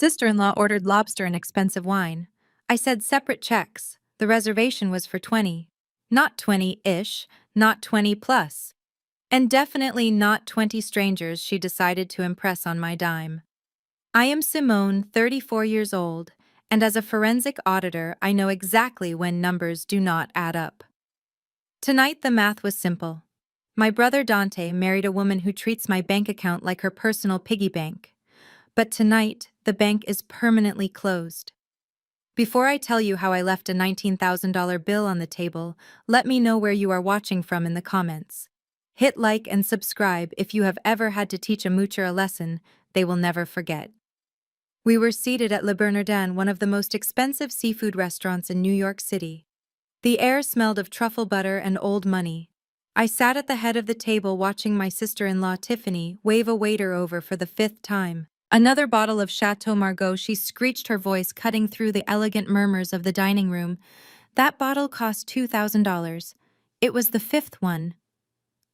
Sister-in-law ordered lobster and expensive wine. I said separate checks. The reservation was for 20. Not 20-ish, not 20 plus. And definitely not 20 strangers she decided to impress on my dime. I am Simone, 34 years old, and as a forensic auditor, I know exactly when numbers do not add up. Tonight the math was simple. My brother Dante married a woman who treats my bank account like her personal piggy bank. But tonight, the bank is permanently closed. Before I tell you how I left a $19,000 bill on the table, let me know where you are watching from in the comments. Hit like and subscribe if you have ever had to teach a moocher a lesson they will never forget. We were seated at Le Bernardin, one of the most expensive seafood restaurants in New York City. The air smelled of truffle butter and old money. I sat at the head of the table watching my sister-in-law Tiffany wave a waiter over for the 5th time. Another bottle of Chateau Margaux, she screeched, her voice cutting through the elegant murmurs of the dining room. That bottle cost $2,000. It was the 5th one.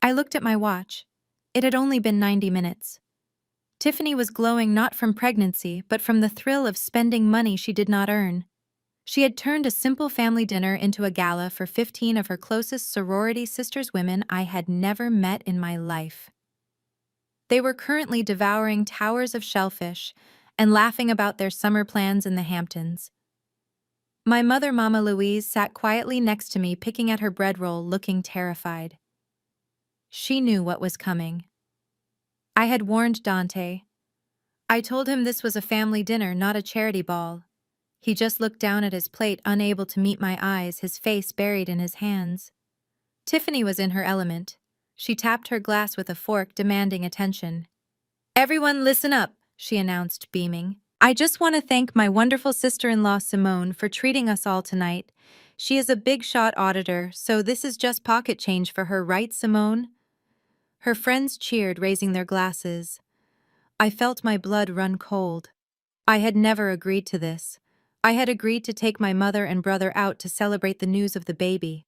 I looked at my watch. It had only been 90 minutes. Tiffany was glowing not from pregnancy, but from the thrill of spending money she did not earn. She had turned a simple family dinner into a gala for 15 of her closest sorority sisters, women I had never met in my life. They were currently devouring towers of shellfish and laughing about their summer plans in the Hamptons. My mother, Mama Louise, sat quietly next to me, picking at her bread roll, looking terrified. She knew what was coming. I had warned Dante. I told him this was a family dinner, not a charity ball. He just looked down at his plate, unable to meet my eyes, his face buried in his hands. Tiffany was in her element. She tapped her glass with a fork, demanding attention. "Everyone listen up," she announced, beaming. "I just want to thank my wonderful sister-in-law Simone for treating us all tonight. She is a big-shot auditor, so this is just pocket change for her, right, Simone?" Her friends cheered, raising their glasses. I felt my blood run cold. I had never agreed to this. I had agreed to take my mother and brother out to celebrate the news of the baby,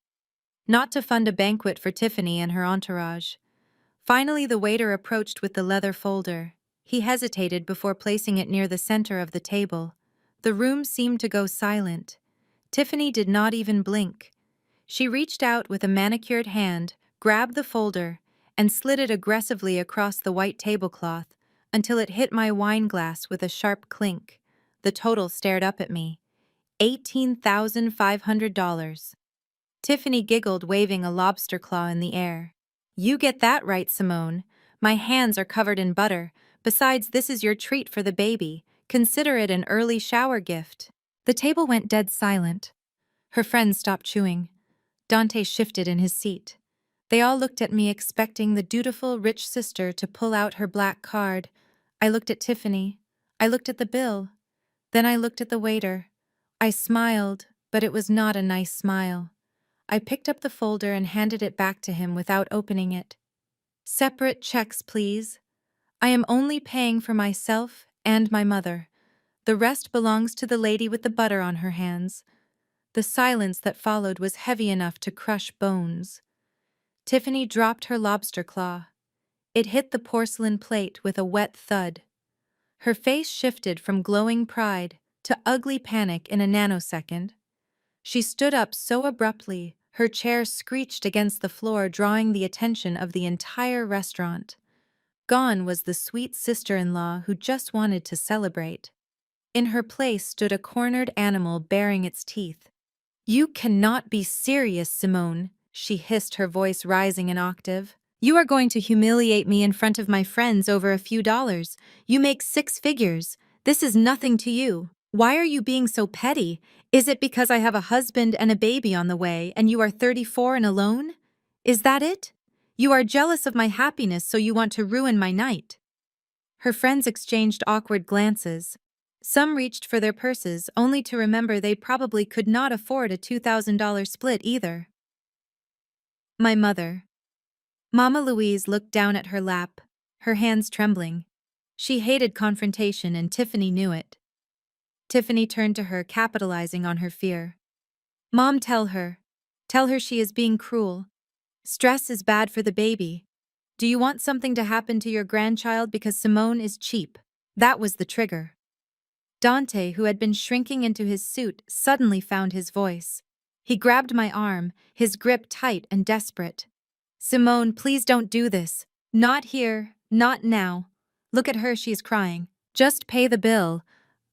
not to fund a banquet for Tiffany and her entourage. Finally, the waiter approached with the leather folder. He hesitated before placing it near the center of the table. The room seemed to go silent. Tiffany did not even blink. She reached out with a manicured hand, grabbed the folder, and slid it aggressively across the white tablecloth until it hit my wine glass with a sharp clink. The total stared up at me. $18,500. Tiffany giggled, waving a lobster claw in the air. "You get that right, Simone. My hands are covered in butter. Besides, this is your treat for the baby. Consider it an early shower gift." The table went dead silent. Her friends stopped chewing. Dante shifted in his seat. They all looked at me, expecting the dutiful, rich sister to pull out her black card. I looked at Tiffany. I looked at the bill. Then I looked at the waiter. I smiled, but it was not a nice smile. I picked up the folder and handed it back to him without opening it. "Separate checks, please. I am only paying for myself and my mother. The rest belongs to the lady with the butter on her hands." The silence that followed was heavy enough to crush bones. Tiffany dropped her lobster claw. It hit the porcelain plate with a wet thud. Her face shifted from glowing pride to ugly panic in a nanosecond. She stood up so abruptly, her chair screeched against the floor, drawing the attention of the entire restaurant. Gone was the sweet sister-in-law who just wanted to celebrate. In her place stood a cornered animal baring its teeth. "You cannot be serious, Simone," she hissed, her voice rising an octave. "You are going to humiliate me in front of my friends over a few dollars. You make 6 figures. This is nothing to you. Why are you being so petty? Is it because I have a husband and a baby on the way and you are 34 and alone? Is that it? You are jealous of my happiness, so you want to ruin my night." Her friends exchanged awkward glances. Some reached for their purses, only to remember they probably could not afford a $2,000 split either. My mother. Mama Louise looked down at her lap, her hands trembling. She hated confrontation, and Tiffany knew it. Tiffany turned to her, capitalizing on her fear. "Mom, tell her. Tell her she is being cruel. Stress is bad for the baby. Do you want something to happen to your grandchild because Simone is cheap?" That was the trigger. Dante, who had been shrinking into his suit, suddenly found his voice. He grabbed my arm, his grip tight and desperate. Simone, please don't do this. Not here, not now. Look at her, she's crying. Just pay the bill.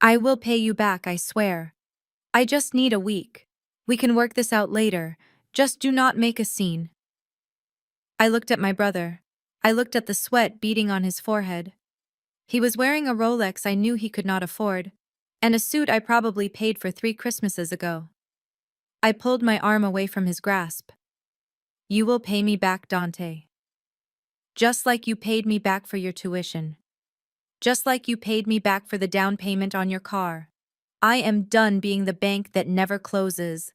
I will pay you back, I swear. I just need a week. We can work this out later. Just do not make a scene. I looked at my brother. I looked at the sweat beading on his forehead. He was wearing a Rolex I knew he could not afford, and a suit I probably paid for 3 Christmases ago. I pulled my arm away from his grasp. You will pay me back, Dante. Just like you paid me back for your tuition. Just like you paid me back for the down payment on your car. I am done being the bank that never closes.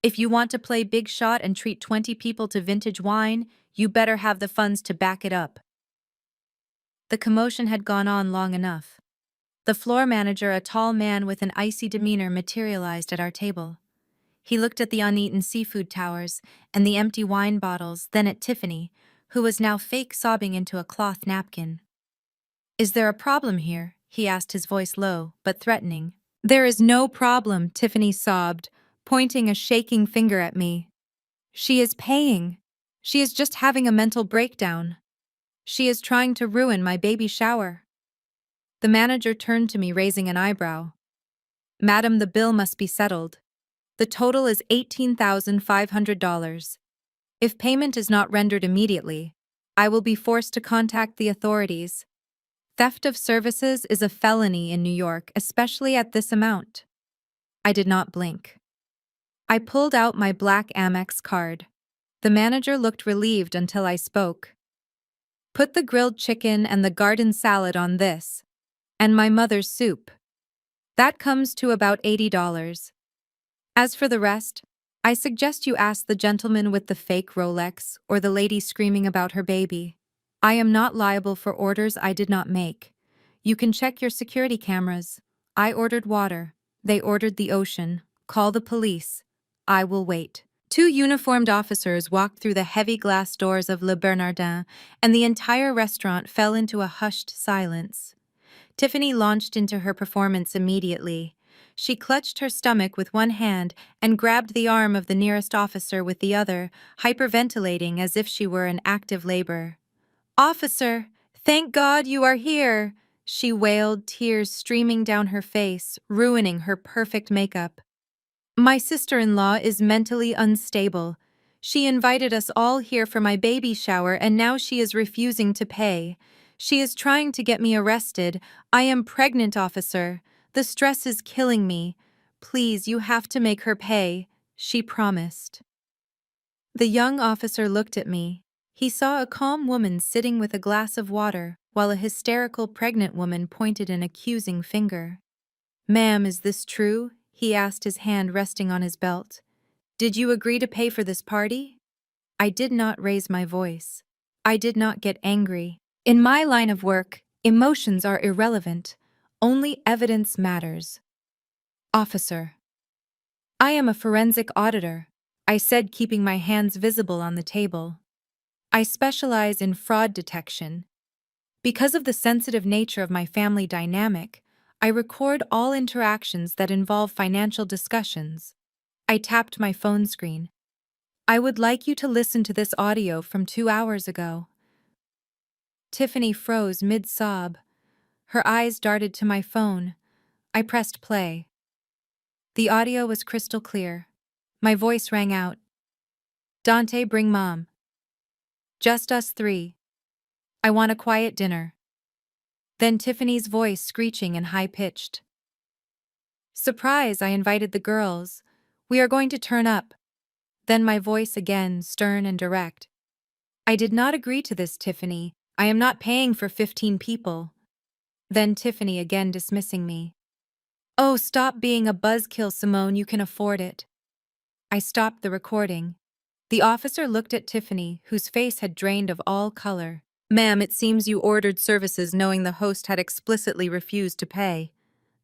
If you want to play big shot and treat 20 people to vintage wine, you better have the funds to back it up. The commotion had gone on long enough. The floor manager, a tall man with an icy demeanor, materialized at our table. He looked at the uneaten seafood towers and the empty wine bottles, then at Tiffany, who was now fake sobbing into a cloth napkin. Is there a problem here? He asked, his voice low, but threatening. There is no problem, Tiffany sobbed, pointing a shaking finger at me. She is paying. She is just having a mental breakdown. She is trying to ruin my baby shower. The manager turned to me, raising an eyebrow. Madam, the bill must be settled. The total is $18,500. If payment is not rendered immediately, I will be forced to contact the authorities. Theft of services is a felony in New York, especially at this amount. I did not blink. I pulled out my black Amex card. The manager looked relieved until I spoke. Put the grilled chicken and the garden salad on this, and my mother's soup. That comes to about $80. As for the rest, I suggest you ask the gentleman with the fake Rolex or the lady screaming about her baby. I am not liable for orders I did not make. You can check your security cameras. I ordered water. They ordered the ocean. Call the police. I will wait. 2 uniformed officers walked through the heavy glass doors of Le Bernardin, and the entire restaurant fell into a hushed silence. Tiffany launched into her performance immediately. She clutched her stomach with one hand and grabbed the arm of the nearest officer with the other, hyperventilating as if she were in active labor. "Officer, thank God you are here!" she wailed, tears streaming down her face, ruining her perfect makeup. "My sister-in-law is mentally unstable. She invited us all here for my baby shower and now she is refusing to pay. She is trying to get me arrested. I am pregnant, officer. The stress is killing me. Please, you have to make her pay," she promised. The young officer looked at me. He saw a calm woman sitting with a glass of water, while a hysterical pregnant woman pointed an accusing finger. "Ma'am, is this true?" he asked, his hand resting on his belt. "Did you agree to pay for this party?" I did not raise my voice. I did not get angry. In my line of work, emotions are irrelevant. Only evidence matters. "Officer. I am a forensic auditor," I said, keeping my hands visible on the table. "I specialize in fraud detection. Because of the sensitive nature of my family dynamic, I record all interactions that involve financial discussions." I tapped my phone screen. "I would like you to listen to this audio from 2 hours ago." Tiffany froze mid-sob. Her eyes darted to my phone. I pressed play. The audio was crystal clear. My voice rang out. "Dante, bring Mom. Just us 3. I want a quiet dinner." Then Tiffany's voice screeching and high-pitched. "Surprise, I invited the girls. We are going to turn up." Then my voice again, stern and direct. "I did not agree to this, Tiffany. I am not paying for 15 people." Then Tiffany again dismissing me. "Oh, stop being a buzzkill, Simone, you can afford it." I stopped the recording. The officer looked at Tiffany, whose face had drained of all color. "Ma'am, it seems you ordered services knowing the host had explicitly refused to pay.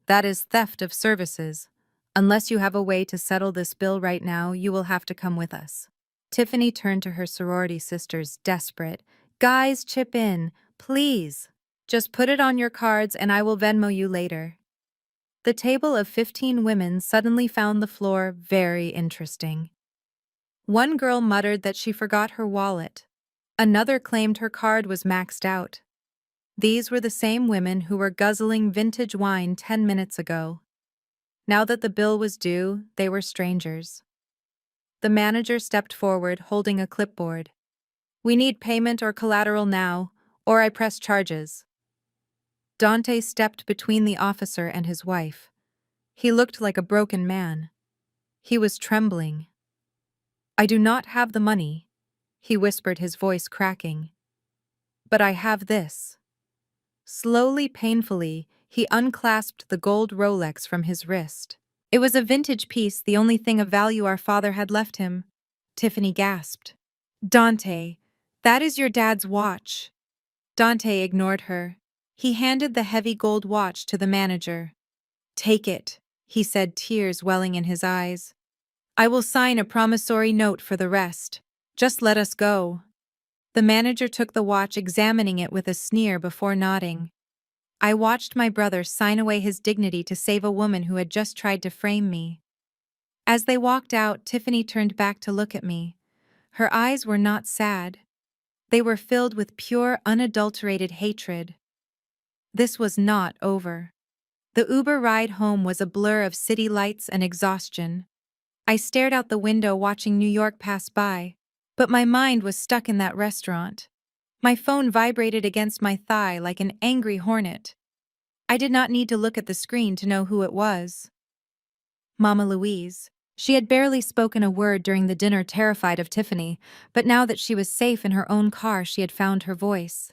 That is theft of services. Unless you have a way to settle this bill right now, you will have to come with us." Tiffany turned to her sorority sisters, desperate. "Guys, chip in, please. Just put it on your cards and I will Venmo you later." The table of 15 women suddenly found the floor very interesting. One girl muttered that she forgot her wallet. Another claimed her card was maxed out. These were the same women who were guzzling vintage wine 10 minutes ago. Now that the bill was due, they were strangers. The manager stepped forward, holding a clipboard. "We need payment or collateral now, or I press charges." Dante stepped between the officer and his wife. He looked like a broken man. He was trembling. "I do not have the money," he whispered, his voice cracking. "But I have this." Slowly, painfully, he unclasped the gold Rolex from his wrist. It was a vintage piece, the only thing of value our father had left him. Tiffany gasped. "Dante, that is your dad's watch." Dante ignored her. He handed the heavy gold watch to the manager. "Take it," he said, tears welling in his eyes. "I will sign a promissory note for the rest. Just let us go." The manager took the watch, examining it with a sneer before nodding. I watched my brother sign away his dignity to save a woman who had just tried to frame me. As they walked out, Tiffany turned back to look at me. Her eyes were not sad. They were filled with pure, unadulterated hatred. This was not over. The Uber ride home was a blur of city lights and exhaustion. I stared out the window, watching New York pass by, but my mind was stuck in that restaurant. My phone vibrated against my thigh like an angry hornet. I did not need to look at the screen to know who it was. Mama Louise. She had barely spoken a word during the dinner, terrified of Tiffany, but now that she was safe in her own car, she had found her voice.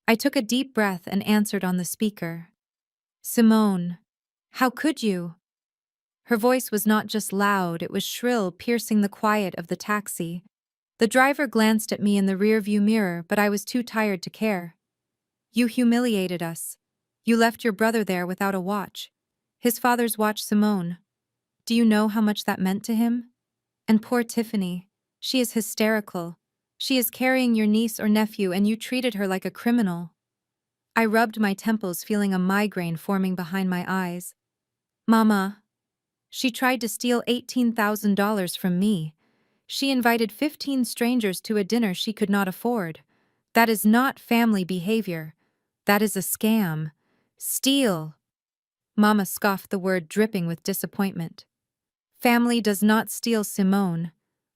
I took a deep breath and answered on the speaker. "Simone, how could you?" Her voice was not just loud, it was shrill, piercing the quiet of the taxi. The driver glanced at me in the rearview mirror, but I was too tired to care. "You humiliated us. You left your brother there without a watch. His father's watch, Simone. Do you know how much that meant to him? And poor Tiffany. She is hysterical. She is carrying your niece or nephew, and you treated her like a criminal." I rubbed my temples, feeling a migraine forming behind my eyes. "Mama, she tried to steal $18,000 from me. She invited 15 strangers to a dinner she could not afford. That is not family behavior. That is a scam. Steal." Mama scoffed, the word dripping with disappointment. "Family does not steal, Simone.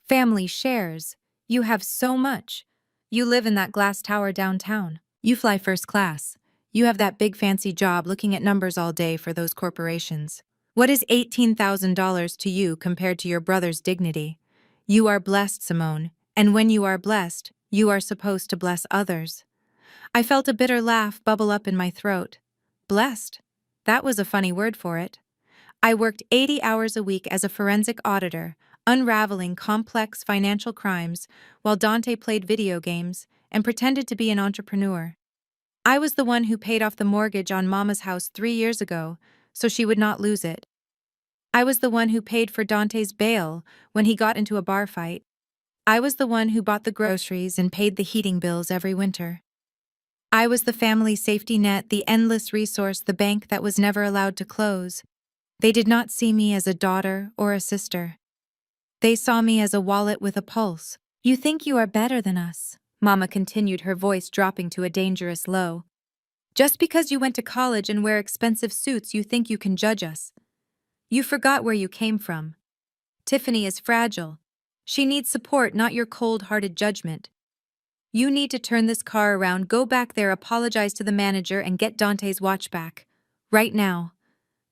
Family shares. You have so much. You live in that glass tower downtown. You fly first class. You have that big fancy job looking at numbers all day for those corporations. What is $18,000 to you compared to your brother's dignity? You are blessed, Simone, and when you are blessed, you are supposed to bless others." I felt a bitter laugh bubble up in my throat. Blessed? That was a funny word for it. I worked 80 hours a week as a forensic auditor, unraveling complex financial crimes, while Dante played video games and pretended to be an entrepreneur. I was the one who paid off the mortgage on Mama's house 3 years ago, so she would not lose it. I was the one who paid for Dante's bail when he got into a bar fight. I was the one who bought the groceries and paid the heating bills every winter. I was the family safety net, the endless resource, the bank that was never allowed to close. They did not see me as a daughter or a sister. They saw me as a wallet with a pulse. "You think you are better than us," Mama continued, her voice dropping to a dangerous low. "Just because you went to college and wear expensive suits, you think you can judge us. You forgot where you came from. Tiffany is fragile. She needs support, not your cold-hearted judgment. You need to turn this car around, go back there, apologize to the manager, and get Dante's watch back. Right now."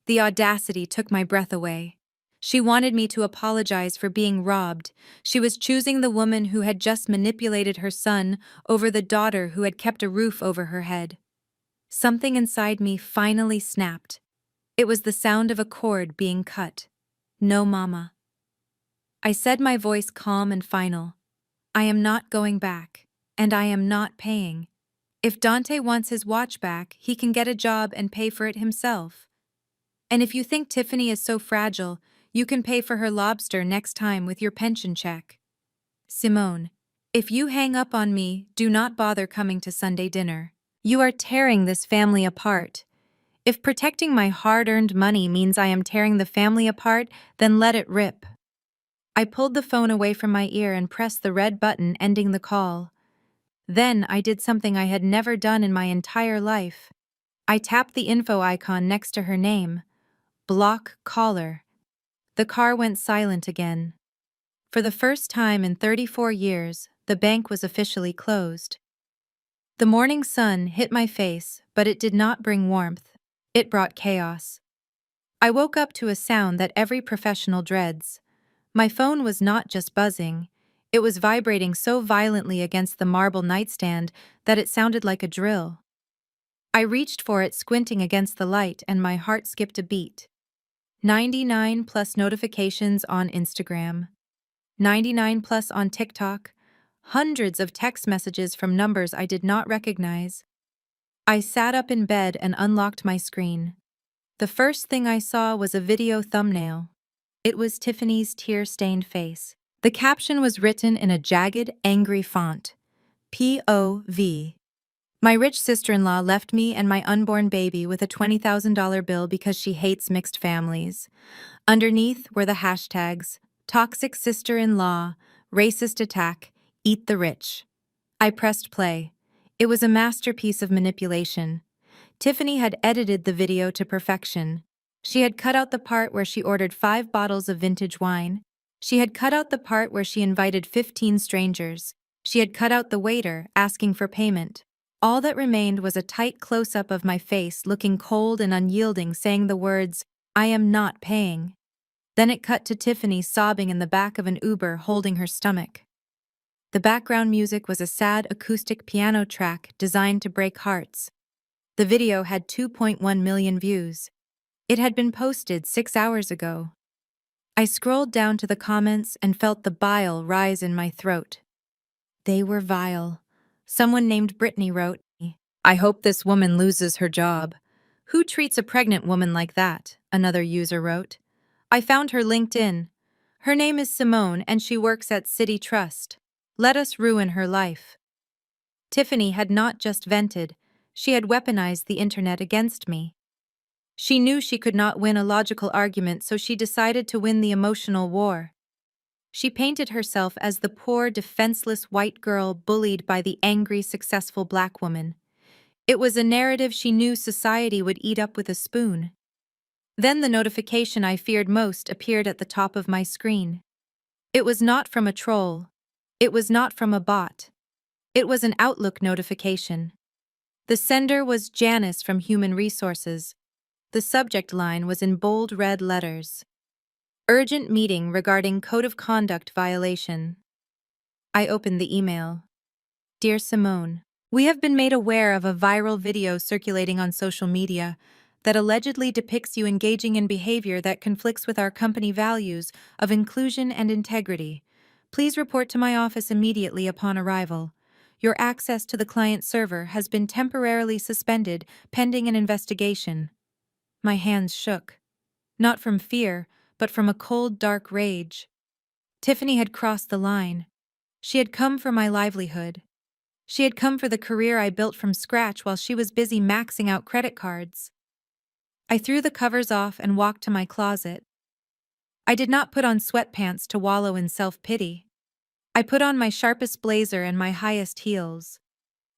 The audacity took my breath away. She wanted me to apologize for being robbed. She was choosing the woman who had just manipulated her son over the daughter who had kept a roof over her head. Something inside me finally snapped. It was the sound of a cord being cut. "No, Mama." I said, my voice calm and final. "I am not going back, and I am not paying. If Dante wants his watch back, he can get a job and pay for it himself. And if you think Tiffany is so fragile, you can pay for her lobster next time with your pension check. Simone, if you hang up on me, do not bother coming to Sunday dinner. You are tearing this family apart. If protecting my hard-earned money means I am tearing the family apart, then let it rip. I pulled the phone away from my ear and pressed the red button ending the call. Then I did something I had never done in my entire life. I tapped the info icon next to her name. Block caller. The car went silent again. For the first time in 34 years, the bank was officially closed. The morning sun hit my face, but it did not bring warmth. It brought chaos. I woke up to a sound that every professional dreads. My phone was not just buzzing, it was vibrating so violently against the marble nightstand that it sounded like a drill. I reached for it, squinting against the light, and my heart skipped a beat. 99 plus notifications on Instagram. 99 plus on TikTok. Hundreds of text messages from numbers I did not recognize. I sat up in bed and unlocked my screen. The first thing I saw was a video thumbnail. It was Tiffany's tear-stained face. The caption was written in a jagged, angry font. POV. My rich sister-in-law left me and my unborn baby with a $20,000 bill because she hates mixed families. Underneath were the hashtags, toxic sister-in-law, racist attack, eat the rich. I pressed play. It was a masterpiece of manipulation. Tiffany had edited the video to perfection. She had cut out the part where she ordered 5 bottles of vintage wine. She had cut out the part where she invited 15 strangers. She had cut out the waiter asking for payment. All that remained was a tight close-up of my face, looking cold and unyielding, saying the words, "I am not paying." Then it cut to Tiffany sobbing in the back of an Uber, holding her stomach. The background music was a sad acoustic piano track designed to break hearts. The video had 2.1 million views. It had been posted 6 hours ago. I scrolled down to the comments and felt the bile rise in my throat. They were vile. Someone named Brittany wrote, "I hope this woman loses her job. Who treats a pregnant woman like that?" Another user wrote. I found her LinkedIn. Her name is Simone and she works at City Trust. Let us ruin her life. Tiffany had not just vented, she had weaponized the internet against me. She knew she could not win a logical argument, so she decided to win the emotional war. She painted herself as the poor, defenseless white girl bullied by the angry, successful black woman. It was a narrative she knew society would eat up with a spoon. Then the notification I feared most appeared at the top of my screen. It was not from a troll. It was not from a bot. It was an Outlook notification. The sender was Janice from Human Resources. The subject line was in bold red letters. Urgent meeting regarding code of conduct violation. I opened the email. Dear Simone, we have been made aware of a viral video circulating on social media that allegedly depicts you engaging in behavior that conflicts with our company values of inclusion and integrity. Please report to my office immediately upon arrival. Your access to the client server has been temporarily suspended pending an investigation. My hands shook. Not from fear, but from a cold, dark rage. Tiffany had crossed the line. She had come for my livelihood. She had come for the career I built from scratch while she was busy maxing out credit cards. I threw the covers off and walked to my closet. I did not put on sweatpants to wallow in self-pity. I put on my sharpest blazer and my highest heels.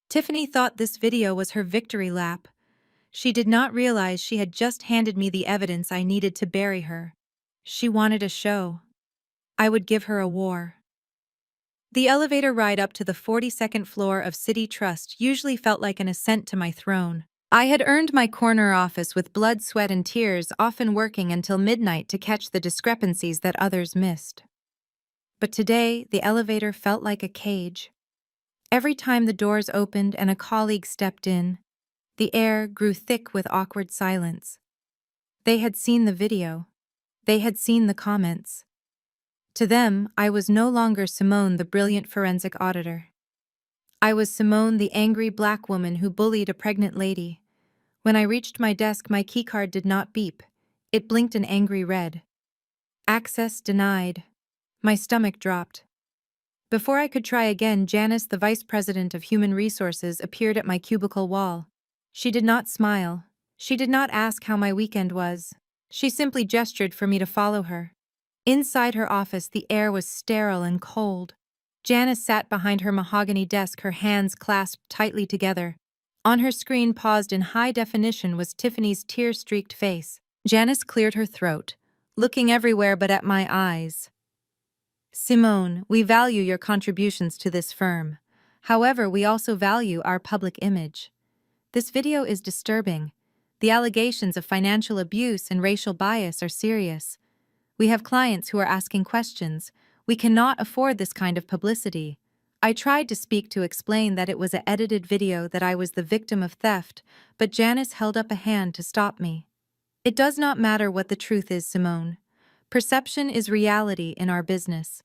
Tiffany thought this video was her victory lap. She did not realize she had just handed me the evidence I needed to bury her. She wanted a show. I would give her a war. The elevator ride up to the 42nd floor of City Trust usually felt like an ascent to my throne. I had earned my corner office with blood, sweat, and tears, often working until midnight to catch the discrepancies that others missed. But today, the elevator felt like a cage. Every time the doors opened and a colleague stepped in, the air grew thick with awkward silence. They had seen the video. They had seen the comments. To them, I was no longer Simone, the brilliant forensic auditor. I was Simone, the angry black woman who bullied a pregnant lady. When I reached my desk, my keycard did not beep. It blinked an angry red. Access denied. My stomach dropped. Before I could try again, Janice, the vice president of Human Resources, appeared at my cubicle wall. She did not smile. She did not ask how my weekend was. She simply gestured for me to follow her. Inside her office, the air was sterile and cold. Janice sat behind her mahogany desk, her hands clasped tightly together. On her screen, paused in high definition, was Tiffany's tear-streaked face. Janice cleared her throat, looking everywhere but at my eyes. "Simone, we value your contributions to this firm. However, we also value our public image. This video is disturbing. The allegations of financial abuse and racial bias are serious. We have clients who are asking questions. We cannot afford this kind of publicity." I tried to speak to explain that it was an edited video, that I was the victim of theft, but Janice held up a hand to stop me. "It does not matter what the truth is, Simone. Perception is reality in our business.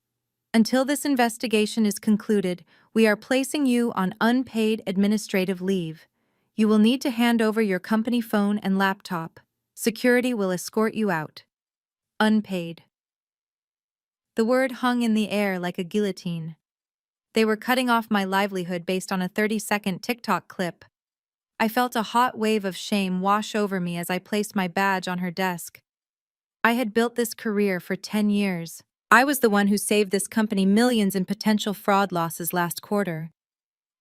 Until this investigation is concluded, we are placing you on unpaid administrative leave. You will need to hand over your company phone and laptop. Security will escort you out." Unpaid. The word hung in the air like a guillotine. They were cutting off my livelihood based on a 30-second TikTok clip. I felt a hot wave of shame wash over me as I placed my badge on her desk. I had built this career for 10 years. I was the one who saved this company millions in potential fraud losses last quarter.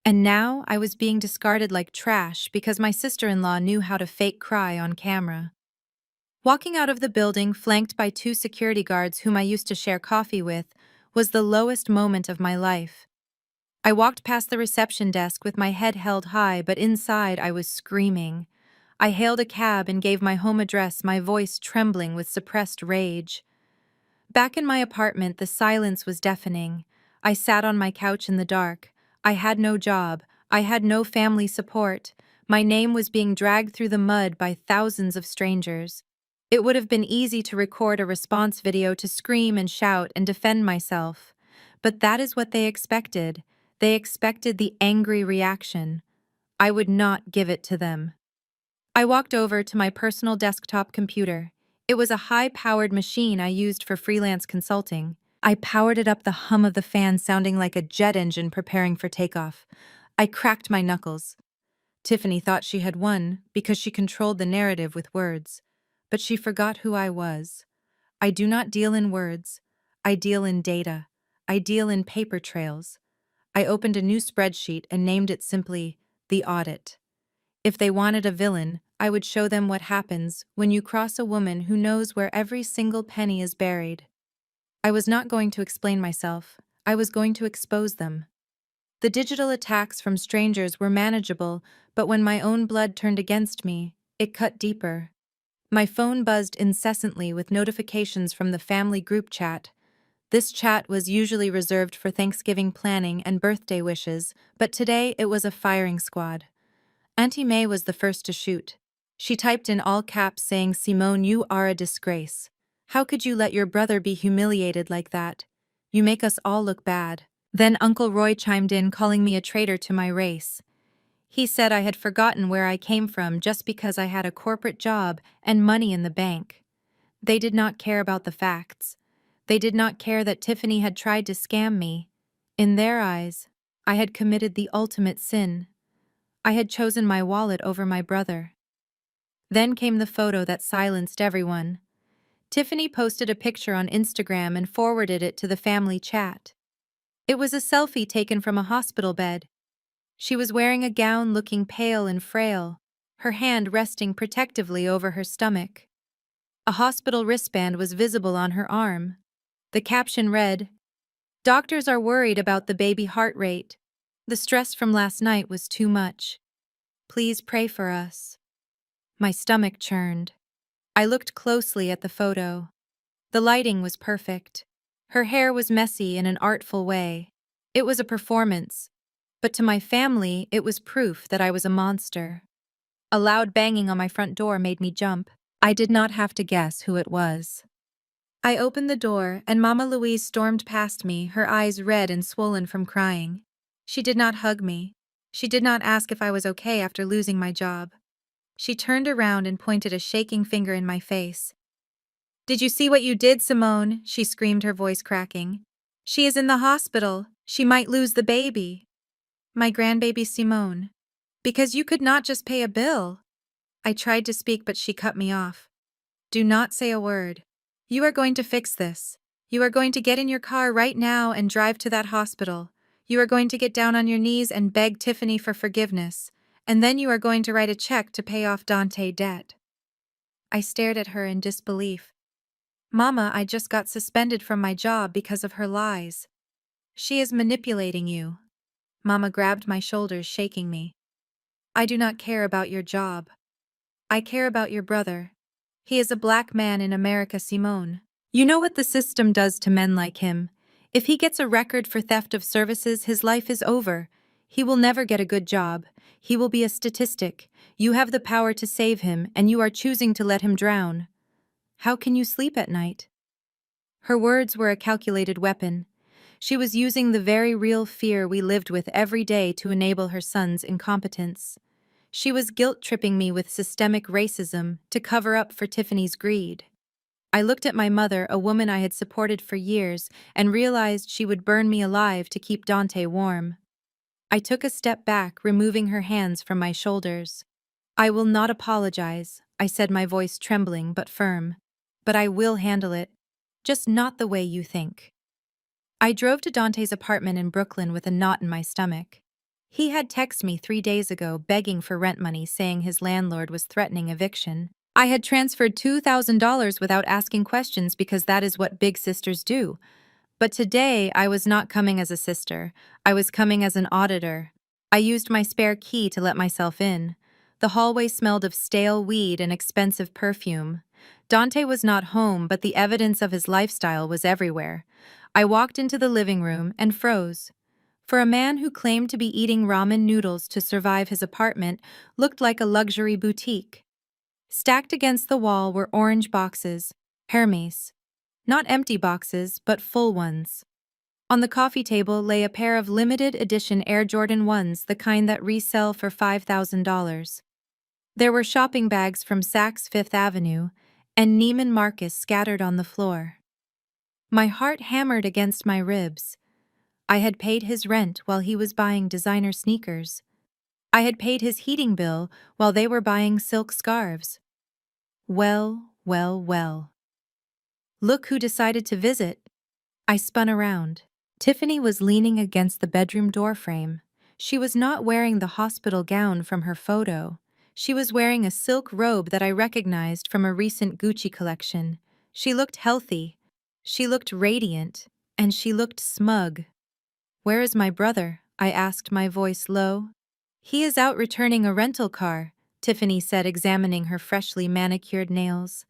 And now I was being discarded like trash because my sister-in-law knew how to fake cry on camera. Walking out of the building, flanked by 2 security guards whom I used to share coffee with, was the lowest moment of my life. I walked past the reception desk with my head held high, but inside I was screaming. I hailed a cab and gave my home address, my voice trembling with suppressed rage. Back in my apartment, the silence was deafening. I sat on my couch in the dark. I had no job. I had no family support. My name was being dragged through the mud by thousands of strangers. It would have been easy to record a response video, to scream and shout and defend myself. But that is what they expected. They expected the angry reaction. I would not give it to them. I walked over to my personal desktop computer. It was a high-powered machine I used for freelance consulting. I powered it up, the hum of the fan sounding like a jet engine preparing for takeoff. I cracked my knuckles. Tiffany thought she had won because she controlled the narrative with words. But she forgot who I was. I do not deal in words. I deal in data. I deal in paper trails. I opened a new spreadsheet and named it simply The Audit. If they wanted a villain, I would show them what happens when you cross a woman who knows where every single penny is buried. I was not going to explain myself. I was going to expose them. The digital attacks from strangers were manageable, but when my own blood turned against me, it cut deeper. My phone buzzed incessantly with notifications from the family group chat. This chat was usually reserved for Thanksgiving planning and birthday wishes, but today it was a firing squad. Auntie May was the first to shoot. She typed in all caps saying, "Simone, you are a disgrace. How could you let your brother be humiliated like that? You make us all look bad." Then Uncle Roy chimed in, calling me a traitor to my race. He said I had forgotten where I came from just because I had a corporate job and money in the bank. They did not care about the facts. They did not care that Tiffany had tried to scam me. In their eyes, I had committed the ultimate sin. I had chosen my wallet over my brother. Then came the photo that silenced everyone. Tiffany posted a picture on Instagram and forwarded it to the family chat. It was a selfie taken from a hospital bed. She was wearing a gown, looking pale and frail, her hand resting protectively over her stomach. A hospital wristband was visible on her arm. The caption read, "Doctors are worried about the baby heart rate. The stress from last night was too much. Please pray for us." My stomach churned. I looked closely at the photo. The lighting was perfect. Her hair was messy in an artful way. It was a performance, but to my family, it was proof that I was a monster. A loud banging on my front door made me jump. I did not have to guess who it was. I opened the door, and Mama Louise stormed past me, her eyes red and swollen from crying. She did not hug me. She did not ask if I was okay after losing my job. She turned around and pointed a shaking finger in my face. "Did you see what you did, Simone?" she screamed, her voice cracking. "She is in the hospital. She might lose the baby." My grandbaby Simone. Because you could not just pay a bill. I tried to speak, but she cut me off. Do not say a word. You are going to fix this. You are going to get in your car right now and drive to that hospital. You are going to get down on your knees and beg Tiffany for forgiveness. And then you are going to write a check to pay off Dante's debt. I stared at her in disbelief. Mama, I just got suspended from my job because of her lies. She is manipulating you. Mama grabbed my shoulders, shaking me. I do not care about your job. I care about your brother. He is a black man in America, Simone. You know what the system does to men like him. If he gets a record for theft of services, his life is over. He will never get a good job. He will be a statistic. You have the power to save him, and you are choosing to let him drown. How can you sleep at night? Her words were a calculated weapon. She was using the very real fear we lived with every day to enable her son's incompetence. She was guilt-tripping me with systemic racism to cover up for Tiffany's greed. I looked at my mother, a woman I had supported for years, and realized she would burn me alive to keep Dante warm. I took a step back, removing her hands from my shoulders. I will not apologize, I said, my voice trembling but firm. But I will handle it. Just not the way you think. I drove to Dante's apartment in Brooklyn with a knot in my stomach. He had texted me 3 days ago begging for rent money, saying his landlord was threatening eviction. I had transferred $2,000 without asking questions because that is what big sisters do. But today I was not coming as a sister. I was coming as an auditor. I used my spare key to let myself in. The hallway smelled of stale weed and expensive perfume. Dante was not home, but the evidence of his lifestyle was everywhere. I walked into the living room and froze. For a man who claimed to be eating ramen noodles to survive, his apartment looked like a luxury boutique. Stacked against the wall were orange boxes, Hermes. Not empty boxes, but full ones. On the coffee table lay a pair of limited edition Air Jordan 1s, the kind that resell for $5,000. There were shopping bags from Saks Fifth Avenue and Neiman Marcus scattered on the floor. My heart hammered against my ribs. I had paid his rent while he was buying designer sneakers. I had paid his heating bill while they were buying silk scarves. Well, well, well. Look who decided to visit. I spun around. Tiffany was leaning against the bedroom doorframe. She was not wearing the hospital gown from her photo. She was wearing a silk robe that I recognized from a recent Gucci collection. She looked healthy. She looked radiant. And she looked smug. "Where is my brother?" I asked, my voice low. "He is out returning a rental car," Tiffany said, examining her freshly manicured nails.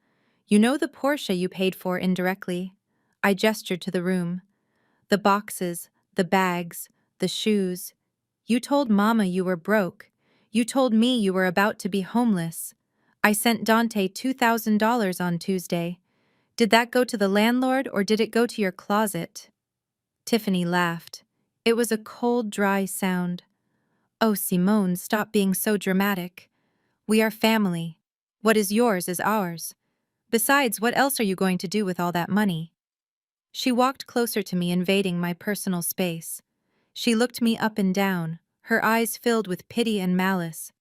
"You know the Porsche you paid for indirectly?" I gestured to the room. "The boxes, the bags, the shoes. You told Mama you were broke. You told me you were about to be homeless. I sent Dante $2,000 on Tuesday. Did that go to the landlord or did it go to your closet?" Tiffany laughed. It was a cold, dry sound. "Oh, Simone, stop being so dramatic. We are family. What is yours is ours. Besides, what else are you going to do with all that money?" She walked closer to me, invading my personal space. She looked me up and down, her eyes filled with pity and malice.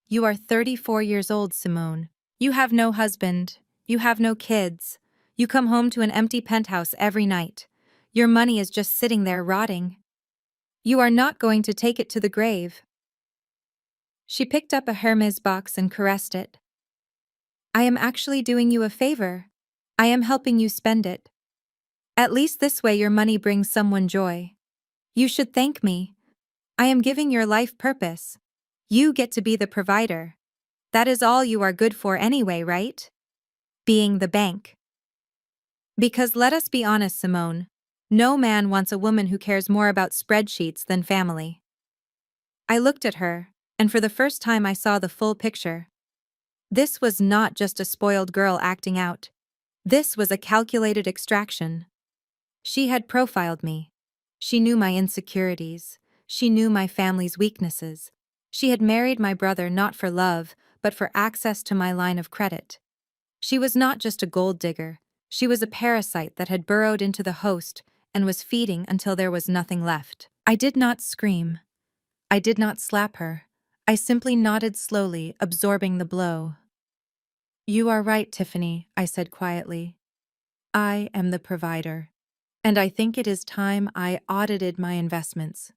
"You are 34 years old, Simone. You have no husband. You have no kids. You come home to an empty penthouse every night. Your money is just sitting there rotting. You are not going to take it to the grave." She picked up a Hermes box and caressed it. "I am actually doing you a favor. I am helping you spend it. At least this way your money brings someone joy. You should thank me. I am giving your life purpose. You get to be the provider. That is all you are good for anyway, right? Being the bank." Because let us be honest, Simone, no man wants a woman who cares more about spreadsheets than family. I looked at her, and for the first time I saw the full picture. This was not just a spoiled girl acting out. This was a calculated extraction. She had profiled me. She knew my insecurities. She knew my family's weaknesses. She had married my brother not for love, but for access to my line of credit. She was not just a gold digger. She was a parasite that had burrowed into the host and was feeding until there was nothing left. I did not scream. I did not slap her. I simply nodded slowly, absorbing the blow. "You are right, Tiffany," I said quietly. "I am the provider. And I think it is time I audited my investments."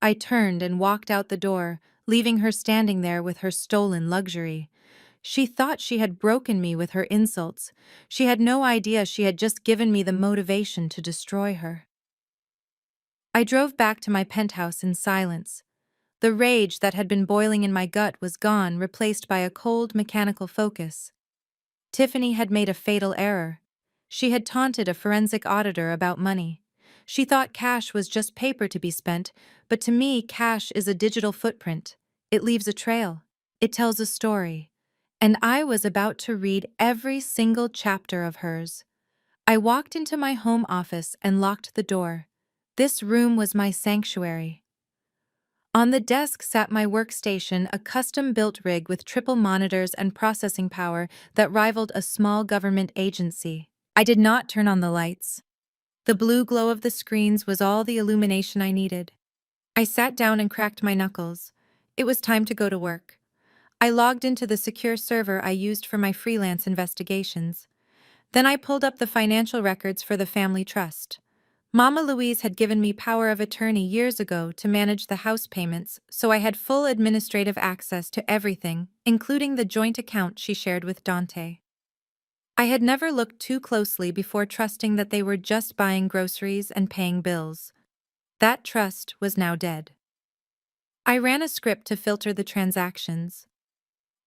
I turned and walked out the door, leaving her standing there with her stolen luxury. She thought she had broken me with her insults. She had no idea she had just given me the motivation to destroy her. I drove back to my penthouse in silence. The rage that had been boiling in my gut was gone, replaced by a cold, mechanical focus. Tiffany had made a fatal error. She had taunted a forensic auditor about money. She thought cash was just paper to be spent, but to me, cash is a digital footprint. It leaves a trail. It tells a story. And I was about to read every single chapter of hers. I walked into my home office and locked the door. This room was my sanctuary. On the desk sat my workstation, a custom-built rig with triple monitors and processing power that rivaled a small government agency. I did not turn on the lights. The blue glow of the screens was all the illumination I needed. I sat down and cracked my knuckles. It was time to go to work. I logged into the secure server I used for my freelance investigations. Then I pulled up the financial records for the family trust. Mama Louise had given me power of attorney years ago to manage the house payments, so I had full administrative access to everything, including the joint account she shared with Dante. I had never looked too closely before trusting that they were just buying groceries and paying bills. That trust was now dead. I ran a script to filter the transactions.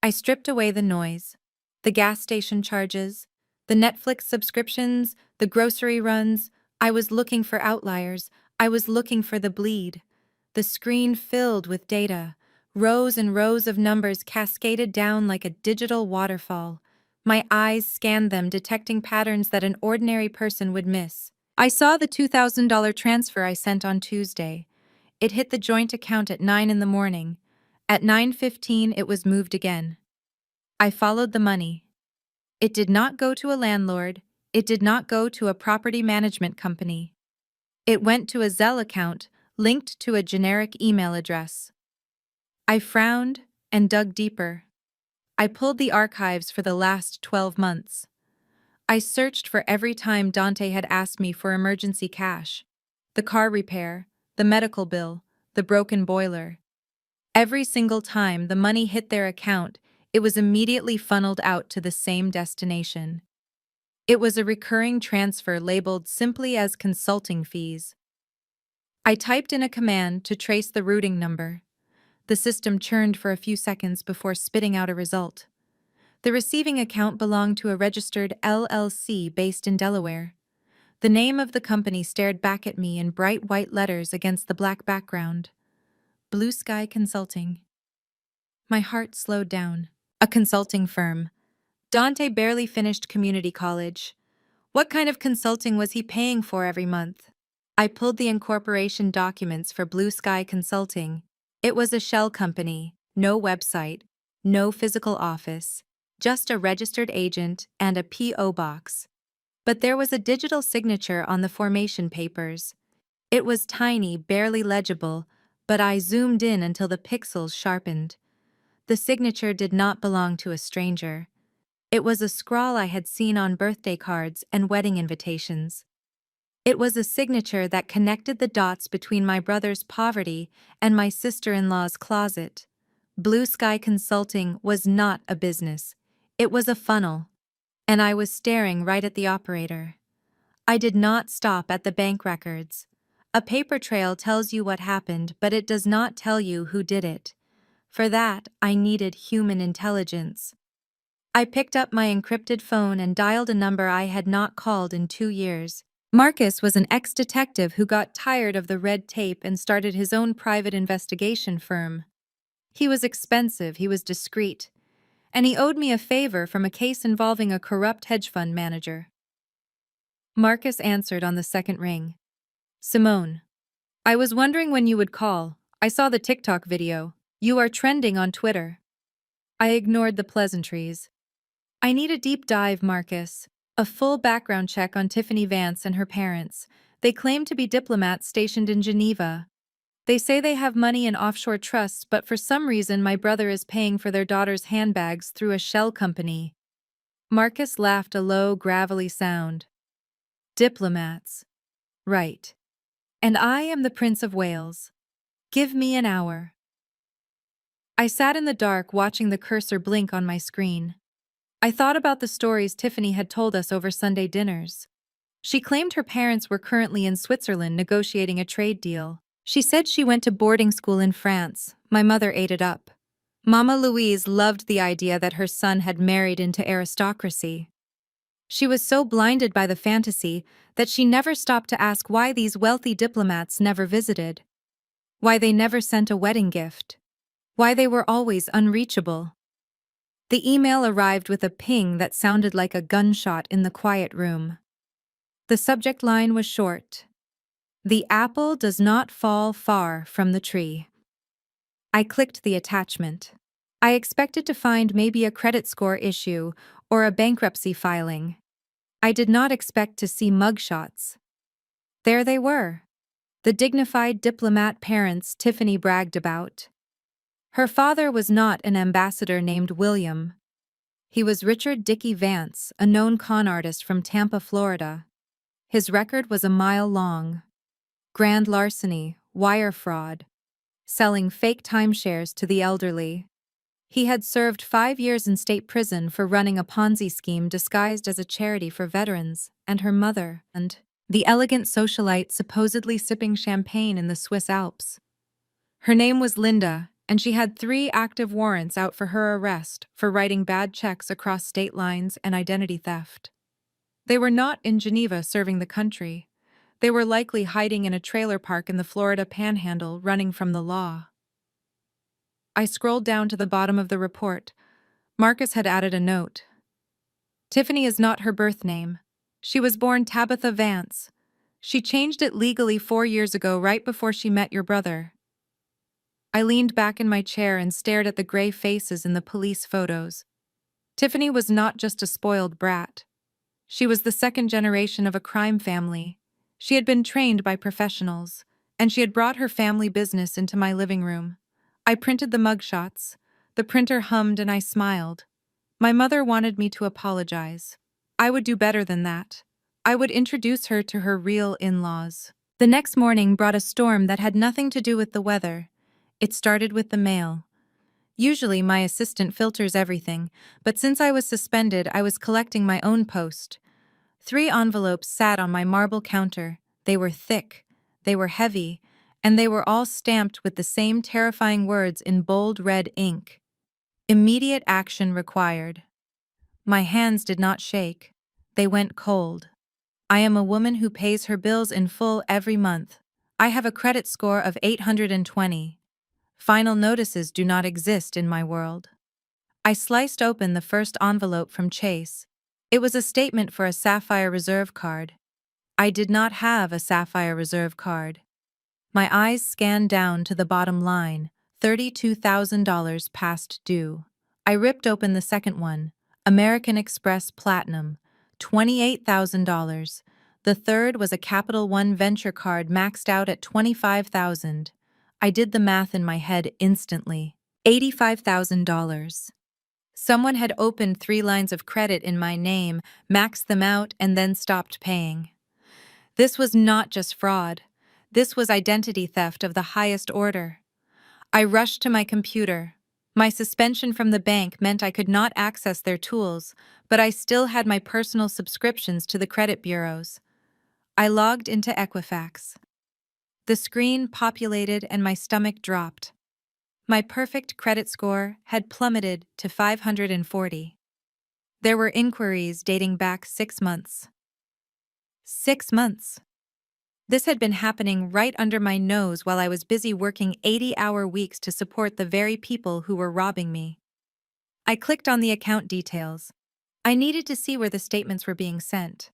I stripped away the noise, the gas station charges, the Netflix subscriptions, the grocery runs. I was looking for outliers. I was looking for the bleed. The screen filled with data. Rows and rows of numbers cascaded down like a digital waterfall. My eyes scanned them, detecting patterns that an ordinary person would miss. I saw the $2,000 transfer I sent on Tuesday. It hit the joint account at 9 in the morning. At 9:15, it was moved again. I followed the money. It did not go to a landlord. It did not go to a property management company. It went to a Zelle account linked to a generic email address. I frowned and dug deeper. I pulled the archives for the last 12 months. I searched for every time Dante had asked me for emergency cash. The car repair, the medical bill, the broken boiler. Every single time the money hit their account, it was immediately funneled out to the same destination. It was a recurring transfer labeled simply as consulting fees. I typed in a command to trace the routing number. The system churned for a few seconds before spitting out a result. The receiving account belonged to a registered LLC based in Delaware. The name of the company stared back at me in bright white letters against the black background. Blue Sky Consulting. My heart slowed down. A consulting firm. Dante barely finished community college. What kind of consulting was he paying for every month? I pulled the incorporation documents for Blue Sky Consulting. It was a shell company, no website, no physical office, just a registered agent and a P.O. box. But there was a digital signature on the formation papers. It was tiny, barely legible, but I zoomed in until the pixels sharpened. The signature did not belong to a stranger. It was a scrawl I had seen on birthday cards and wedding invitations. It was a signature that connected the dots between my brother's poverty and my sister-in-law's closet. Blue Sky Consulting was not a business. It was a funnel. And I was staring right at the operator. I did not stop at the bank records. A paper trail tells you what happened, but it does not tell you who did it. For that, I needed human intelligence. I picked up my encrypted phone and dialed a number I had not called in 2 years. Marcus was an ex-detective who got tired of the red tape and started his own private investigation firm. He was expensive, he was discreet, and he owed me a favor from a case involving a corrupt hedge fund manager. Marcus answered on the second ring. "Simone, I was wondering when you would call. I saw the TikTok video. You are trending on Twitter." I ignored the pleasantries. "I need a deep dive, Marcus. A full background check on Tiffany Vance and her parents. They claim to be diplomats stationed in Geneva. They say they have money in offshore trusts, but for some reason my brother is paying for their daughter's handbags through a shell company. Marcus laughed a low, gravelly sound. Diplomats. Right. And I am the Prince of Wales. Give me an hour. I sat in the dark watching the cursor blink on my screen. I thought about the stories Tiffany had told us over Sunday dinners. She claimed her parents were currently in Switzerland negotiating a trade deal. She said she went to boarding school in France. My mother ate it up. Mama Louise loved the idea that her son had married into aristocracy. She was so blinded by the fantasy that she never stopped to ask why these wealthy diplomats never visited, why they never sent a wedding gift, why they were always unreachable. The email arrived with a ping that sounded like a gunshot in the quiet room. The subject line was short. The apple does not fall far from the tree. I clicked the attachment. I expected to find maybe a credit score issue or a bankruptcy filing. I did not expect to see mugshots. There they were. The dignified diplomat parents Tiffany bragged about. Her father was not an ambassador named William. He was Richard Dickey Vance, a known con artist from Tampa, Florida. His record was a mile long. Grand larceny, wire fraud, selling fake timeshares to the elderly. He had served 5 years in state prison for running a Ponzi scheme disguised as a charity for veterans, and her mother, and the elegant socialite supposedly sipping champagne in the Swiss Alps. Her name was Linda, and she had 3 active warrants out for her arrest for writing bad checks across state lines and identity theft. They were not in Geneva serving the country. They were likely hiding in a trailer park in the Florida Panhandle, running from the law. I scrolled down to the bottom of the report. Marcus had added a note. Tiffany is not her birth name. She was born Tabitha Vance. She changed it legally 4 years ago, right before she met your brother. I leaned back in my chair and stared at the gray faces in the police photos. Tiffany was not just a spoiled brat. She was the second generation of a crime family. She had been trained by professionals, and she had brought her family business into my living room. I printed the mugshots. The printer hummed and I smiled. My mother wanted me to apologize. I would do better than that. I would introduce her to her real in-laws. The next morning brought a storm that had nothing to do with the weather. It started with the mail. Usually my assistant filters everything, but since I was suspended, I was collecting my own post. 3 envelopes sat on my marble counter. They were thick, they were heavy, and they were all stamped with the same terrifying words in bold red ink. Immediate action required. My hands did not shake. They went cold. I am a woman who pays her bills in full every month. I have a credit score of 820. Final notices do not exist in my world. I sliced open the first envelope from Chase. It was a statement for a Sapphire Reserve card. I did not have a Sapphire Reserve card. My eyes scanned down to the bottom line, $32,000 past due. I ripped open the second one, American Express Platinum, $28,000. The third was a Capital One Venture card maxed out at $25,000. I did the math in my head instantly. $85,000. Someone had opened 3 lines of credit in my name, maxed them out, and then stopped paying. This was not just fraud. This was identity theft of the highest order. I rushed to my computer. My suspension from the bank meant I could not access their tools, but I still had my personal subscriptions to the credit bureaus. I logged into Equifax. The screen populated and my stomach dropped. My perfect credit score had plummeted to 540. There were inquiries dating back 6 months. 6 months. This had been happening right under my nose while I was busy working 80-hour weeks to support the very people who were robbing me. I clicked on the account details. I needed to see where the statements were being sent.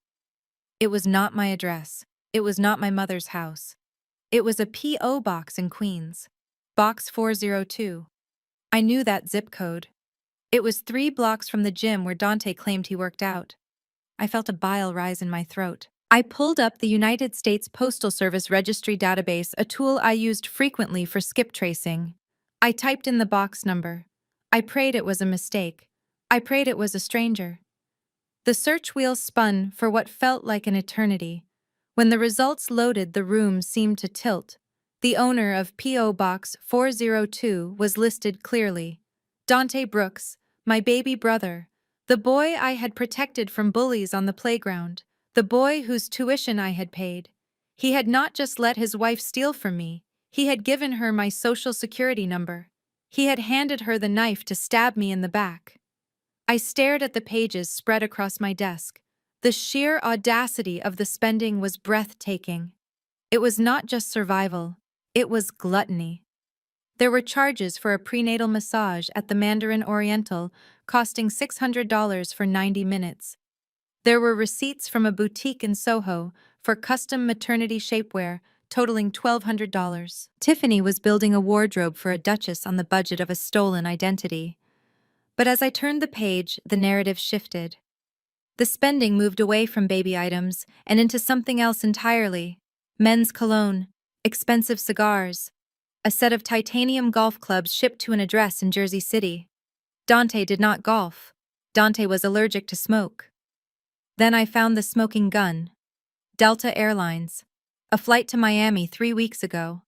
It was not my address. It was not my mother's house. It was a P.O. box in Queens. Box 402. I knew that zip code. It was 3 blocks from the gym where Dante claimed he worked out. I felt a bile rise in my throat. I pulled up the United States Postal Service Registry database, a tool I used frequently for skip tracing. I typed in the box number. I prayed it was a mistake. I prayed it was a stranger. The search wheel spun for what felt like an eternity. When the results loaded, the room seemed to tilt. The owner of P.O. Box 402 was listed clearly. Dante Brooks, my baby brother, the boy I had protected from bullies on the playground, the boy whose tuition I had paid. He had not just let his wife steal from me, he had given her my social security number. He had handed her the knife to stab me in the back. I stared at the pages spread across my desk. The sheer audacity of the spending was breathtaking. It was not just survival, it was gluttony. There were charges for a prenatal massage at the Mandarin Oriental, costing $600 for 90 minutes. There were receipts from a boutique in Soho for custom maternity shapewear, totaling $1,200. Tiffany was building a wardrobe for a duchess on the budget of a stolen identity. But as I turned the page, the narrative shifted. The spending moved away from baby items and into something else entirely. Men's cologne, expensive cigars, a set of titanium golf clubs shipped to an address in Jersey City. Dante did not golf. Dante was allergic to smoke. Then I found the smoking gun. Delta Airlines. A flight to Miami 3 weeks ago.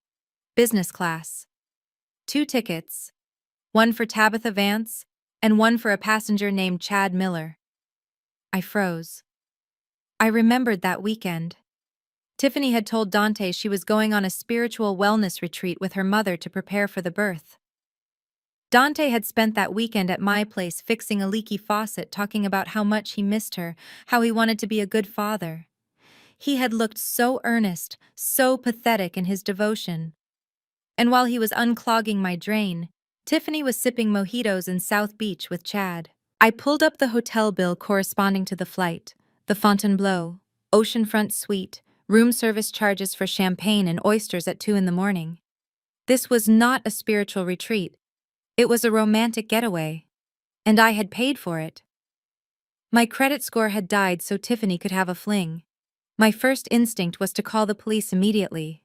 Business class. 2 tickets. One for Tabitha Vance, and one for a passenger named Chad Miller. I froze. I remembered that weekend. Tiffany had told Dante she was going on a spiritual wellness retreat with her mother to prepare for the birth. Dante had spent that weekend at my place fixing a leaky faucet, talking about how much he missed her, how he wanted to be a good father. He had looked so earnest, so pathetic in his devotion. And while he was unclogging my drain, Tiffany was sipping mojitos in South Beach with Chad. I pulled up the hotel bill corresponding to the flight, the Fontainebleau, oceanfront suite, room service charges for champagne and oysters at 2 in the morning. This was not a spiritual retreat. It was a romantic getaway. And I had paid for it. My credit score had died so Tiffany could have a fling. My first instinct was to call the police immediately.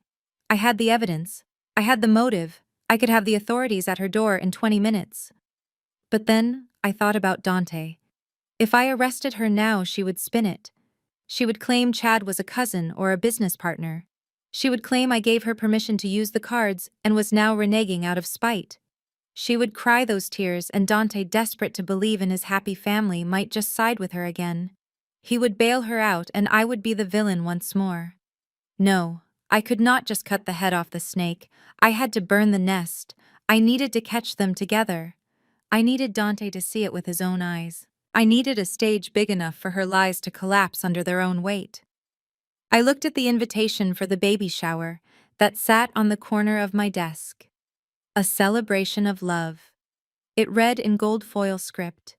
I had the evidence. I had the motive. I could have the authorities at her door in 20 minutes. But then, I thought about Dante. If I arrested her now, she would spin it. She would claim Chad was a cousin or a business partner. She would claim I gave her permission to use the cards and was now reneging out of spite. She would cry those tears, and Dante, desperate to believe in his happy family, might just side with her again. He would bail her out and I would be the villain once more. No, I could not just cut the head off the snake. I had to burn the nest. I needed to catch them together. I needed Dante to see it with his own eyes. I needed a stage big enough for her lies to collapse under their own weight. I looked at the invitation for the baby shower that sat on the corner of my desk. A celebration of love. It read in gold foil script.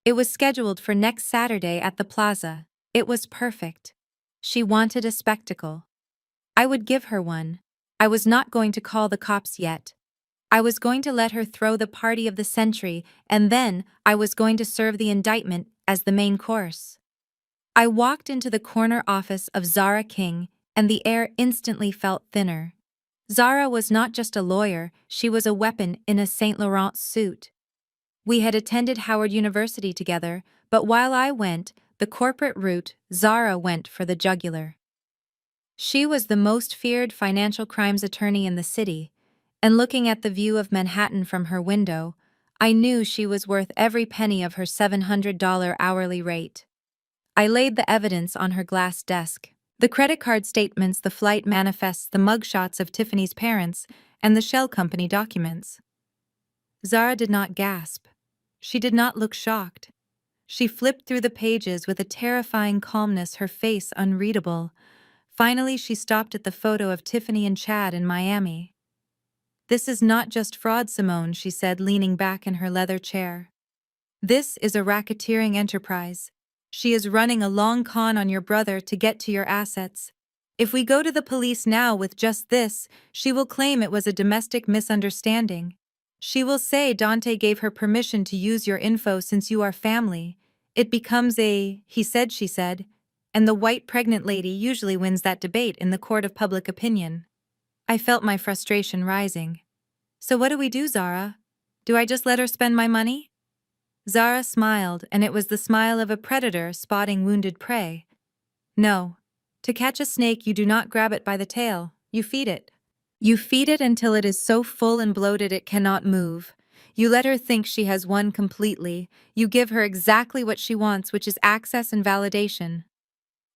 It was scheduled for next Saturday at the plaza. It was perfect. She wanted a spectacle. I would give her one. I was not going to call the cops yet. I was going to let her throw the party of the century, and then I was going to serve the indictment as the main course. I walked into the corner office of Zara King, and the air instantly felt thinner. Zara was not just a lawyer, she was a weapon in a Saint Laurent suit. We had attended Howard University together, but while I went the corporate route, Zara went for the jugular. She was the most feared financial crimes attorney in the city, and looking at the view of Manhattan from her window, I knew she was worth every penny of her $700 hourly rate. I laid the evidence on her glass desk. The credit card statements, the flight manifests, the mugshots of Tiffany's parents, and the shell company documents. Zara did not gasp. She did not look shocked. She flipped through the pages with a terrifying calmness, her face unreadable. Finally, she stopped at the photo of Tiffany and Chad in Miami. "This is not just fraud, Simone," she said, leaning back in her leather chair. "This is a racketeering enterprise. She is running a long con on your brother to get to your assets. If we go to the police now with just this, she will claim it was a domestic misunderstanding. She will say Dante gave her permission to use your info since you are family. It becomes a he said, she said. and the white pregnant lady usually wins that debate in the court of public opinion. I felt my frustration rising. So what do we do, Zara? Do I just let her spend my money? Zara smiled, and it was the smile of a predator spotting wounded prey. No. To catch a snake, you do not grab it by the tail, you feed it. You feed it until it is so full and bloated it cannot move. You let her think she has won completely. You give her exactly what she wants, which is access and validation.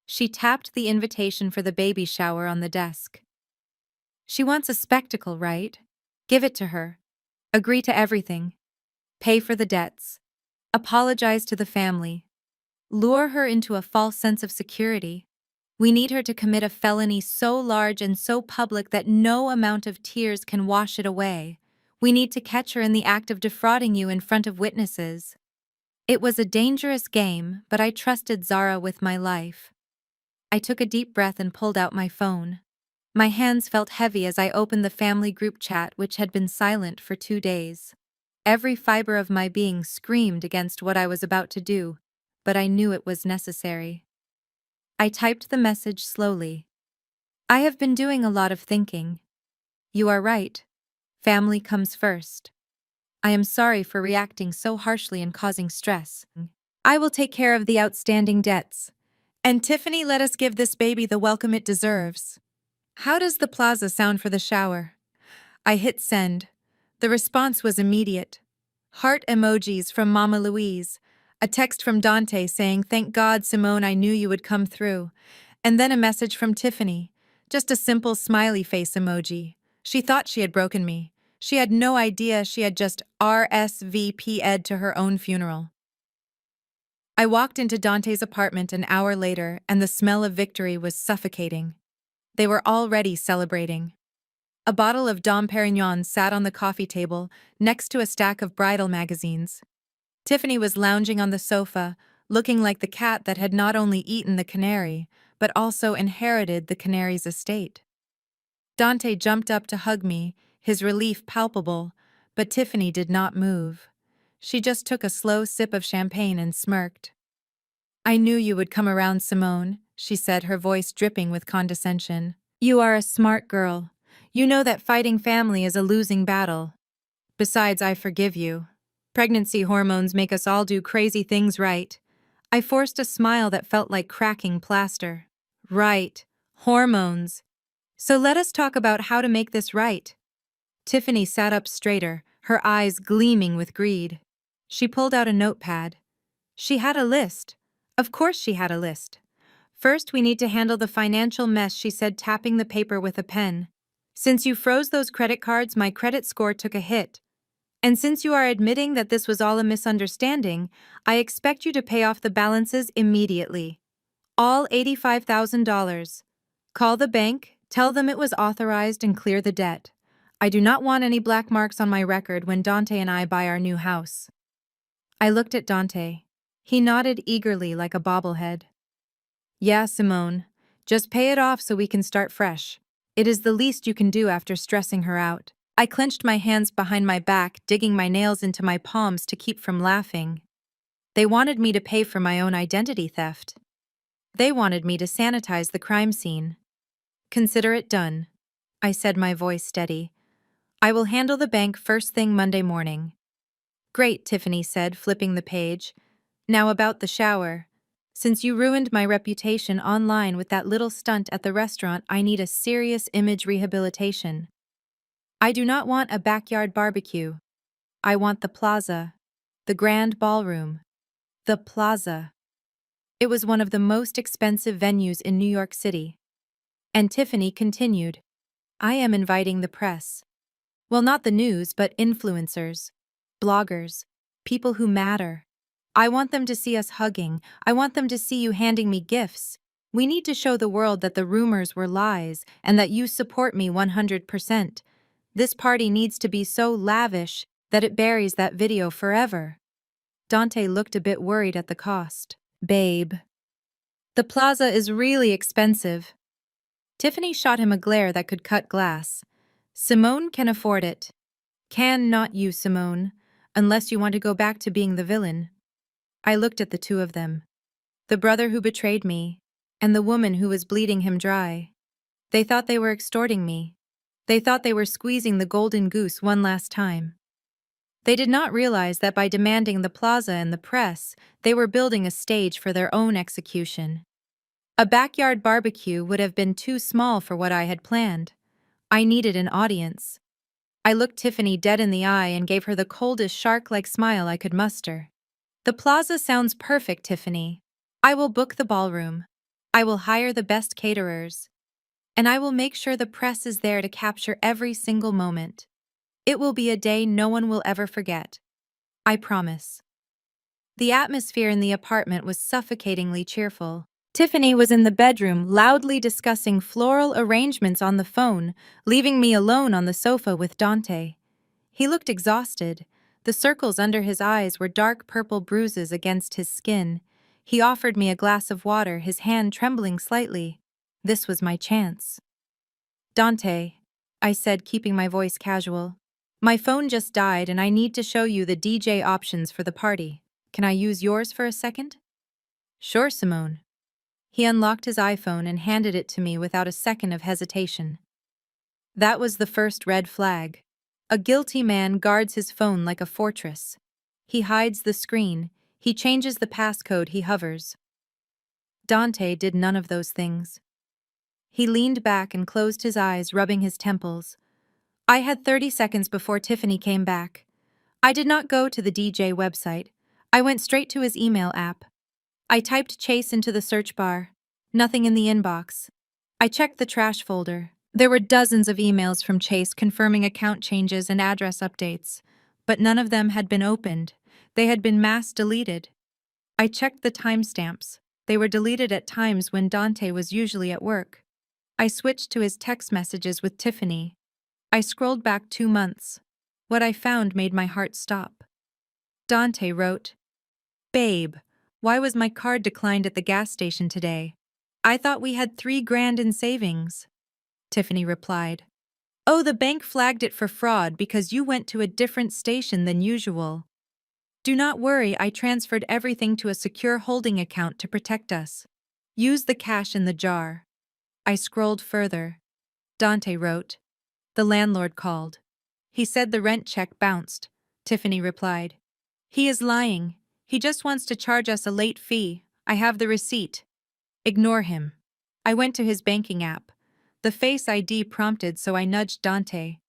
She tapped the invitation for the baby shower on the desk. She wants a spectacle, right? Give it to her. Agree to everything. Pay for the debts. Apologize to the family. Lure her into a false sense of security. We need her to commit a felony so large and so public that no amount of tears can wash it away. We need to catch her in the act of defrauding you in front of witnesses. It was a dangerous game, but I trusted Zara with my life. I took a deep breath and pulled out my phone. My hands felt heavy as I opened the family group chat, which had been silent for 2 days. Every fiber of my being screamed against what I was about to do, but I knew it was necessary. I typed the message slowly. I have been doing a lot of thinking. You are right. Family comes first. I am sorry for reacting so harshly and causing stress. I will take care of the outstanding debts. And Tiffany, let us give this baby the welcome it deserves. How does the plaza sound for the shower? I hit send. The response was immediate. Heart emojis from Mama Louise, a text from Dante saying, "Thank God, Simone, I knew you would come through," and then a message from Tiffany, just a simple smiley face emoji. She thought she had broken me. She had no idea she had just RSVP'd to her own funeral. I walked into Dante's apartment an hour later, and the smell of victory was suffocating. They were already celebrating. A bottle of Dom Perignon sat on the coffee table, next to a stack of bridal magazines. Tiffany was lounging on the sofa, looking like the cat that had not only eaten the canary, but also inherited the canary's estate. Dante jumped up to hug me, his relief palpable, but Tiffany did not move. She just took a slow sip of champagne and smirked. "I knew you would come around, Simone," she said, her voice dripping with condescension. "You are a smart girl. You know that fighting family is a losing battle. Besides, I forgive you. Pregnancy hormones make us all do crazy things, right?" I forced a smile that felt like cracking plaster. "Right. Hormones. So let us talk about how to make this right." Tiffany sat up straighter, her eyes gleaming with greed. She pulled out a notepad. She had a list. Of course she had a list. "First, we need to handle the financial mess," she said, tapping the paper with a pen. "Since you froze those credit cards, my credit score took a hit. And since you are admitting that this was all a misunderstanding, I expect you to pay off the balances immediately. All $85,000. Call the bank, tell them it was authorized, and clear the debt. I do not want any black marks on my record when Dante and I buy our new house." I looked at Dante. He nodded eagerly like a bobblehead. "Yeah, Simone. Just pay it off so we can start fresh. It is the least you can do after stressing her out." I clenched my hands behind my back, digging my nails into my palms to keep from laughing. They wanted me to pay for my own identity theft. They wanted me to sanitize the crime scene. "Consider it done," I said, my voice steady. "I will handle the bank first thing Monday morning." "Great," Tiffany said, flipping the page. "Now about the shower. Since you ruined my reputation online with that little stunt at the restaurant, I need a serious image rehabilitation. I do not want a backyard barbecue. I want the plaza. The grand ballroom. The plaza." It was one of the most expensive venues in New York City. And Tiffany continued, "I am inviting the press. Well, not the news, but influencers, bloggers, people who matter. I want them to see us hugging. I want them to see you handing me gifts. We need to show the world that the rumors were lies and that you support me 100%. This party needs to be so lavish that it buries that video forever." Dante looked a bit worried at the cost. "Babe, the plaza is really expensive." Tiffany shot him a glare that could cut glass. "Simone can afford it." "Can not you, Simone, unless you want to go back to being the villain." I looked at the two of them. The brother who betrayed me, and the woman who was bleeding him dry. They thought they were extorting me. They thought they were squeezing the golden goose one last time. They did not realize that by demanding the plaza and the press, they were building a stage for their own execution. A backyard barbecue would have been too small for what I had planned. I needed an audience. I looked Tiffany dead in the eye and gave her the coldest shark-like smile I could muster. The plaza sounds perfect, Tiffany. I will book the ballroom. I will hire the best caterers. And I will make sure the press is there to capture every single moment. It will be a day no one will ever forget. I promise. The atmosphere in the apartment was suffocatingly cheerful. Tiffany was in the bedroom, loudly discussing floral arrangements on the phone, leaving me alone on the sofa with Dante. He looked exhausted. The circles under his eyes were dark purple bruises against his skin. He offered me a glass of water, his hand trembling slightly. This was my chance. Dante, I said, keeping my voice casual. My phone just died and I need to show you the DJ options for the party. Can I use yours for a second? Sure, Simone. He unlocked his iPhone and handed it to me without a second of hesitation. That was the first red flag. A guilty man guards his phone like a fortress. He hides the screen. He changes the passcode. He hovers. Dante did none of those things. He leaned back and closed his eyes, rubbing his temples. I had 30 seconds before Tiffany came back. I did not go to the DJ website. I went straight to his email app. I typed Chase into the search bar. Nothing in the inbox. I checked the trash folder. There were dozens of emails from Chase confirming account changes and address updates, but none of them had been opened. They had been mass deleted. I checked the timestamps. They were deleted at times when Dante was usually at work. I switched to his text messages with Tiffany. I scrolled back 2 months. What I found made my heart stop. Dante wrote, "Babe, why was my card declined at the gas station today? I thought we had $3,000 in savings." Tiffany replied, "Oh, the bank flagged it for fraud because you went to a different station than usual. Do not worry, I transferred everything to a secure holding account to protect us. Use the cash in the jar." I scrolled further. Dante wrote, "The landlord called. He said the rent check bounced." Tiffany replied, "He is lying. He just wants to charge us a late fee. I have the receipt. Ignore him." I went to his banking app. The Face ID prompted, so I nudged Dante.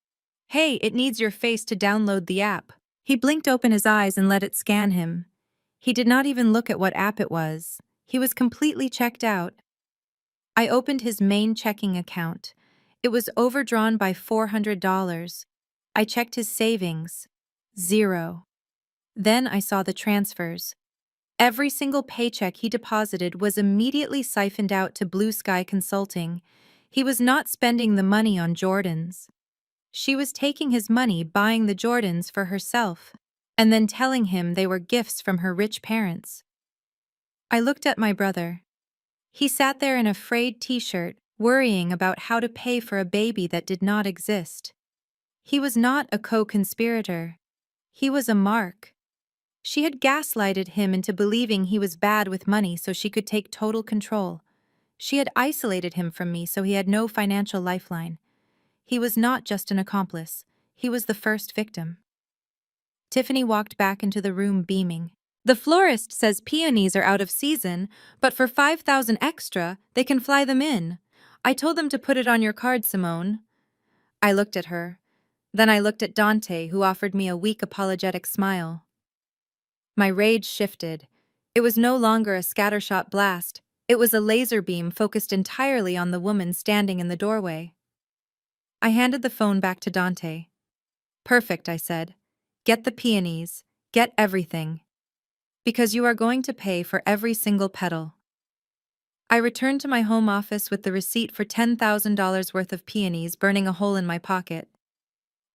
"Hey, it needs your face to download the app." He blinked open his eyes and let it scan him. He did not even look at what app it was. He was completely checked out. I opened his main checking account. It was overdrawn by $400. I checked his savings. 0. Then I saw the transfers. Every single paycheck he deposited was immediately siphoned out to Blue Sky Consulting. He was not spending the money on Jordans. She was taking his money, buying the Jordans for herself, and then telling him they were gifts from her rich parents. I looked at my brother. He sat there in a frayed t-shirt, worrying about how to pay for a baby that did not exist. He was not a co-conspirator. He was a mark. She had gaslighted him into believing he was bad with money so she could take total control. She had isolated him from me so he had no financial lifeline. He was not just an accomplice. He was the first victim. Tiffany walked back into the room beaming. "The florist says peonies are out of season, but for 5,000 extra, they can fly them in. I told them to put it on your card, Simone." I looked at her. Then I looked at Dante, who offered me a weak apologetic smile. My rage shifted. It was no longer a scattershot blast. It was a laser beam focused entirely on the woman standing in the doorway. I handed the phone back to Dante. "Perfect," I said. "Get the peonies. Get everything. Because you are going to pay for every single petal." I returned to my home office with the receipt for $10,000 worth of peonies burning a hole in my pocket.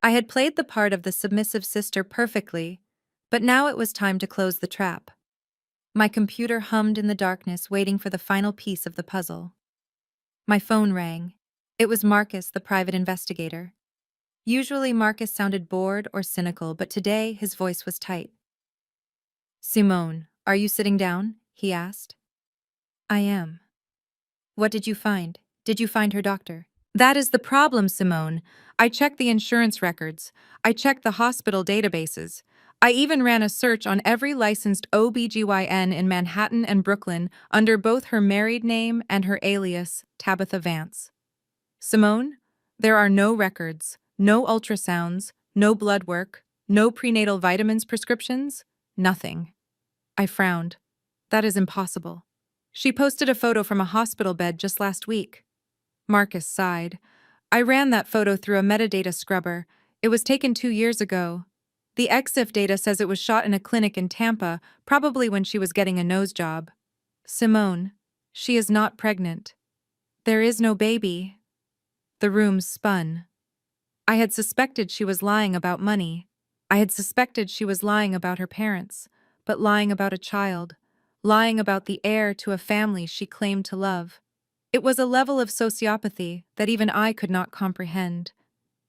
I had played the part of the submissive sister perfectly, but now it was time to close the trap. My computer hummed in the darkness, waiting for the final piece of the puzzle. My phone rang. It was Marcus, the private investigator. Usually Marcus sounded bored or cynical, but today his voice was tight. "Simone, are you sitting down?" he asked. "I am." What did you find? Did you find her doctor? That is the problem, Simone. I checked the insurance records. I checked the hospital databases. I even ran a search on every licensed OBGYN in Manhattan and Brooklyn under both her married name and her alias, Tabitha Vance. Simone, there are no records, no ultrasounds, no blood work, no prenatal vitamins prescriptions, nothing. I frowned. That is impossible. She posted a photo from a hospital bed just last week. Marcus sighed. I ran that photo through a metadata scrubber. It was taken 2 years ago. The EXIF data says it was shot in a clinic in Tampa, probably when she was getting a nose job. Simone, she is not pregnant. There is no baby. The room spun. I had suspected she was lying about money. I had suspected she was lying about her parents, but lying about a child, lying about the heir to a family she claimed to love. It was a level of sociopathy that even I could not comprehend.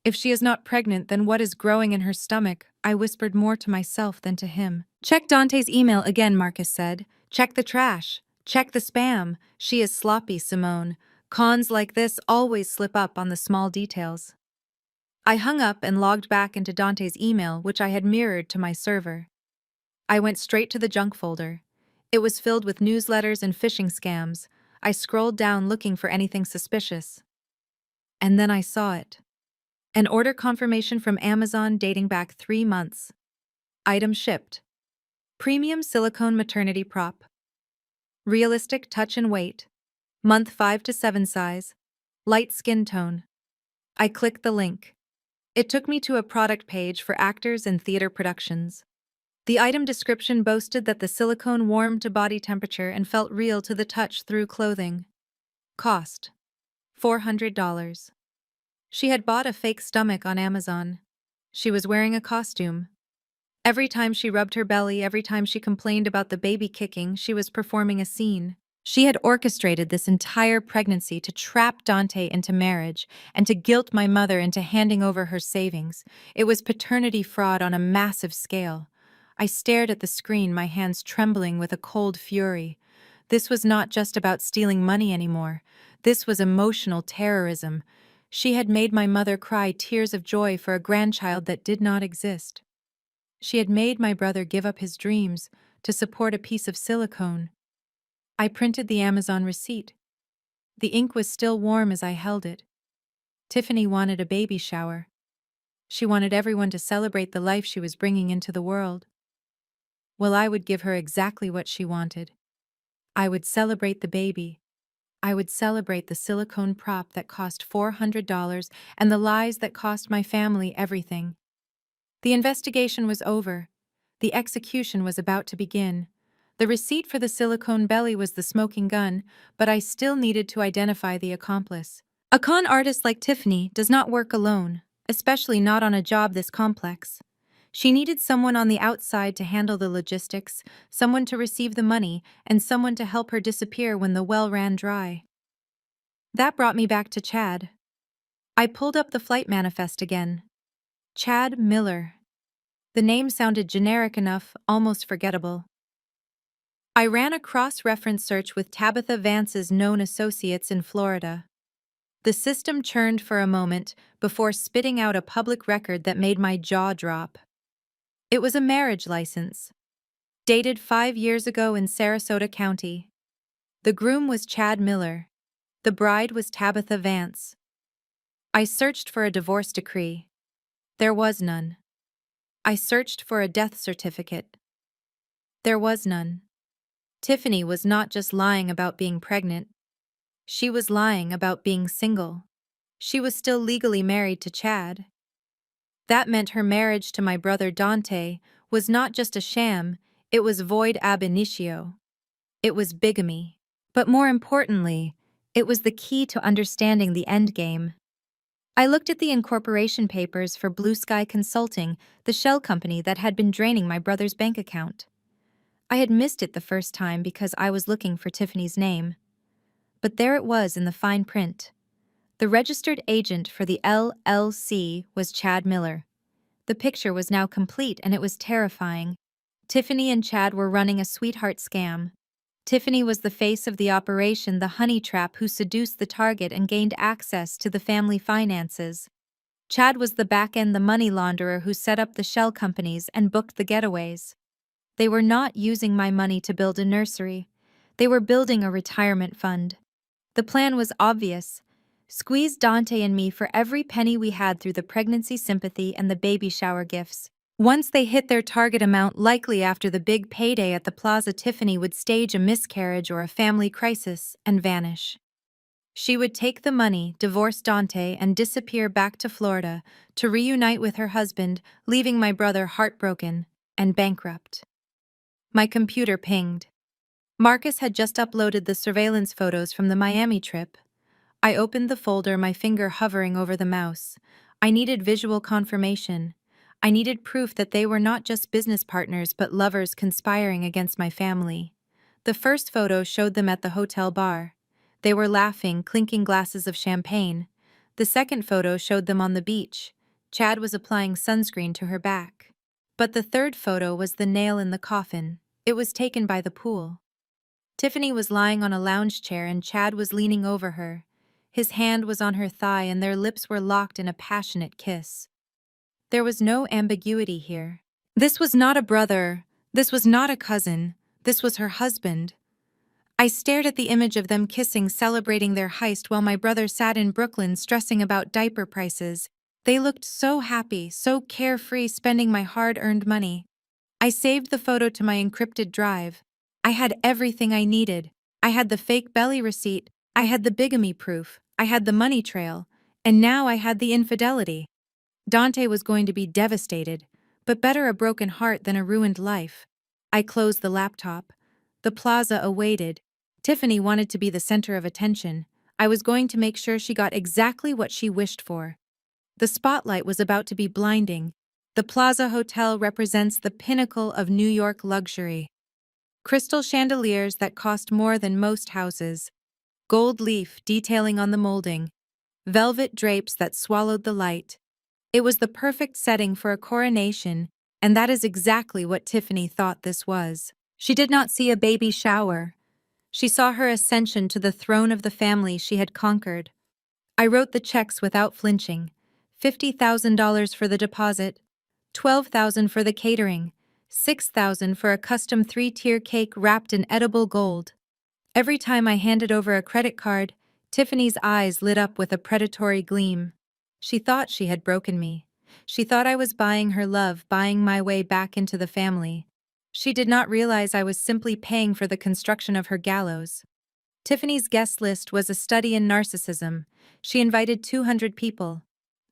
If she is not pregnant, then what is growing in her stomach? I whispered more to myself than to him. Check Dante's email again, Marcus said. Check the trash. Check the spam. She is sloppy, Simone. Cons like this always slip up on the small details. I hung up and logged back into Dante's email, which I had mirrored to my server. I went straight to the junk folder. It was filled with newsletters and phishing scams. I scrolled down looking for anything suspicious. And then I saw it. An order confirmation from Amazon dating back 3 months. Item shipped. Premium silicone maternity prop. Realistic touch and weight. Month 5 to 7 size. Light skin tone. I clicked the link. It took me to a product page for actors and theater productions. The item description boasted that the silicone warmed to body temperature and felt real to the touch through clothing. Cost: $400. She had bought a fake stomach on Amazon. She was wearing a costume. Every time she rubbed her belly, every time she complained about the baby kicking, she was performing a scene. She had orchestrated this entire pregnancy to trap Dante into marriage and to guilt my mother into handing over her savings. It was paternity fraud on a massive scale. I stared at the screen, my hands trembling with a cold fury. This was not just about stealing money anymore. This was emotional terrorism. She had made my mother cry tears of joy for a grandchild that did not exist. She had made my brother give up his dreams to support a piece of silicone. I printed the Amazon receipt. The ink was still warm as I held it. Tiffany wanted a baby shower. She wanted everyone to celebrate the life she was bringing into the world. Well, I would give her exactly what she wanted. I would celebrate the baby. I would celebrate the silicone prop that cost $400 and the lies that cost my family everything. The investigation was over. The execution was about to begin. The receipt for the silicone belly was the smoking gun, but I still needed to identify the accomplice. A con artist like Tiffany does not work alone, especially not on a job this complex. She needed someone on the outside to handle the logistics, someone to receive the money, and someone to help her disappear when the well ran dry. That brought me back to Chad. I pulled up the flight manifest again. Chad Miller. The name sounded generic enough, almost forgettable. I ran a cross-reference search with Tabitha Vance's known associates in Florida. The system churned for a moment before spitting out a public record that made my jaw drop. It was a marriage license, dated 5 years ago in Sarasota County. The groom was Chad Miller. The bride was Tabitha Vance. I searched for a divorce decree. There was none. I searched for a death certificate. There was none. Tiffany was not just lying about being pregnant. She was lying about being single. She was still legally married to Chad. That meant her marriage to my brother Dante was not just a sham, it was void ab initio. It was bigamy. But more importantly, it was the key to understanding the endgame. I looked at the incorporation papers for Blue Sky Consulting, the shell company that had been draining my brother's bank account. I had missed it the first time because I was looking for Tiffany's name. But there it was in the fine print. The registered agent for the LLC was Chad Miller. The picture was now complete and it was terrifying. Tiffany and Chad were running a sweetheart scam. Tiffany was the face of the operation, the honey trap who seduced the target and gained access to the family finances. Chad was the back end, the money launderer who set up the shell companies and booked the getaways. They were not using my money to build a nursery. They were building a retirement fund. The plan was obvious. Squeeze Dante and me for every penny we had through the pregnancy sympathy and the baby shower gifts. Once they hit their target amount, likely after the big payday at the plaza, Tiffany would stage a miscarriage or a family crisis and vanish. She would take the money, divorce Dante, and disappear back to Florida to reunite with her husband, leaving my brother heartbroken and bankrupt. My computer pinged. Marcus had just uploaded the surveillance photos from the Miami trip. I opened the folder, my finger hovering over the mouse. I needed visual confirmation. I needed proof that they were not just business partners but lovers conspiring against my family. The first photo showed them at the hotel bar. They were laughing, clinking glasses of champagne. The second photo showed them on the beach. Chad was applying sunscreen to her back. But the third photo was the nail in the coffin. It was taken by the pool. Tiffany was lying on a lounge chair and Chad was leaning over her. His hand was on her thigh and their lips were locked in a passionate kiss. There was no ambiguity here. This was not a brother. This was not a cousin. This was her husband. I stared at the image of them kissing, celebrating their heist while my brother sat in Brooklyn stressing about diaper prices. They looked so happy, so carefree, spending my hard-earned money. I saved the photo to my encrypted drive. I had everything I needed. I had the fake belly receipt. I had the bigamy proof. I had the money trail. And now I had the infidelity. Dante was going to be devastated, but better a broken heart than a ruined life. I closed the laptop. The plaza awaited. Tiffany wanted to be the center of attention. I was going to make sure she got exactly what she wished for. The spotlight was about to be blinding. The Plaza Hotel represents the pinnacle of New York luxury. Crystal chandeliers that cost more than most houses. Gold leaf detailing on the molding. Velvet drapes that swallowed the light. It was the perfect setting for a coronation, and that is exactly what Tiffany thought this was. She did not see a baby shower. She saw her ascension to the throne of the family she had conquered. I wrote the checks without flinching. $50,000 for the deposit, $12,000 for the catering, $6,000 for a custom 3-tier cake wrapped in edible gold. Every time I handed over a credit card, Tiffany's eyes lit up with a predatory gleam. She thought she had broken me. She thought I was buying her love, buying my way back into the family. She did not realize I was simply paying for the construction of her gallows. Tiffany's guest list was a study in narcissism. She invited 200 people.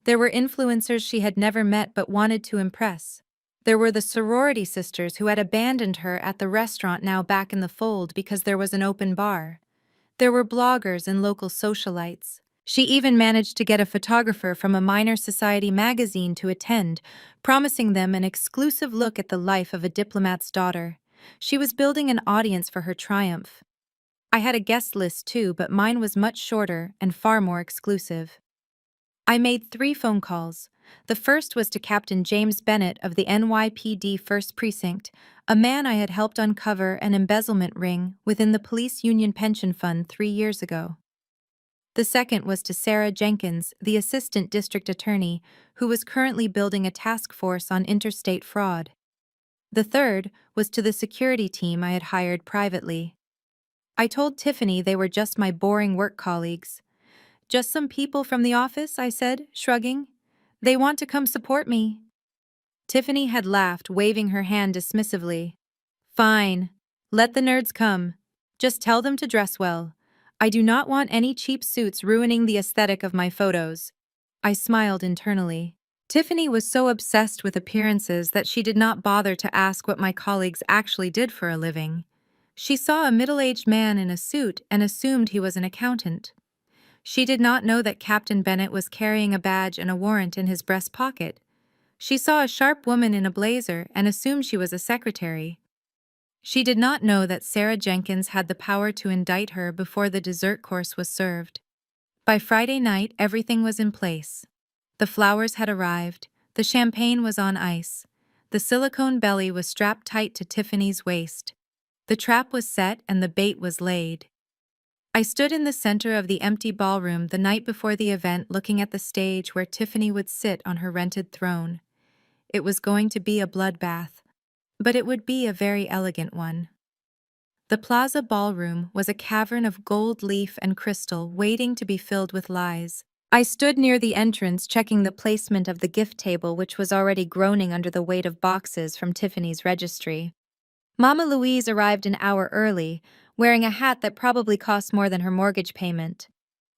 There were influencers she had never met but wanted to impress. There were the sorority sisters who had abandoned her at the restaurant, now back in the fold because there was an open bar. There were bloggers and local socialites. She even managed to get a photographer from a minor society magazine to attend, promising them an exclusive look at the life of a diplomat's daughter. She was building an audience for her triumph. I had a guest list too, but mine was much shorter and far more exclusive. I made 3 phone calls. The first was to Captain James Bennett of the NYPD 1st Precinct, a man I had helped uncover an embezzlement ring within the police union pension fund 3 years ago. The second was to Sarah Jenkins, the assistant district attorney, who was currently building a task force on interstate fraud. The third was to the security team I had hired privately. I told Tiffany they were just my boring work colleagues. "Just some people from the office," I said, shrugging. "They want to come support me." Tiffany had laughed, waving her hand dismissively. "Fine. Let the nerds come. Just tell them to dress well. I do not want any cheap suits ruining the aesthetic of my photos." I smiled internally. Tiffany was so obsessed with appearances that she did not bother to ask what my colleagues actually did for a living. She saw a middle-aged man in a suit and assumed he was an accountant. She did not know that Captain Bennett was carrying a badge and a warrant in his breast pocket. She saw a sharp woman in a blazer and assumed she was a secretary. She did not know that Sarah Jenkins had the power to indict her before the dessert course was served. By Friday night, everything was in place. The flowers had arrived, the champagne was on ice, the silicone belly was strapped tight to Tiffany's waist. The trap was set and the bait was laid. I stood in the center of the empty ballroom the night before the event, looking at the stage where Tiffany would sit on her rented throne. It was going to be a bloodbath, but it would be a very elegant one. The Plaza Ballroom was a cavern of gold leaf and crystal waiting to be filled with lies. I stood near the entrance checking the placement of the gift table, which was already groaning under the weight of boxes from Tiffany's registry. Mama Louise arrived an hour early, wearing a hat that probably cost more than her mortgage payment.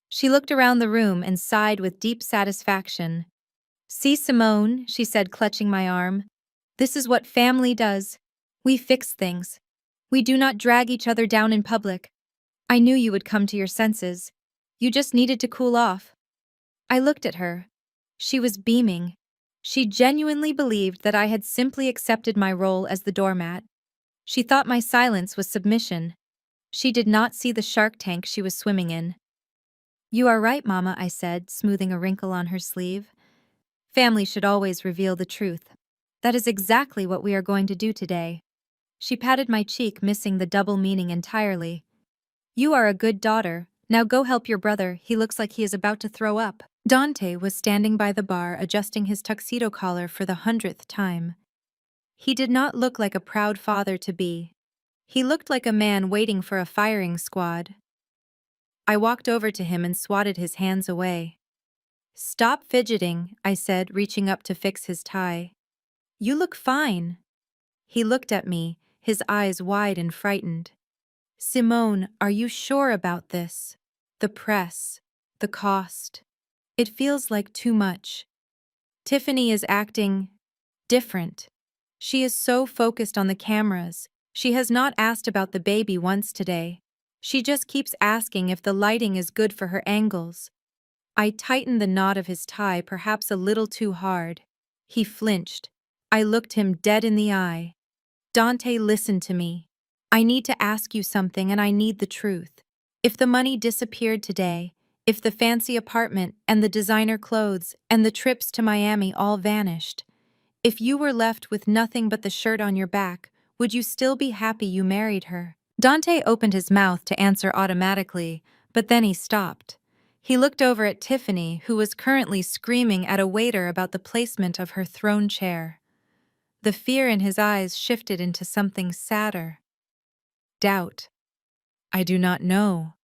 She looked around the room and sighed with deep satisfaction. "See, Simone," she said, clutching my arm. "This is what family does. We fix things. We do not drag each other down in public. I knew you would come to your senses. You just needed to cool off." I looked at her. She was beaming. She genuinely believed that I had simply accepted my role as the doormat. She thought my silence was submission. She did not see the shark tank she was swimming in. "You are right, Mama," I said, smoothing a wrinkle on her sleeve. "Family should always reveal the truth. That is exactly what we are going to do today." She patted my cheek, missing the double meaning entirely. "You are a good daughter. Now go help your brother. He looks like he is about to throw up." Dante was standing by the bar, adjusting his tuxedo collar for the 100th time. He did not look like a proud father-to-be. He looked like a man waiting for a firing squad. I walked over to him and swatted his hands away. "Stop fidgeting," I said, reaching up to fix his tie. "You look fine." He looked at me, his eyes wide and frightened. "Simone, are you sure about this? The press, the cost. It feels like too much. Tiffany is acting different. She is so focused on the cameras. She has not asked about the baby once today. She just keeps asking if the lighting is good for her angles." I tightened the knot of his tie perhaps a little too hard. He flinched. I looked him dead in the eye. "Dante, listen to me. I need to ask you something and I need the truth. If the money disappeared today, if the fancy apartment and the designer clothes and the trips to Miami all vanished, if you were left with nothing but the shirt on your back, would you still be happy you married her?" Dante opened his mouth to answer automatically, but then he stopped. He looked over at Tiffany, who was currently screaming at a waiter about the placement of her throne chair. The fear in his eyes shifted into something sadder. Doubt. "I do not know,"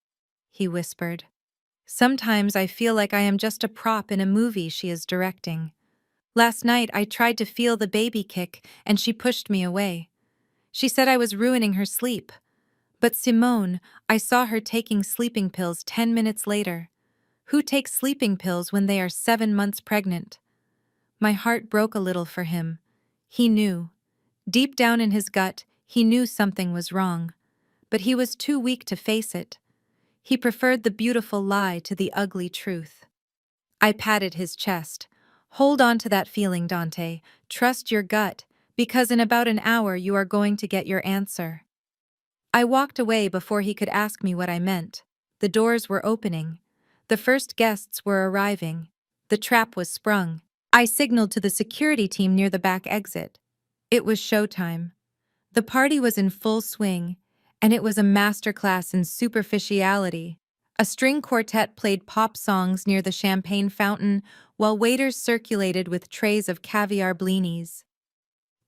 he whispered. "Sometimes I feel like I am just a prop in a movie she is directing. Last night I tried to feel the baby kick and she pushed me away. She said I was ruining her sleep. But Simone, I saw her taking sleeping pills 10 minutes later. Who takes sleeping pills when they are 7 months pregnant?" My heart broke a little for him. He knew. Deep down in his gut, he knew something was wrong. But he was too weak to face it. He preferred the beautiful lie to the ugly truth. I patted his chest. "Hold on to that feeling, Dante. Trust your gut, because in about an hour you are going to get your answer." I walked away before he could ask me what I meant. The doors were opening. The first guests were arriving. The trap was sprung. I signaled to the security team near the back exit. It was showtime. The party was in full swing, and it was a masterclass in superficiality. A string quartet played pop songs near the champagne fountain, while waiters circulated with trays of caviar blinis.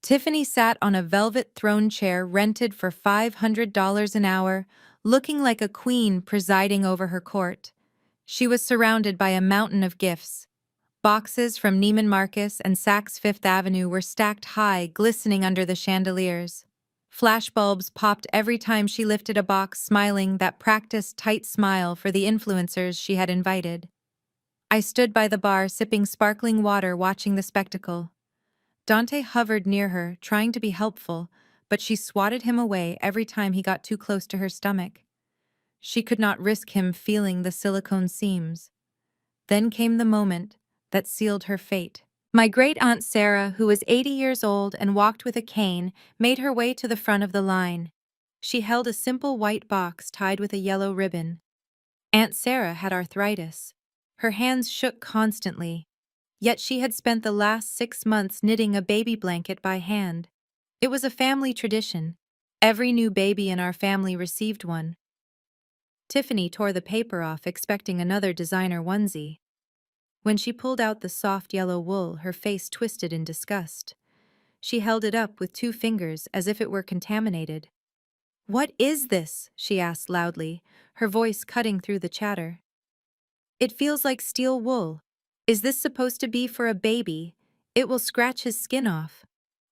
Tiffany sat on a velvet throne chair rented for $500 an hour, looking like a queen presiding over her court. She was surrounded by a mountain of gifts. Boxes from Neiman Marcus and Saks Fifth Avenue were stacked high, glistening under the chandeliers. Flashbulbs popped every time she lifted a box, smiling that practiced tight smile for the influencers she had invited. I stood by the bar, sipping sparkling water, watching the spectacle. Dante hovered near her, trying to be helpful, but she swatted him away every time he got too close to her stomach. She could not risk him feeling the silicone seams. Then came the moment that sealed her fate. My great-aunt Sarah, who was 80 years old and walked with a cane, made her way to the front of the line. She held a simple white box tied with a yellow ribbon. Aunt Sarah had arthritis. Her hands shook constantly, yet she had spent the last 6 months knitting a baby blanket by hand. It was a family tradition. Every new baby in our family received one. Tiffany tore the paper off, expecting another designer onesie. When she pulled out the soft yellow wool, her face twisted in disgust. She held it up with 2 fingers as if it were contaminated. "What is this?" she asked loudly, her voice cutting through the chatter. "It feels like steel wool. Is this supposed to be for a baby? It will scratch his skin off."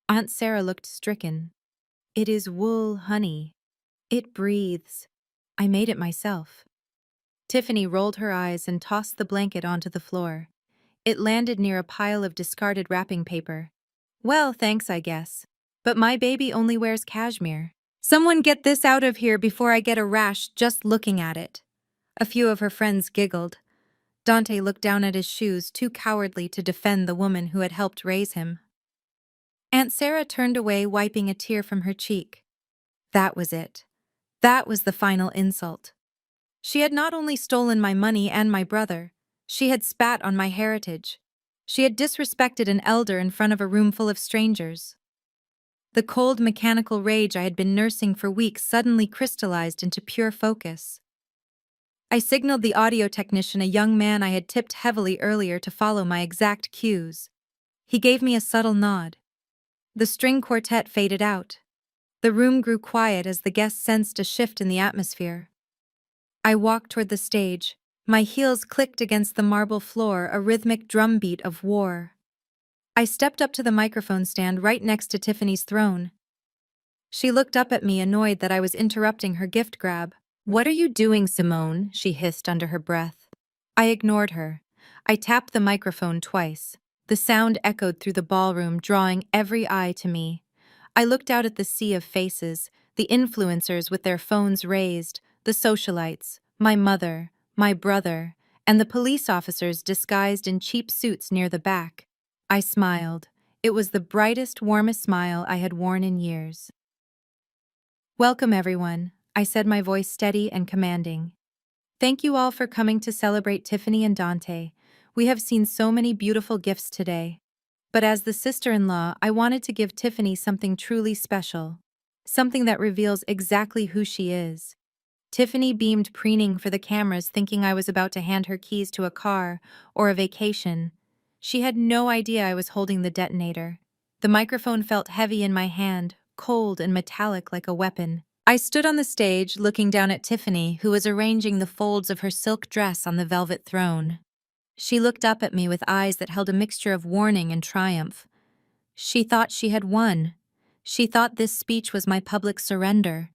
Aunt Sarah looked stricken. "It is wool, honey. It breathes. I made it myself." Tiffany rolled her eyes and tossed the blanket onto the floor. It landed near a pile of discarded wrapping paper. "Well, thanks, I guess. But my baby only wears cashmere. Someone get this out of here before I get a rash just looking at it." A few of her friends giggled. Dante looked down at his shoes, too cowardly to defend the woman who had helped raise him. Aunt Sarah turned away, wiping a tear from her cheek. That was it. That was the final insult. She had not only stolen my money and my brother, she had spat on my heritage. She had disrespected an elder in front of a room full of strangers. The cold, mechanical rage I had been nursing for weeks suddenly crystallized into pure focus. I signaled the audio technician, a young man I had tipped heavily earlier, to follow my exact cues. He gave me a subtle nod. The string quartet faded out. The room grew quiet as the guests sensed a shift in the atmosphere. I walked toward the stage. My heels clicked against the marble floor, a rhythmic drumbeat of war. I stepped up to the microphone stand right next to Tiffany's throne. She looked up at me, annoyed that I was interrupting her gift grab. "What are you doing, Simone?" she hissed under her breath. I ignored her. I tapped the microphone twice. The sound echoed through the ballroom, drawing every eye to me. I looked out at the sea of faces, the influencers with their phones raised, the socialites, my mother, my brother, and the police officers disguised in cheap suits near the back. I smiled. It was the brightest, warmest smile I had worn in years. "Welcome, everyone," I said, my voice steady and commanding. "Thank you all for coming to celebrate Tiffany and Dante. We have seen so many beautiful gifts today. But as the sister-in-law, I wanted to give Tiffany something truly special. Something that reveals exactly who she is." Tiffany beamed, preening for the cameras, thinking I was about to hand her keys to a car or a vacation. She had no idea I was holding the detonator. The microphone felt heavy in my hand, cold and metallic like a weapon. I stood on the stage, looking down at Tiffany, who was arranging the folds of her silk dress on the velvet throne. She looked up at me with eyes that held a mixture of warning and triumph. She thought she had won. She thought this speech was my public surrender.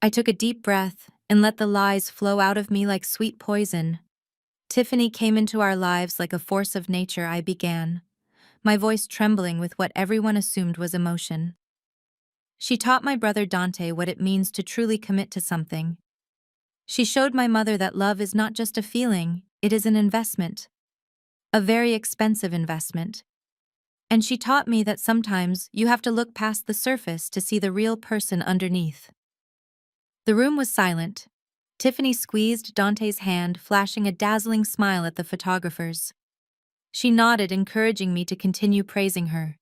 I took a deep breath and let the lies flow out of me like sweet poison. Tiffany came into our lives like a force of nature, I began, my voice trembling with what everyone assumed was emotion. She taught my brother Dante what it means to truly commit to something. She showed my mother that love is not just a feeling, it is an investment. A very expensive investment. And she taught me that sometimes you have to look past the surface to see the real person underneath. The room was silent. Tiffany squeezed Dante's hand, flashing a dazzling smile at the photographers. She nodded, encouraging me to continue praising her.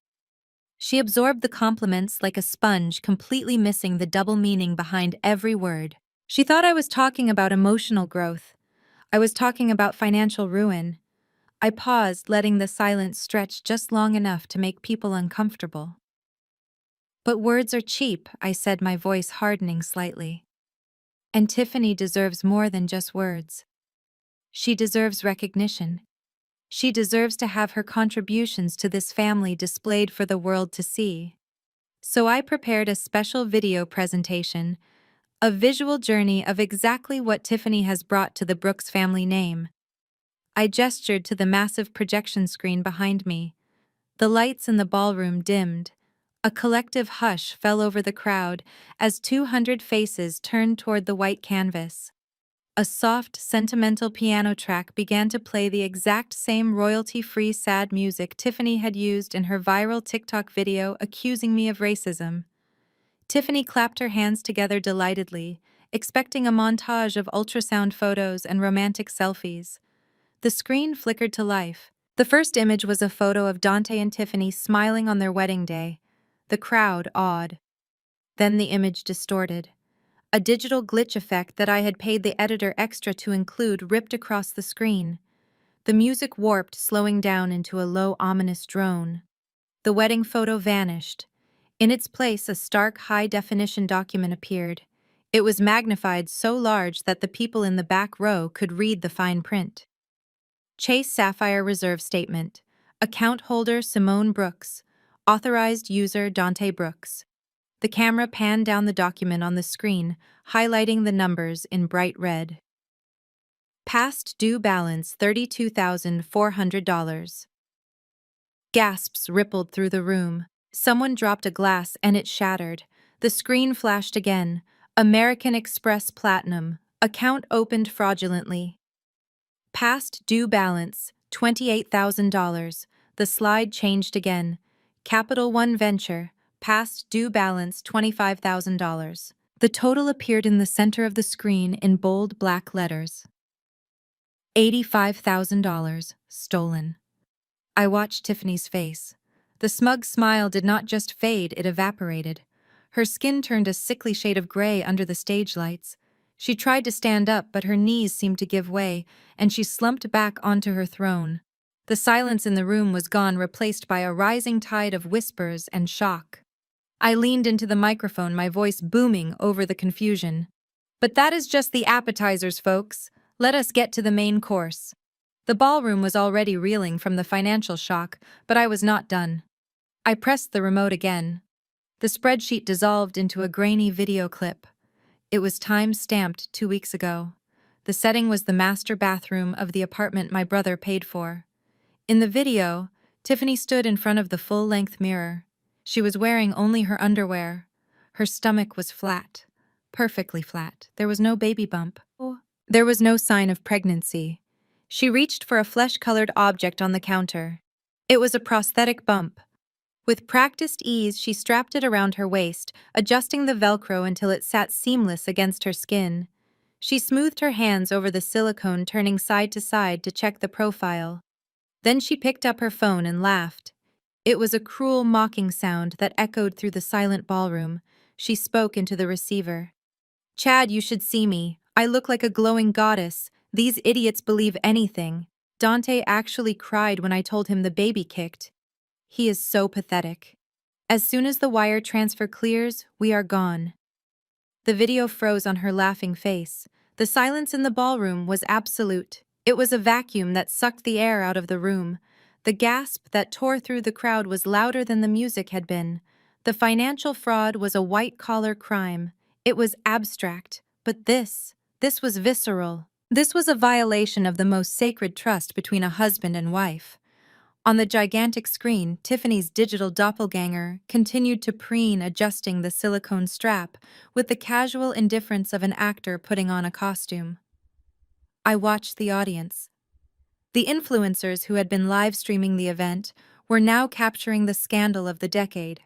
She absorbed the compliments like a sponge, completely missing the double meaning behind every word. She thought I was talking about emotional growth. I was talking about financial ruin. I paused, letting the silence stretch just long enough to make people uncomfortable. "But words are cheap," I said, my voice hardening slightly. "And Tiffany deserves more than just words. She deserves recognition. She deserves to have her contributions to this family displayed for the world to see." So I prepared a special video presentation, a visual journey of exactly what Tiffany has brought to the Brooks family name. I gestured to the massive projection screen behind me. The lights in the ballroom dimmed. A collective hush fell over the crowd as 200 faces turned toward the white canvas. A soft, sentimental piano track began to play, the exact same royalty-free sad music Tiffany had used in her viral TikTok video accusing me of racism. Tiffany clapped her hands together delightedly, expecting a montage of ultrasound photos and romantic selfies. The screen flickered to life. The first image was a photo of Dante and Tiffany smiling on their wedding day. The crowd awed. Then the image distorted. A digital glitch effect that I had paid the editor extra to include ripped across the screen. The music warped, slowing down into a low, ominous drone. The wedding photo vanished. In its place, a stark, high-definition document appeared. It was magnified so large that the people in the back row could read the fine print. Chase Sapphire Reserve Statement. Account holder Simone Brooks. Authorized user Dante Brooks. The camera panned down the document on the screen, highlighting the numbers in bright red. Past due balance $32,400. Gasps rippled through the room. Someone dropped a glass and it shattered. The screen flashed again. American Express Platinum. Account opened fraudulently. Past due balance $28,000. The slide changed again. Capital One Venture. Past due balance $25,000. The total appeared in the center of the screen in bold black letters. $85,000 stolen. I watched Tiffany's face. The smug smile did not just fade, it evaporated. Her skin turned a sickly shade of gray under the stage lights. She tried to stand up, but her knees seemed to give way, and she slumped back onto her throne. The silence in the room was gone, replaced by a rising tide of whispers and shock. I leaned into the microphone, my voice booming over the confusion. But that is just the appetizers, folks. Let us get to the main course. The ballroom was already reeling from the financial shock, but I was not done. I pressed the remote again. The spreadsheet dissolved into a grainy video clip. It was time-stamped 2 weeks ago. The setting was the master bathroom of the apartment my brother paid for. In the video, Tiffany stood in front of the full-length mirror. She was wearing only her underwear. Her stomach was flat, perfectly flat. There was no baby bump. There was no sign of pregnancy. She reached for a flesh-colored object on the counter. It was a prosthetic bump. With practiced ease, she strapped it around her waist, adjusting the Velcro until it sat seamless against her skin. She smoothed her hands over the silicone, turning side to side to check the profile. Then she picked up her phone and laughed. It was a cruel, mocking sound that echoed through the silent ballroom. She spoke into the receiver. "Chad, you should see me. I look like a glowing goddess. These idiots believe anything. Dante actually cried when I told him the baby kicked. He is so pathetic. As soon as the wire transfer clears, we are gone." The video froze on her laughing face. The silence in the ballroom was absolute. It was a vacuum that sucked the air out of the room. The gasp that tore through the crowd was louder than the music had been. The financial fraud was a white-collar crime. It was abstract, but this was visceral. This was a violation of the most sacred trust between a husband and wife. On the gigantic screen, Tiffany's digital doppelganger continued to preen, adjusting the silicone strap with the casual indifference of an actor putting on a costume. I watched the audience. The influencers who had been live-streaming the event were now capturing the scandal of the decade.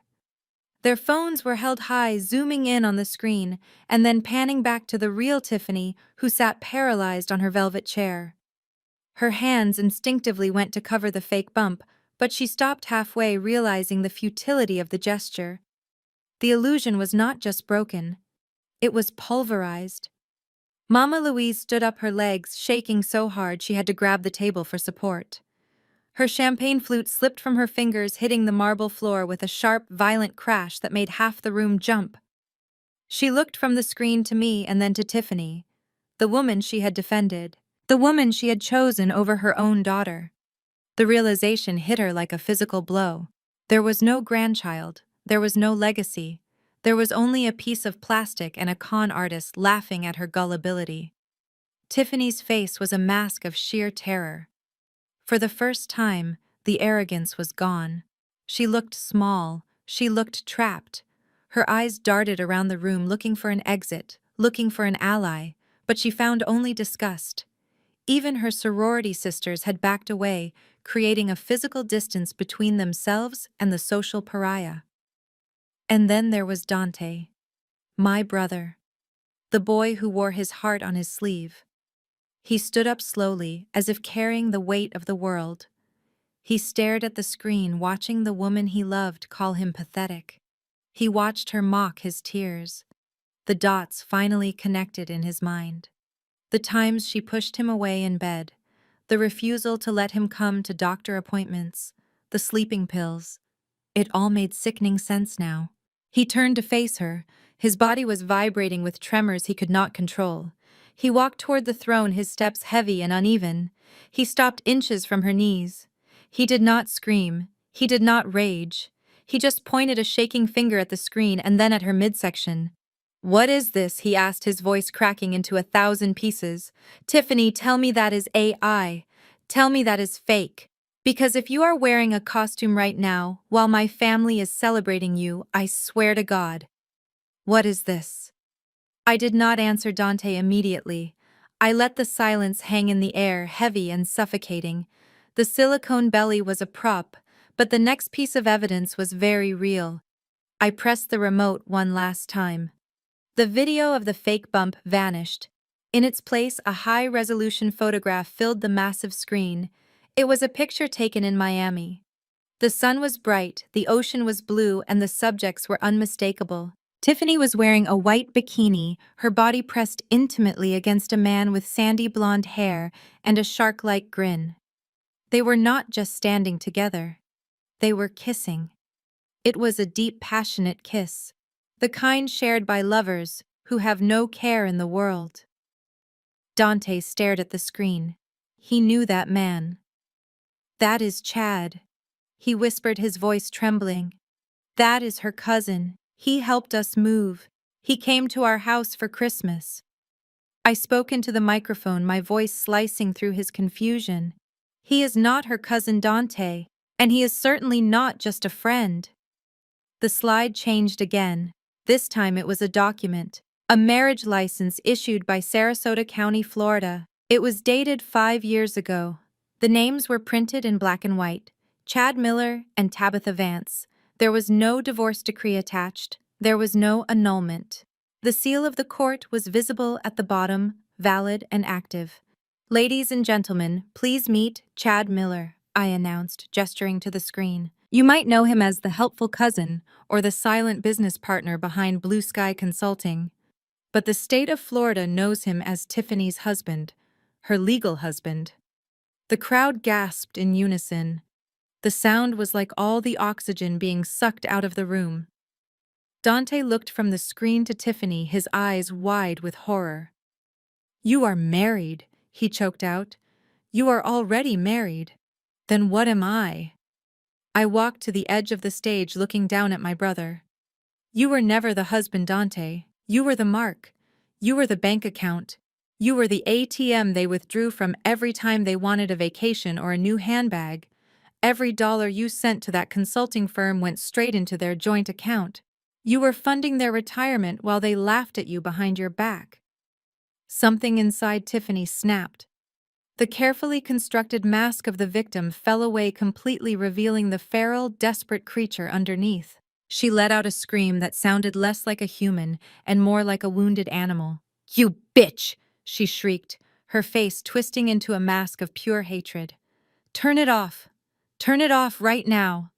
Their phones were held high, zooming in on the screen, and then panning back to the real Tiffany, who sat paralyzed on her velvet chair. Her hands instinctively went to cover the fake bump, but she stopped halfway, realizing the futility of the gesture. The illusion was not just broken, it was pulverized. Mama Louise stood up, her legs shaking so hard she had to grab the table for support. Her champagne flute slipped from her fingers, hitting the marble floor with a sharp, violent crash that made half the room jump. She looked from the screen to me and then to Tiffany, the woman she had defended, the woman she had chosen over her own daughter. The realization hit her like a physical blow. There was no grandchild, there was no legacy. There was only a piece of plastic and a con artist laughing at her gullibility. Tiffany's face was a mask of sheer terror. For the first time, the arrogance was gone. She looked small, she looked trapped. Her eyes darted around the room looking for an exit, looking for an ally, but she found only disgust. Even her sorority sisters had backed away, creating a physical distance between themselves and the social pariah. And then there was Dante, my brother, the boy who wore his heart on his sleeve. He stood up slowly, as if carrying the weight of the world. He stared at the screen, watching the woman he loved call him pathetic. He watched her mock his tears. The dots finally connected in his mind. The times she pushed him away in bed, the refusal to let him come to doctor appointments, the sleeping pills. It all made sickening sense now. He turned to face her. His body was vibrating with tremors he could not control. He walked toward the throne, his steps heavy and uneven. He stopped inches from her knees. He did not scream. He did not rage. He just pointed a shaking finger at the screen and then at her midsection. "What is this?" he asked, his voice cracking into 1,000 pieces. "Tiffany, tell me that is AI. Tell me that is fake. Because if you are wearing a costume right now, while my family is celebrating you, I swear to God." "What is this?" I did not answer Dante immediately. I let the silence hang in the air, heavy and suffocating. The silicone belly was a prop, but the next piece of evidence was very real. I pressed the remote one last time. The video of the fake bump vanished. In its place, a high-resolution photograph filled the massive screen. It was a picture taken in Miami. The sun was bright, the ocean was blue, and the subjects were unmistakable. Tiffany was wearing a white bikini, her body pressed intimately against a man with sandy blonde hair and a shark-like grin. They were not just standing together. They were kissing. It was a deep, passionate kiss. The kind shared by lovers who have no care in the world. Dante stared at the screen. He knew that man. "That is Chad," he whispered, his voice trembling. "That is her cousin. He helped us move. He came to our house for Christmas." I spoke into the microphone, my voice slicing through his confusion. "He is not her cousin Dante, and he is certainly not just a friend." The slide changed again. This time it was a document, a marriage license issued by Sarasota County, Florida. It was dated 5 years ago. The names were printed in black and white: Chad Miller and Tabitha Vance. There was no divorce decree attached. There was no annulment. The seal of the court was visible at the bottom, valid and active. "Ladies and gentlemen, please meet Chad Miller," I announced, gesturing to the screen. "You might know him as the helpful cousin or the silent business partner behind Blue Sky Consulting. But the state of Florida knows him as Tiffany's husband, her legal husband." The crowd gasped in unison. The sound was like all the oxygen being sucked out of the room. Dante looked from the screen to Tiffany, his eyes wide with horror. "You are married," he choked out. "You are already married. Then what am I?" I walked to the edge of the stage, looking down at my brother. "You were never the husband, Dante. You were the mark. You were the bank account. You were the ATM they withdrew from every time they wanted a vacation or a new handbag. Every dollar you sent to that consulting firm went straight into their joint account. You were funding their retirement while they laughed at you behind your back." Something inside Tiffany snapped. The carefully constructed mask of the victim fell away completely, revealing the feral, desperate creature underneath. She let out a scream that sounded less like a human and more like a wounded animal. "You bitch!" she shrieked, her face twisting into a mask of pure hatred. "Turn it off! Turn it off right now!"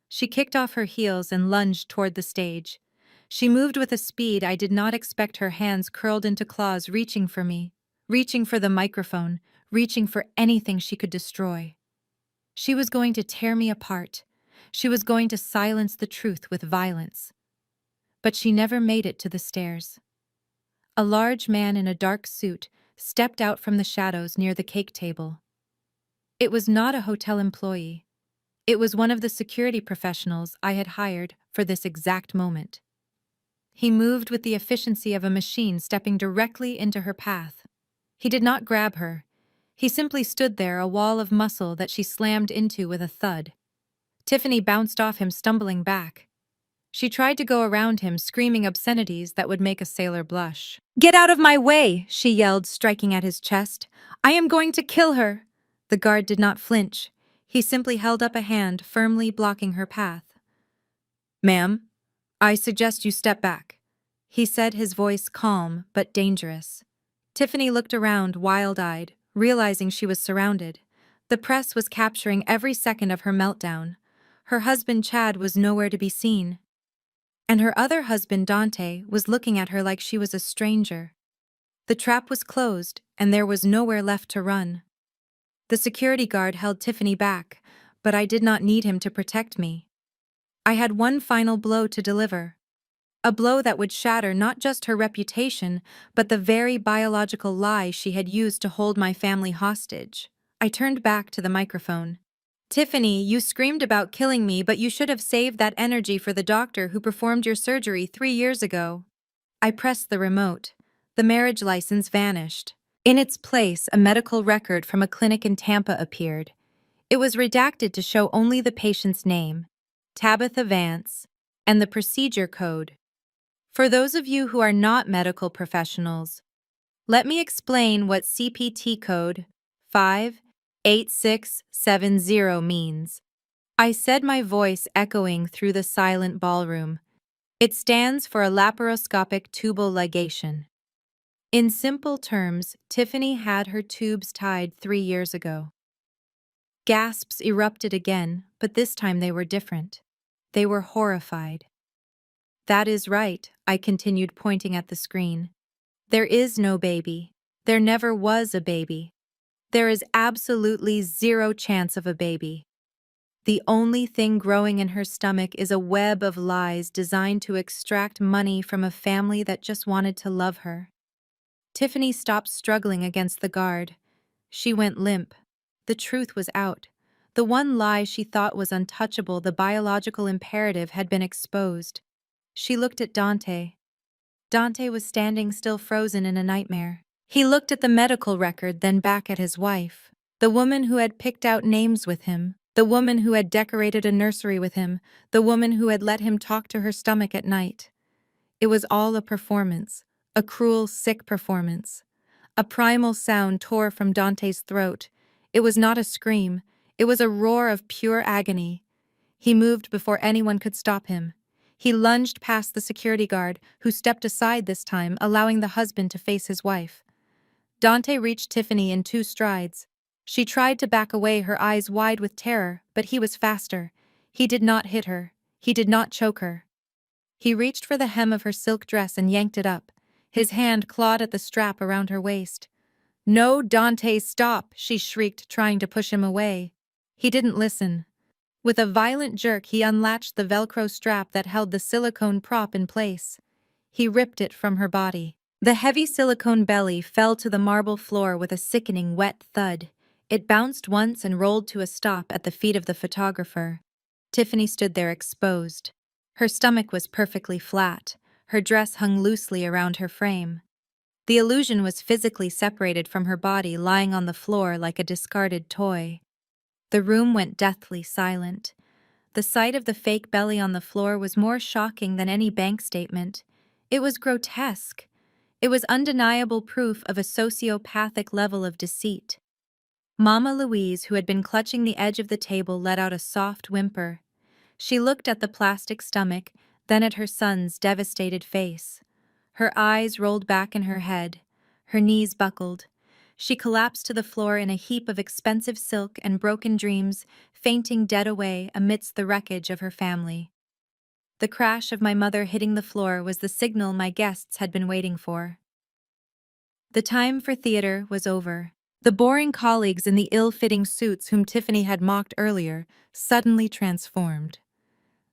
She kicked off her heels and lunged toward the stage. She moved with a speed I did not expect, her hands curled into claws, reaching for me, reaching for the microphone, reaching for anything she could destroy. She was going to tear me apart. She was going to silence the truth with violence. But she never made it to the stairs. A large man in a dark suit stepped out from the shadows near the cake table. It was not a hotel employee. It was one of the security professionals I had hired for this exact moment. He moved with the efficiency of a machine, stepping directly into her path. He did not grab her. He simply stood there, a wall of muscle that she slammed into with a thud. Tiffany bounced off him, stumbling back. She tried to go around him, screaming obscenities that would make a sailor blush. "Get out of my way!" she yelled, striking at his chest. "I am going to kill her!" The guard did not flinch. He simply held up a hand, firmly blocking her path. "Ma'am, I suggest you step back," he said, his voice calm but dangerous. Tiffany looked around, wild-eyed, realizing she was surrounded. The press was capturing every second of her meltdown. Her husband Chad was nowhere to be seen. and her other husband, Dante, was looking at her like she was a stranger. The trap was closed, and there was nowhere left to run. The security guard held Tiffany back, but I did not need him to protect me. I had one final blow to deliver. A blow that would shatter not just her reputation, but the very biological lie she had used to hold my family hostage. I turned back to the microphone. Tiffany, you screamed about killing me, but you should have saved that energy for the doctor who performed your surgery 3 years ago. I pressed the remote. The marriage license vanished. In its place, a medical record from a clinic in Tampa appeared. It was redacted to show only the patient's name, Tabitha Vance, and the procedure code. For those of you who are not medical professionals, let me explain what CPT code 58670 means. I said, my voice echoing through the silent ballroom. It stands for a laparoscopic tubal ligation. In simple terms, Tiffany had her tubes tied 3 years ago. Gasps erupted again, but this time they were different. They were horrified. That is right, I continued, pointing at the screen. There is no baby. There never was a baby. There is absolutely zero chance of a baby. The only thing growing in her stomach is a web of lies designed to extract money from a family that just wanted to love her. Tiffany stopped struggling against the guard. She went limp. The truth was out. The one lie she thought was untouchable, the biological imperative, had been exposed. She looked at Dante. Dante was standing still, frozen in a nightmare. He looked at the medical record, then back at his wife. The woman who had picked out names with him. The woman who had decorated a nursery with him. The woman who had let him talk to her stomach at night. It was all a performance. A cruel, sick performance. A primal sound tore from Dante's throat. It was not a scream. It was a roar of pure agony. He moved before anyone could stop him. He lunged past the security guard, who stepped aside this time, allowing the husband to face his wife. Dante reached Tiffany in 2 strides. She tried to back away, her eyes wide with terror, but he was faster. He did not hit her. He did not choke her. He reached for the hem of her silk dress and yanked it up. His hand clawed at the strap around her waist. "No, Dante, stop!" she shrieked, trying to push him away. He didn't listen. With a violent jerk, he unlatched the Velcro strap that held the silicone prop in place. He ripped it from her body. The heavy silicone belly fell to the marble floor with a sickening wet thud. It bounced once and rolled to a stop at the feet of the photographer. Tiffany stood there exposed. Her stomach was perfectly flat. Her dress hung loosely around her frame. The illusion was physically separated from her body, lying on the floor like a discarded toy. The room went deathly silent. The sight of the fake belly on the floor was more shocking than any bank statement. It was grotesque. It was undeniable proof of a sociopathic level of deceit. Mama Louise, who had been clutching the edge of the table, let out a soft whimper. She looked at the plastic stomach, then at her son's devastated face. Her eyes rolled back in her head. Her knees buckled. She collapsed to the floor in a heap of expensive silk and broken dreams, fainting dead away amidst the wreckage of her family. The crash of my mother hitting the floor was the signal my guests had been waiting for. The time for theater was over. The boring colleagues in the ill-fitting suits whom Tiffany had mocked earlier suddenly transformed.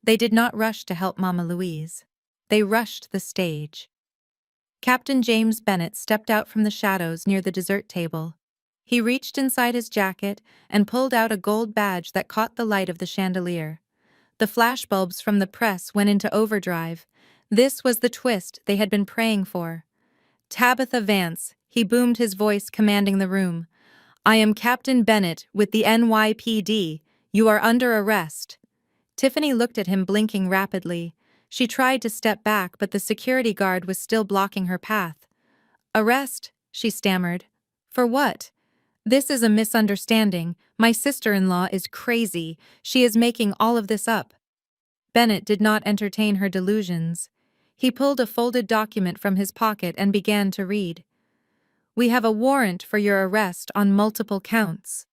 They did not rush to help Mama Louise. They rushed the stage. Captain James Bennett stepped out from the shadows near the dessert table. He reached inside his jacket and pulled out a gold badge that caught the light of the chandelier. The flashbulbs from the press went into overdrive. This was the twist they had been praying for. "Tabitha Vance," he boomed, his voice commanding the room. "I am Captain Bennett with the NYPD. You are under arrest." Tiffany looked at him, blinking rapidly. She tried to step back, but the security guard was still blocking her path. "Arrest?" she stammered. "For what?" "This is a misunderstanding. My sister-in-law is crazy. She is making all of this up." Bennett did not entertain her delusions. He pulled a folded document from his pocket and began to read. "We have a warrant for your arrest on multiple counts.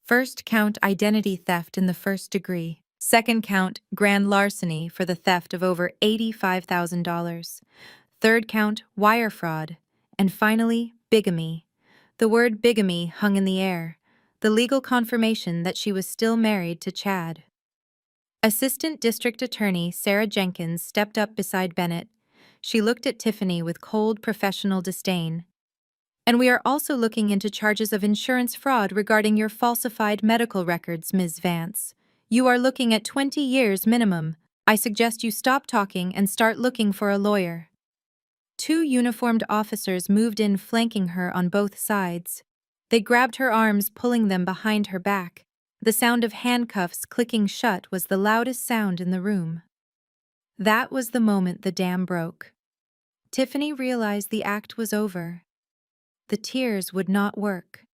First count, identity theft in the 1st degree. Second count, grand larceny for the theft of over $85,000. Third count, wire fraud. And finally, bigamy. The word bigamy hung in the air, the legal confirmation that she was still married to Chad. Assistant District Attorney Sarah Jenkins stepped up beside Bennett. She looked at Tiffany with cold professional disdain. And we are also looking into charges of insurance fraud regarding your falsified medical records, Ms. Vance. You are looking at 20 years minimum. I suggest you stop talking and start looking for a lawyer. Two uniformed officers moved in, flanking her on both sides. They grabbed her arms, pulling them behind her back. The sound of handcuffs clicking shut was the loudest sound in the room. That was the moment the dam broke. Tiffany realized the act was over. The tears would not work.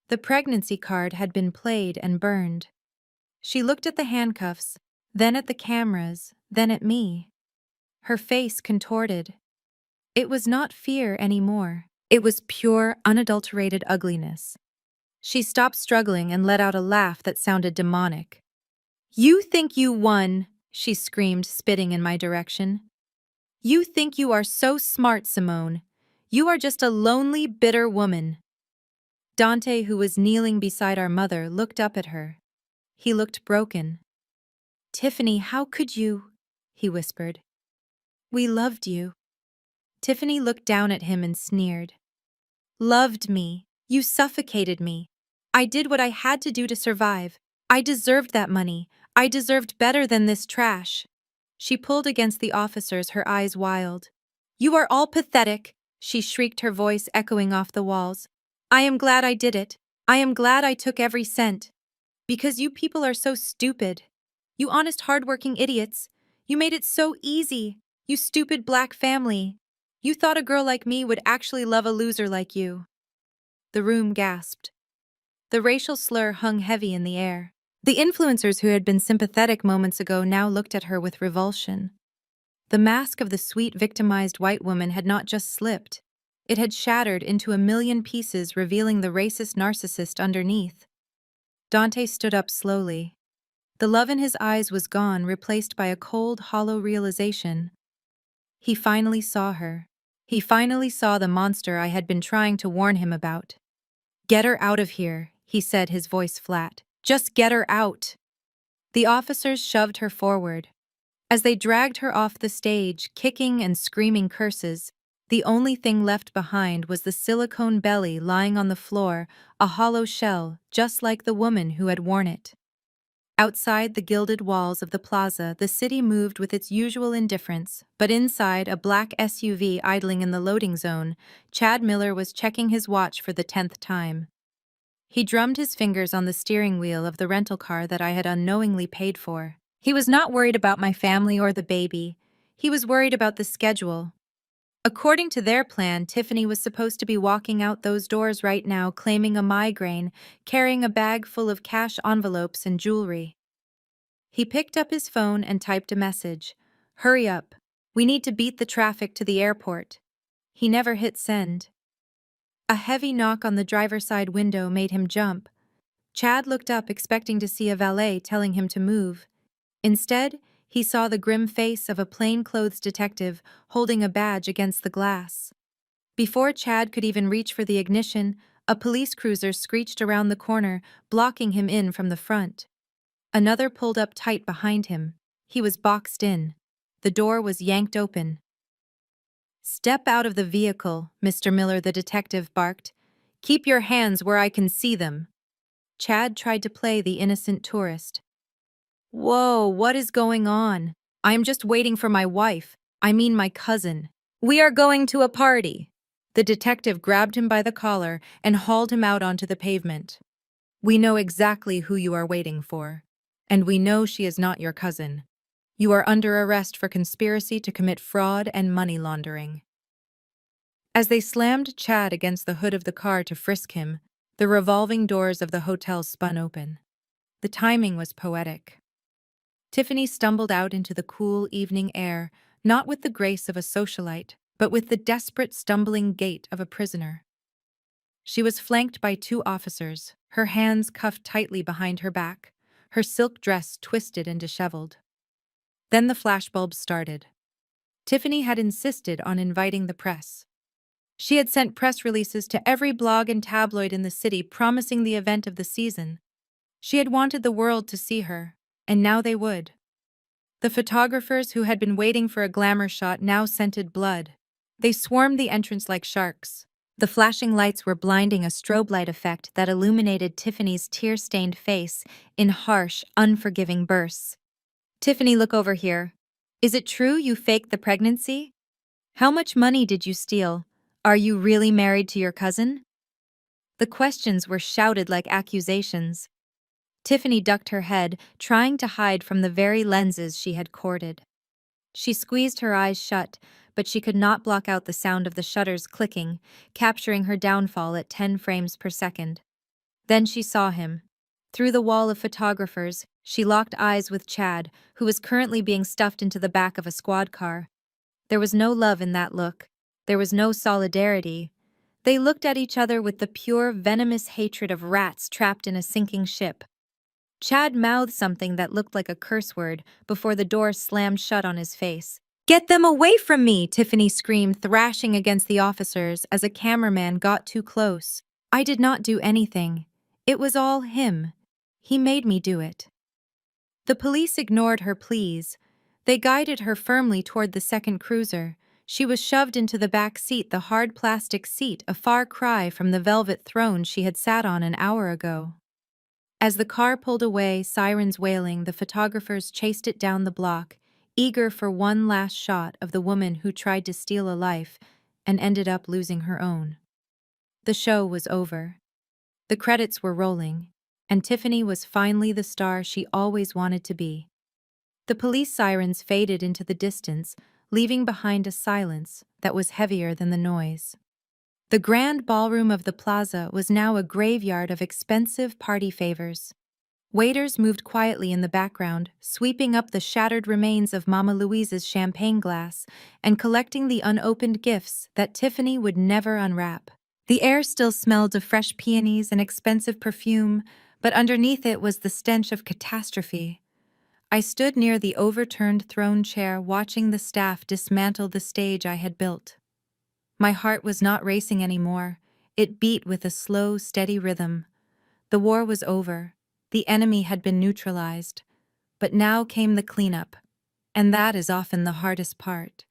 The pregnancy card had been played and burned. She looked at the handcuffs, then at the cameras, then at me. Her face contorted. It was not fear anymore. It was pure, unadulterated ugliness. She stopped struggling and let out a laugh that sounded demonic. "You think you won," she screamed, spitting in my direction. "You think you are so smart, Simone. You are just a lonely, bitter woman." Dante, who was kneeling beside our mother, looked up at her. He looked broken. "Tiffany, how could you?" he whispered. "We loved you." Tiffany looked down at him and sneered. "Loved me? You suffocated me. I did what I had to do to survive. I deserved that money. I deserved better than this trash." She pulled against the officers, her eyes wild. "You are all pathetic," she shrieked, her voice echoing off the walls. "I am glad I did it. I am glad I took every cent. Because you people are so stupid. You honest, hardworking idiots. You made it so easy. You stupid black family. You thought a girl like me would actually love a loser like you." The room gasped. The racial slur hung heavy in the air. The influencers who had been sympathetic moments ago now looked at her with revulsion. The mask of the sweet, victimized white woman had not just slipped. It had shattered into a million pieces, revealing the racist narcissist underneath. Dante stood up slowly. The love in his eyes was gone, replaced by a cold, hollow realization. He finally saw her. He finally saw the monster I had been trying to warn him about. "Get her out of here," he said, his voice flat. "Just get her out." The officers shoved her forward. As they dragged her off the stage, kicking and screaming curses, the only thing left behind was the silicone belly lying on the floor, a hollow shell, just like the woman who had worn it. Outside the gilded walls of the plaza, the city moved with its usual indifference, but inside a black SUV idling in the loading zone, Chad Miller was checking his watch for the 10th time. He drummed his fingers on the steering wheel of the rental car that I had unknowingly paid for. He was not worried about my family or the baby. He was worried about the schedule. According to their plan, Tiffany was supposed to be walking out those doors right now, claiming a migraine, carrying a bag full of cash envelopes and jewelry. He picked up his phone and typed a message. "Hurry up. We need to beat the traffic to the airport." He never hit send. A heavy knock on the driver's side window made him jump. Chad looked up, expecting to see a valet telling him to move. Instead, he saw the grim face of a plainclothes detective holding a badge against the glass. Before Chad could even reach for the ignition, a police cruiser screeched around the corner, blocking him in from the front. Another pulled up tight behind him. He was boxed in. The door was yanked open. "Step out of the vehicle, Mr. Miller," the detective barked. "Keep your hands where I can see them." Chad tried to play the innocent tourist. "Whoa, what is going on? I am just waiting for my wife. I mean my cousin. We are going to a party." The detective grabbed him by the collar and hauled him out onto the pavement. "We know exactly who you are waiting for. And we know she is not your cousin. You are under arrest for conspiracy to commit fraud and money laundering." As they slammed Chad against the hood of the car to frisk him, the revolving doors of the hotel spun open. The timing was poetic. Tiffany stumbled out into the cool evening air, not with the grace of a socialite, but with the desperate, stumbling gait of a prisoner. She was flanked by two officers, her hands cuffed tightly behind her back. her silk dress twisted and disheveled. Then the flashbulbs started. Tiffany had insisted on inviting the press. She had sent press releases to every blog and tabloid in the city promising the event of the season. She had wanted the world to see her, and now they would. The photographers who had been waiting for a glamour shot now scented blood. They swarmed the entrance like sharks. The flashing lights were blinding, a strobe light effect that illuminated Tiffany's tear-stained face in harsh, unforgiving bursts. "Tiffany, look over here. Is it true you faked the pregnancy? How much money did you steal? Are you really married to your cousin?" The questions were shouted like accusations. Tiffany ducked her head, trying to hide from the very lenses she had courted. She squeezed her eyes shut, but she could not block out the sound of the shutters clicking, capturing her downfall at 10 frames per second. Then she saw him. Through the wall of photographers, she locked eyes with Chad, who was currently being stuffed into the back of a squad car. There was no love in that look. There was no solidarity. They looked at each other with the pure, venomous hatred of rats trapped in a sinking ship. Chad mouthed something that looked like a curse word before the door slammed shut on his face. "Get them away from me!" Tiffany screamed, thrashing against the officers as a cameraman got too close. "I did not do anything. It was all him. He made me do it." The police ignored her pleas. They guided her firmly toward the second cruiser. She was shoved into the back seat, the hard plastic seat, a far cry from the velvet throne she had sat on an hour ago. As the car pulled away, sirens wailing, the photographers chased it down the block, eager for one last shot of the woman who tried to steal a life and ended up losing her own. The show was over. The credits were rolling, and Tiffany was finally the star she always wanted to be. The police sirens faded into the distance, leaving behind a silence that was heavier than the noise. The grand ballroom of the plaza was now a graveyard of expensive party favors. Waiters moved quietly in the background, sweeping up the shattered remains of Mama Louise's champagne glass and collecting the unopened gifts that Tiffany would never unwrap. The air still smelled of fresh peonies and expensive perfume, but underneath it was the stench of catastrophe. I stood near the overturned throne chair, watching the staff dismantle the stage I had built. My heart was not racing anymore. It beat with a slow, steady rhythm. The war was over. The enemy had been neutralized. But now came the cleanup, and that is often the hardest part.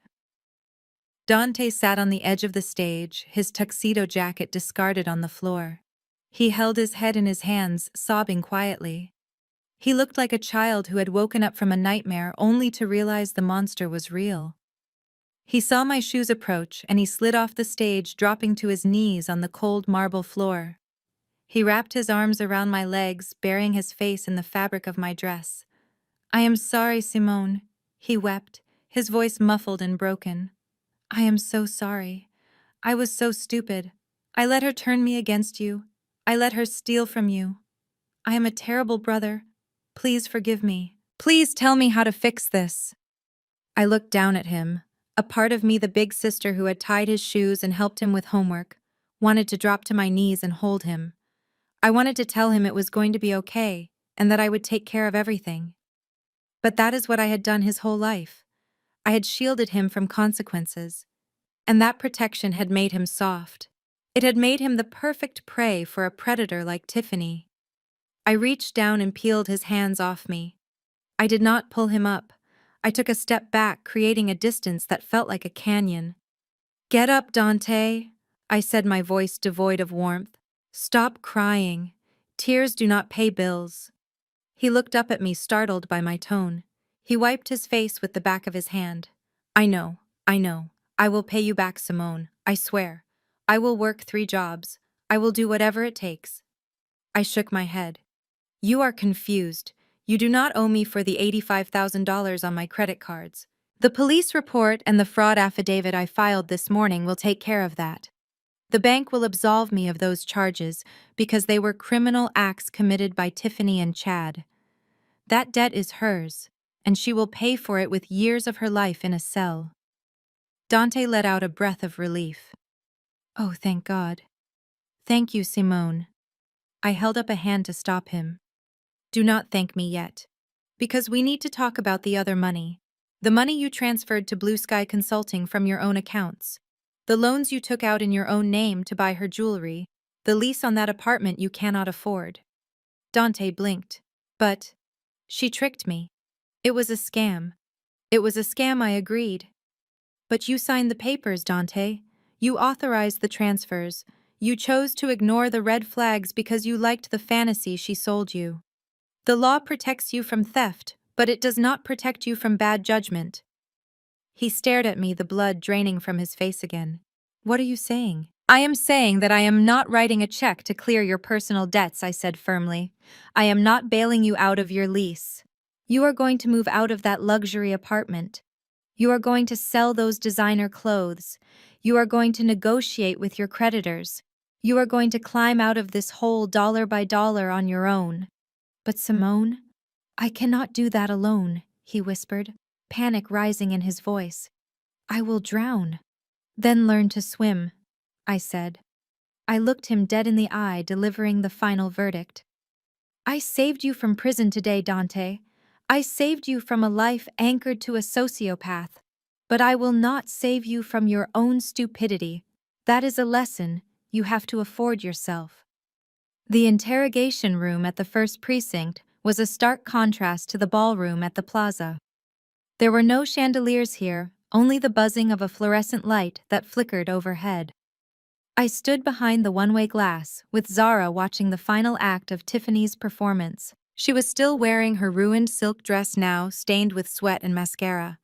Dante sat on the edge of the stage, his tuxedo jacket discarded on the floor. He held his head in his hands, sobbing quietly. He looked like a child who had woken up from a nightmare only to realize the monster was real. He saw my shoes approach, and he slid off the stage, dropping to his knees on the cold marble floor. He wrapped his arms around my legs, burying his face in the fabric of my dress. "I am sorry, Simone," he wept, his voice muffled and broken. "I am so sorry. I was so stupid. I let her turn me against you. I let her steal from you. I am a terrible brother. Please forgive me. Please tell me how to fix this." I looked down at him. A part of me, the big sister who had tied his shoes and helped him with homework, wanted to drop to my knees and hold him. I wanted to tell him it was going to be okay and that I would take care of everything. But that is what I had done his whole life. I had shielded him from consequences, and that protection had made him soft. It had made him the perfect prey for a predator like Tiffany. I reached down and peeled his hands off me. I did not pull him up. I took a step back, creating a distance that felt like a canyon. "Get up, Dante," I said, my voice devoid of warmth. "Stop crying. Tears do not pay bills." He looked up at me, startled by my tone. He wiped his face with the back of his hand. I know. I will pay you back, Simone. I swear. I will work 3 jobs. I will do whatever it takes." I shook my head. "You are confused. You do not owe me for the $85,000 on my credit cards. The police report and the fraud affidavit I filed this morning will take care of that. The bank will absolve me of those charges because they were criminal acts committed by Tiffany and Chad. That debt is hers, and she will pay for it with years of her life in a cell." Dante let out a breath of relief. "Oh, thank God. Thank you, Simone." I held up a hand to stop him. Do not thank me yet. Because we need to talk about the other money. The money you transferred to Blue Sky Consulting from your own accounts. The loans you took out in your own name to buy her jewelry. The lease on that apartment you cannot afford. Dante blinked. But she tricked me. It was a scam. It was a scam, I agreed. But you signed the papers, Dante. You authorized the transfers. You chose to ignore the red flags because you liked the fantasy she sold you. The law protects you from theft, but it does not protect you from bad judgment. He stared at me, the blood draining from his face again. What are you saying? I am saying that I am not writing a check to clear your personal debts, I said firmly. I am not bailing you out of your lease. You are going to move out of that luxury apartment. You are going to sell those designer clothes. You are going to negotiate with your creditors. You are going to climb out of this hole dollar by dollar on your own. But Simone, I cannot do that alone, he whispered, panic rising in his voice. I will drown. Then learn to swim, I said. I looked him dead in the eye, delivering the final verdict. I saved you from prison today, Dante. I saved you from a life anchored to a sociopath. But I will not save you from your own stupidity. That is a lesson you have to afford yourself. The interrogation room at the first precinct was a stark contrast to the ballroom at the plaza. There were no chandeliers here, only the buzzing of a fluorescent light that flickered overhead. I stood behind the one-way glass, with Zara watching the final act of Tiffany's performance. She was still wearing her ruined silk dress now, stained with sweat and mascara.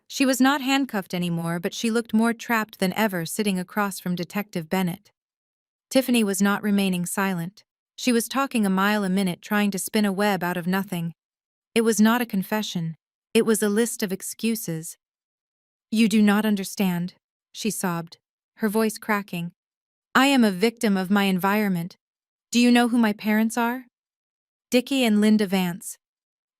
She was not handcuffed anymore, but she looked more trapped than ever sitting across from Detective Bennett. Tiffany was not remaining silent. She was talking a mile a minute, trying to spin a web out of nothing. It was not a confession. It was a list of excuses. You do not understand, she sobbed, her voice cracking. I am a victim of my environment. Do you know who my parents are? Dickie and Linda Vance.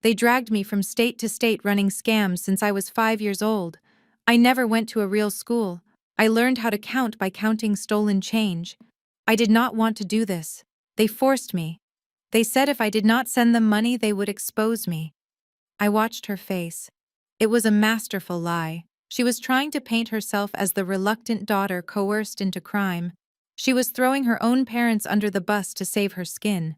They dragged me from state to state running scams since I was 5 years old. I never went to a real school. I learned how to count by counting stolen change. I did not want to do this. They forced me. They said if I did not send them money, they would expose me. I watched her face. It was a masterful lie. She was trying to paint herself as the reluctant daughter coerced into crime. She was throwing her own parents under the bus to save her skin.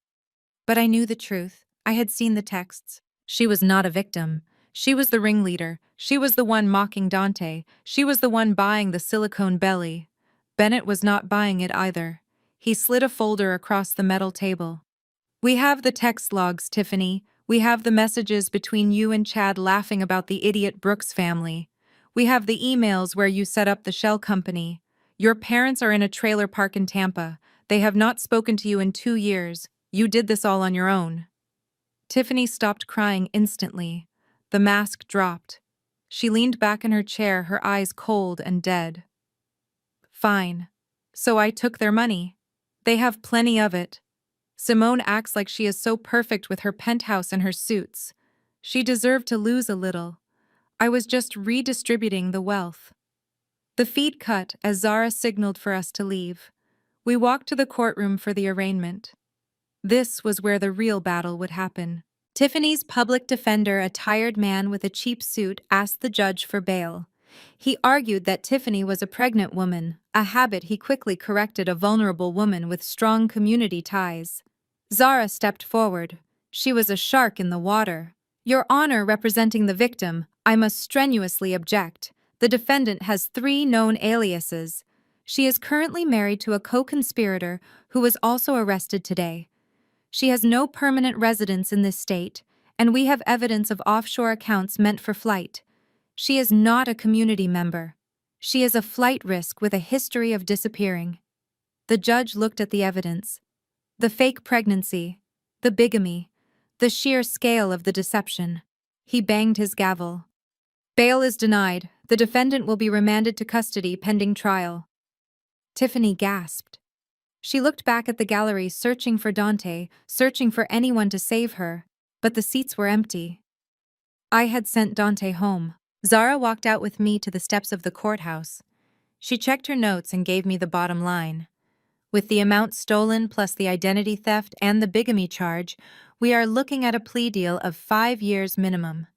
But I knew the truth. I had seen the texts. She was not a victim. She was the ringleader. She was the one mocking Dante. She was the one buying the silicone belly. Bennett was not buying it either. He slid a folder across the metal table. We have the text logs, Tiffany. We have the messages between you and Chad laughing about the idiot Brooks family. We have the emails where you set up the shell company. Your parents are in a trailer park in Tampa. They have not spoken to you in 2 years. You did this all on your own. Tiffany stopped crying instantly. The mask dropped. She leaned back in her chair, her eyes cold and dead. Fine. So I took their money. They have plenty of it. Simone acts like she is so perfect with her penthouse and her suits. She deserved to lose a little. I was just redistributing the wealth. The feed cut as Zara signaled for us to leave. We walked to the courtroom for the arraignment. This was where the real battle would happen. Tiffany's public defender, a tired man with a cheap suit, asked the judge for bail. He argued that Tiffany was a pregnant woman, a habit he quickly corrected, a vulnerable woman with strong community ties. Zara stepped forward. She was a shark in the water. Your Honor, representing the victim, I must strenuously object. The defendant has 3 known aliases. She is currently married to a co-conspirator who was also arrested today. She has no permanent residence in this state, and we have evidence of offshore accounts meant for flight. She is not a community member. She is a flight risk with a history of disappearing. The judge looked at the evidence. The fake pregnancy, the bigamy, the sheer scale of the deception. He banged his gavel. Bail is denied. The defendant will be remanded to custody pending trial. Tiffany gasped. She looked back at the gallery, searching for Dante, searching for anyone to save her, but the seats were empty. I had sent Dante home. Zara walked out with me to the steps of the courthouse. She checked her notes and gave me the bottom line. With the amount stolen plus the identity theft and the bigamy charge, We are looking at a plea deal of 5 years minimum.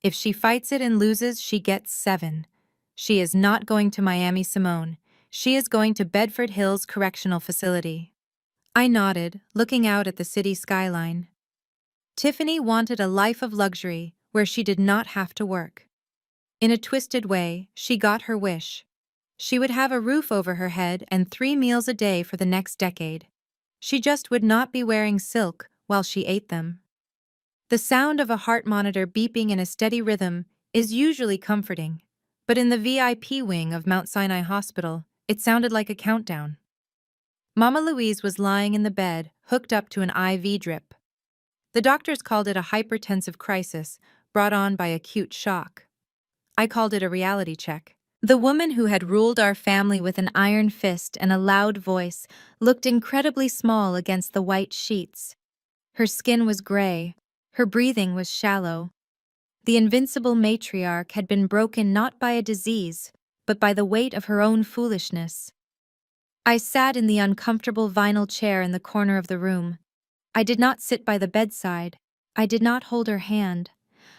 If she fights it and loses, she gets 7. She is not going to Miami, Simone. She is going to Bedford Hills Correctional Facility. I nodded, looking out at the city skyline. Tiffany wanted a life of luxury where she did not have to work. In a twisted way, she got her wish. She would have a roof over her head and 3 meals a day for the next decade. She just would not be wearing silk while she ate them. The sound of a heart monitor beeping in a steady rhythm is usually comforting, but in the VIP wing of Mount Sinai Hospital, it sounded like a countdown. Mama Louise was lying in the bed, hooked up to an IV drip. The doctors called it a hypertensive crisis brought on by acute shock. I called it a reality check. The woman who had ruled our family with an iron fist and a loud voice looked incredibly small against the white sheets. Her skin was gray. Her breathing was shallow. The invincible matriarch had been broken not by a disease, but by the weight of her own foolishness. I sat in the uncomfortable vinyl chair in the corner of the room. I did not sit by the bedside. I did not hold her hand.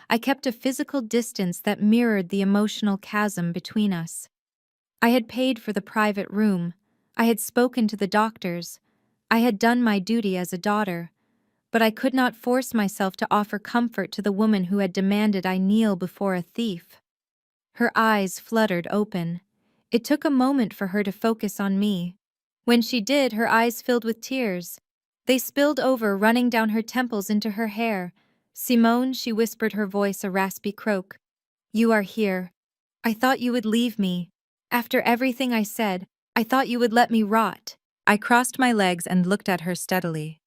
I kept a physical distance that mirrored the emotional chasm between us. I had paid for the private room. I had spoken to the doctors. I had done my duty as a daughter. But I could not force myself to offer comfort to the woman who had demanded I kneel before a thief. Her eyes fluttered open. It took a moment for her to focus on me. When she did, her eyes filled with tears. They spilled over, running down her temples into her hair. "Simone," she whispered, her voice a raspy croak. "You are here. I thought you would leave me. After everything I said, I thought you would let me rot." I crossed my legs and looked at her steadily.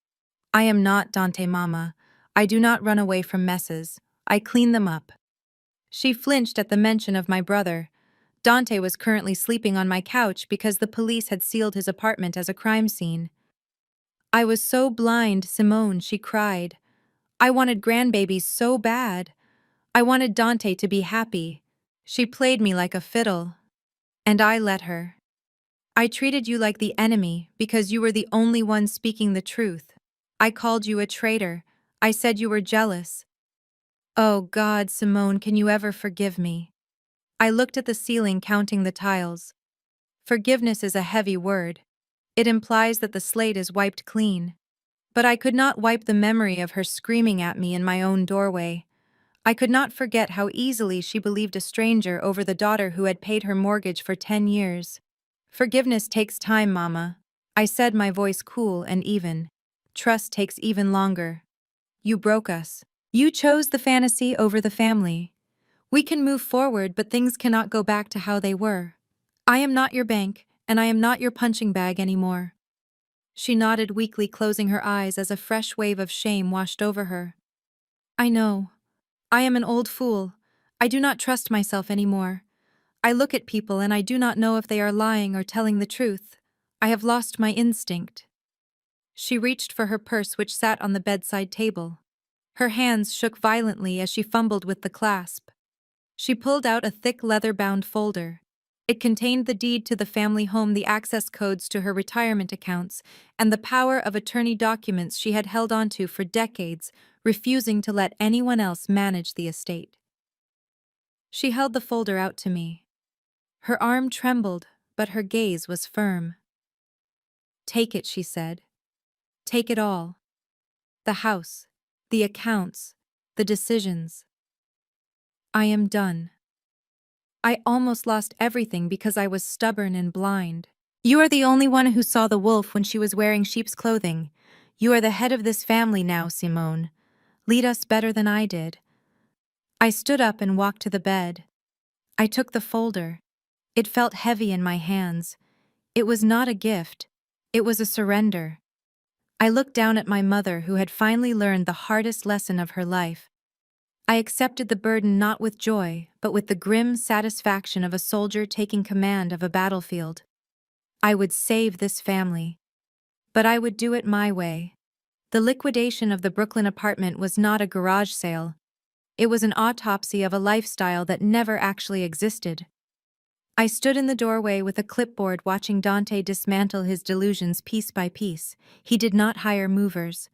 "I am not Dante, Mama. I do not run away from messes. I clean them up." She flinched at the mention of my brother. Dante was currently sleeping on my couch because the police had sealed his apartment as a crime scene. "I was so blind, Simone," she cried. "I wanted grandbabies so bad. I wanted Dante to be happy." She played me like a fiddle. And I let her. "I treated you like the enemy because you were the only one speaking the truth. I called you a traitor. I said you were jealous. Oh God, Simone, can you ever forgive me?" I looked at the ceiling, counting the tiles. Forgiveness is a heavy word. It implies that the slate is wiped clean. But I could not wipe the memory of her screaming at me in my own doorway. I could not forget how easily she believed a stranger over the daughter who had paid her mortgage for 10 years. "Forgiveness takes time, Mama," I said, my voice cool and even. "Trust takes even longer. You broke us. You chose the fantasy over the family. We can move forward, but things cannot go back to how they were. I am not your bank, and I am not your punching bag anymore." She nodded weakly, closing her eyes as a fresh wave of shame washed over her. "I know. I am an old fool. I do not trust myself anymore. I look at people and I do not know if they are lying or telling the truth. I have lost my instinct." She reached for her purse, which sat on the bedside table. Her hands shook violently as she fumbled with the clasp. She pulled out a thick leather-bound folder. It contained the deed to the family home, the access codes to her retirement accounts, and the power of attorney documents she had held onto for decades, refusing to let anyone else manage the estate. She held the folder out to me. Her arm trembled, but her gaze was firm. "Take it," she said. "Take it all. The house, the accounts, the decisions. I am done. I almost lost everything because I was stubborn and blind. You are the only one who saw the wolf when she was wearing sheep's clothing. You are the head of this family now, Simone. Lead us better than I did." I stood up and walked to the bed. I took the folder. It felt heavy in my hands. It was not a gift. It was a surrender. I looked down at my mother, who had finally learned the hardest lesson of her life. I accepted the burden not with joy, but with the grim satisfaction of a soldier taking command of a battlefield. I would save this family. But I would do it my way. The liquidation of the Brooklyn apartment was not a garage sale. It was an autopsy of a lifestyle that never actually existed. I stood in the doorway with a clipboard, watching Dante dismantle his delusions piece by piece. He did not hire movers.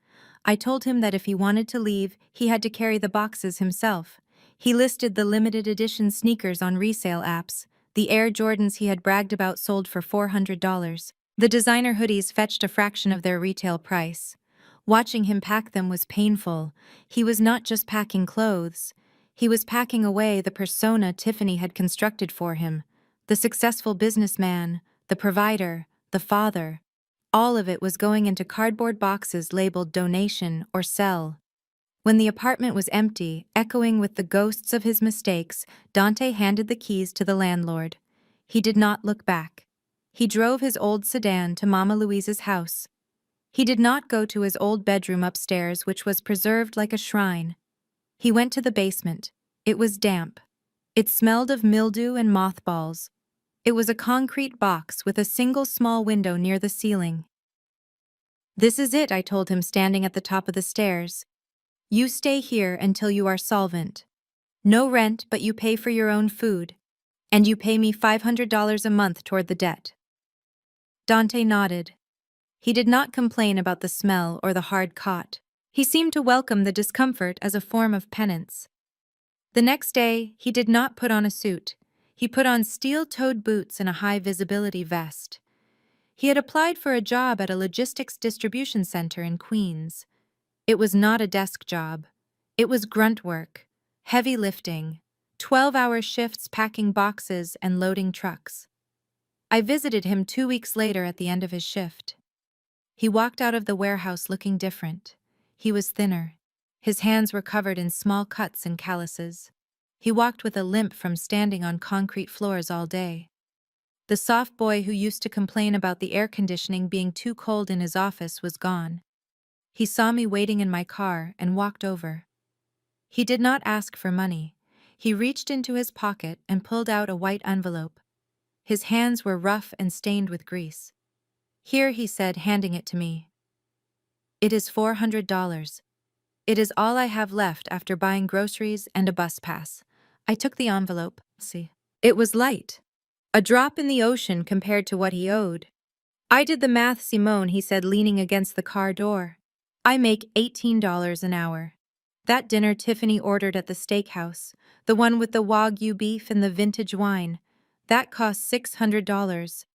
I told him that if he wanted to leave, he had to carry the boxes himself. He listed the limited edition sneakers on resale apps. The Air Jordans he had bragged about sold for $400. The designer hoodies fetched a fraction of their retail price. Watching him pack them was painful. He was not just packing clothes. He was packing away the persona Tiffany had constructed for him. The successful businessman, the provider, the father. All of it was going into cardboard boxes labeled donation or sell. When the apartment was empty, echoing with the ghosts of his mistakes, Dante handed the keys to the landlord. He did not look back. He drove his old sedan to Mama Louise's house. He did not go to his old bedroom upstairs, which was preserved like a shrine. He went to the basement. It was damp. It smelled of mildew and mothballs. It was a concrete box with a single small window near the ceiling. "This is it," I told him, standing at the top of the stairs. "You stay here until you are solvent. No rent, but you pay for your own food. And you pay me $500 a month toward the debt." Dante nodded. He did not complain about the smell or the hard cot. He seemed to welcome the discomfort as a form of penance. The next day, he did not put on a suit. He put on steel-toed boots and a high-visibility vest. He had applied for a job at a logistics distribution center in Queens. It was not a desk job. It was grunt work, heavy lifting, 12-hour shifts packing boxes and loading trucks. I visited him 2 weeks later at the end of his shift. He walked out of the warehouse looking different. He was thinner. His hands were covered in small cuts and calluses. He walked with a limp from standing on concrete floors all day. The soft boy who used to complain about the air conditioning being too cold in his office was gone. He saw me waiting in my car and walked over. He did not ask for money. He reached into his pocket and pulled out a white envelope. His hands were rough and stained with grease. "Here," he said, handing it to me. "It is $400. It is all I have left after buying groceries and a bus pass." I took the envelope. See. It was light. A drop in the ocean compared to what he owed. "I did the math, Simone," he said, leaning against the car door. "I make $18 an hour. That dinner Tiffany ordered at the steakhouse, the one with the Wagyu beef and the vintage wine, that cost $600.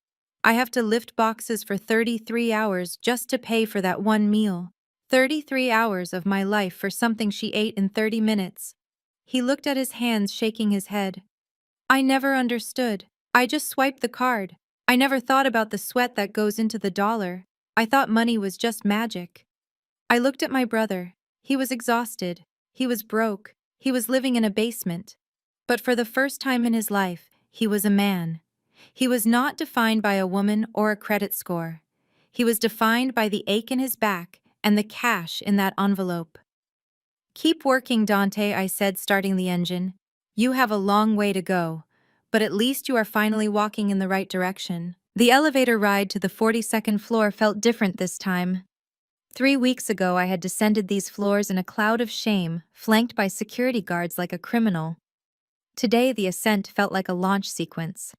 I have to lift boxes for 33 hours just to pay for that one meal. 33 hours of my life for something she ate in 30 minutes. He looked at his hands, shaking his head. "I never understood. I just swiped the card. I never thought about the sweat that goes into the dollar. I thought money was just magic." I looked at my brother. He was exhausted. He was broke. He was living in a basement. But for the first time in his life, he was a man. He was not defined by a woman or a credit score. He was defined by the ache in his back and the cash in that envelope. "Keep working, Dante," I said, starting the engine. "You have a long way to go, but at least you are finally walking in the right direction." The elevator ride to the 42nd floor felt different this time. 3 weeks ago, I had descended these floors in a cloud of shame, flanked by security guards like a criminal. Today, the ascent felt like a launch sequence.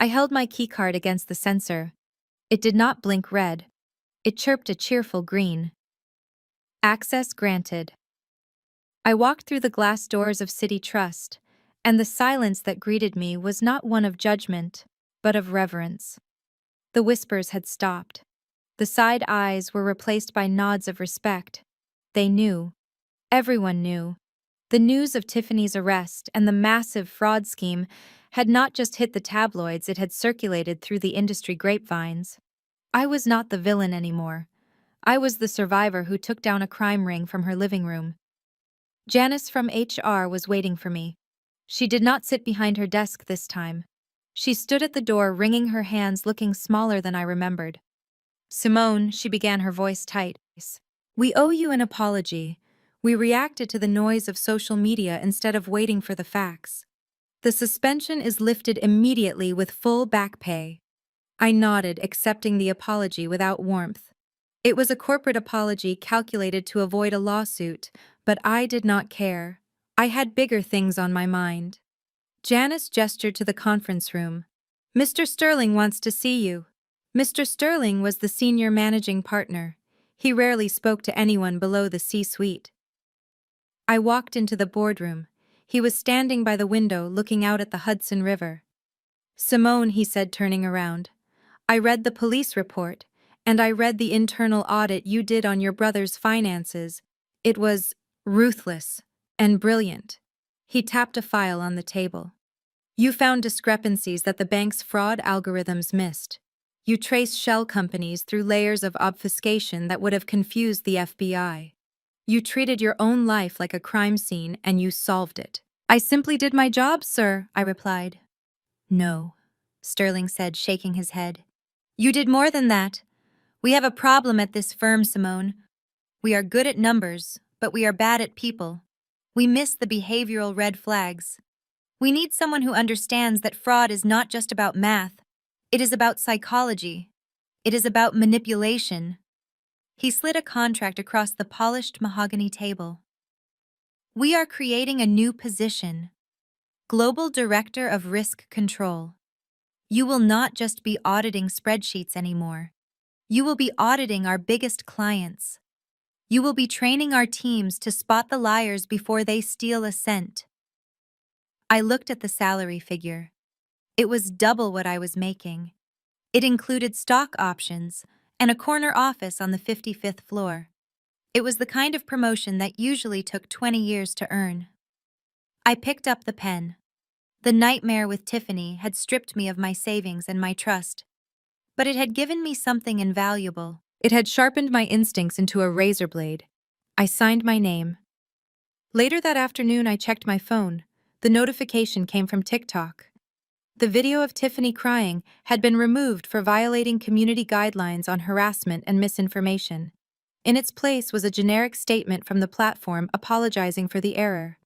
I held my keycard against the sensor. It did not blink red. It chirped a cheerful green. Access granted. I walked through the glass doors of City Trust, and the silence that greeted me was not one of judgment, but of reverence. The whispers had stopped. The side eyes were replaced by nods of respect. They knew. Everyone knew. The news of Tiffany's arrest and the massive fraud scheme had not just hit the tabloids, it had circulated through the industry grapevines. I was not the villain anymore. I was the survivor who took down a crime ring from her living room. Janice from HR was waiting for me. She did not sit behind her desk this time. She stood at the door, wringing her hands, looking smaller than I remembered. "Simone," she began, her voice tight, "we owe you an apology. We reacted to the noise of social media instead of waiting for the facts. The suspension is lifted immediately with full back pay." I nodded, accepting the apology without warmth. It was a corporate apology calculated to avoid a lawsuit, but I did not care. I had bigger things on my mind. Janice gestured to the conference room. "Mr. Sterling wants to see you." Mr. Sterling was the senior managing partner. He rarely spoke to anyone below the C-suite. I walked into the boardroom. He was standing by the window looking out at the Hudson River. "Simone," he said, turning around, "I read the police report, and I read the internal audit you did on your brother's finances. It was ruthless and brilliant." He tapped a file on the table. "You found discrepancies that the bank's fraud algorithms missed. You traced shell companies through layers of obfuscation that would have confused the FBI. You treated your own life like a crime scene and you solved it." "I simply did my job, sir," I replied. "No," Sterling said, shaking his head. "You did more than that. We have a problem at this firm, Simone. We are good at numbers, but we are bad at people. We miss the behavioral red flags. We need someone who understands that fraud is not just about math. It is about psychology. It is about manipulation." He slid a contract across the polished mahogany table. "We are creating a new position, Global Director of Risk Control. You will not just be auditing spreadsheets anymore. You will be auditing our biggest clients. You will be training our teams to spot the liars before they steal a cent." I looked at the salary figure. It was double what I was making. It included stock options and a corner office on the 55th floor. It was the kind of promotion that usually took 20 years to earn. I picked up the pen. The nightmare with Tiffany had stripped me of my savings and my trust, but it had given me something invaluable. It had sharpened my instincts into a razor blade. I signed my name. Later that afternoon, I checked my phone. The notification came from TikTok. The video of Tiffany crying had been removed for violating community guidelines on harassment and misinformation. In its place was a generic statement from the platform apologizing for the error.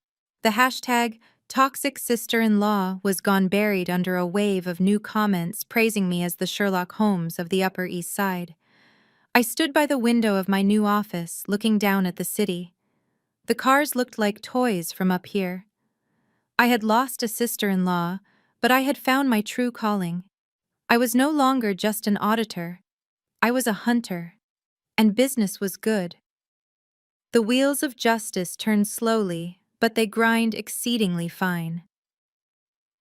The hashtag "Toxic Sister-in-Law" was gone buried under a wave of new comments praising me as the Sherlock Holmes of the Upper East Side. I stood by the window of my new office, looking down at the city. The cars looked like toys from up here. I had lost a sister-in-law, but I had found my true calling. I was no longer just an auditor. I was a hunter, and business was good. The wheels of justice turn slowly, but they grind exceedingly fine.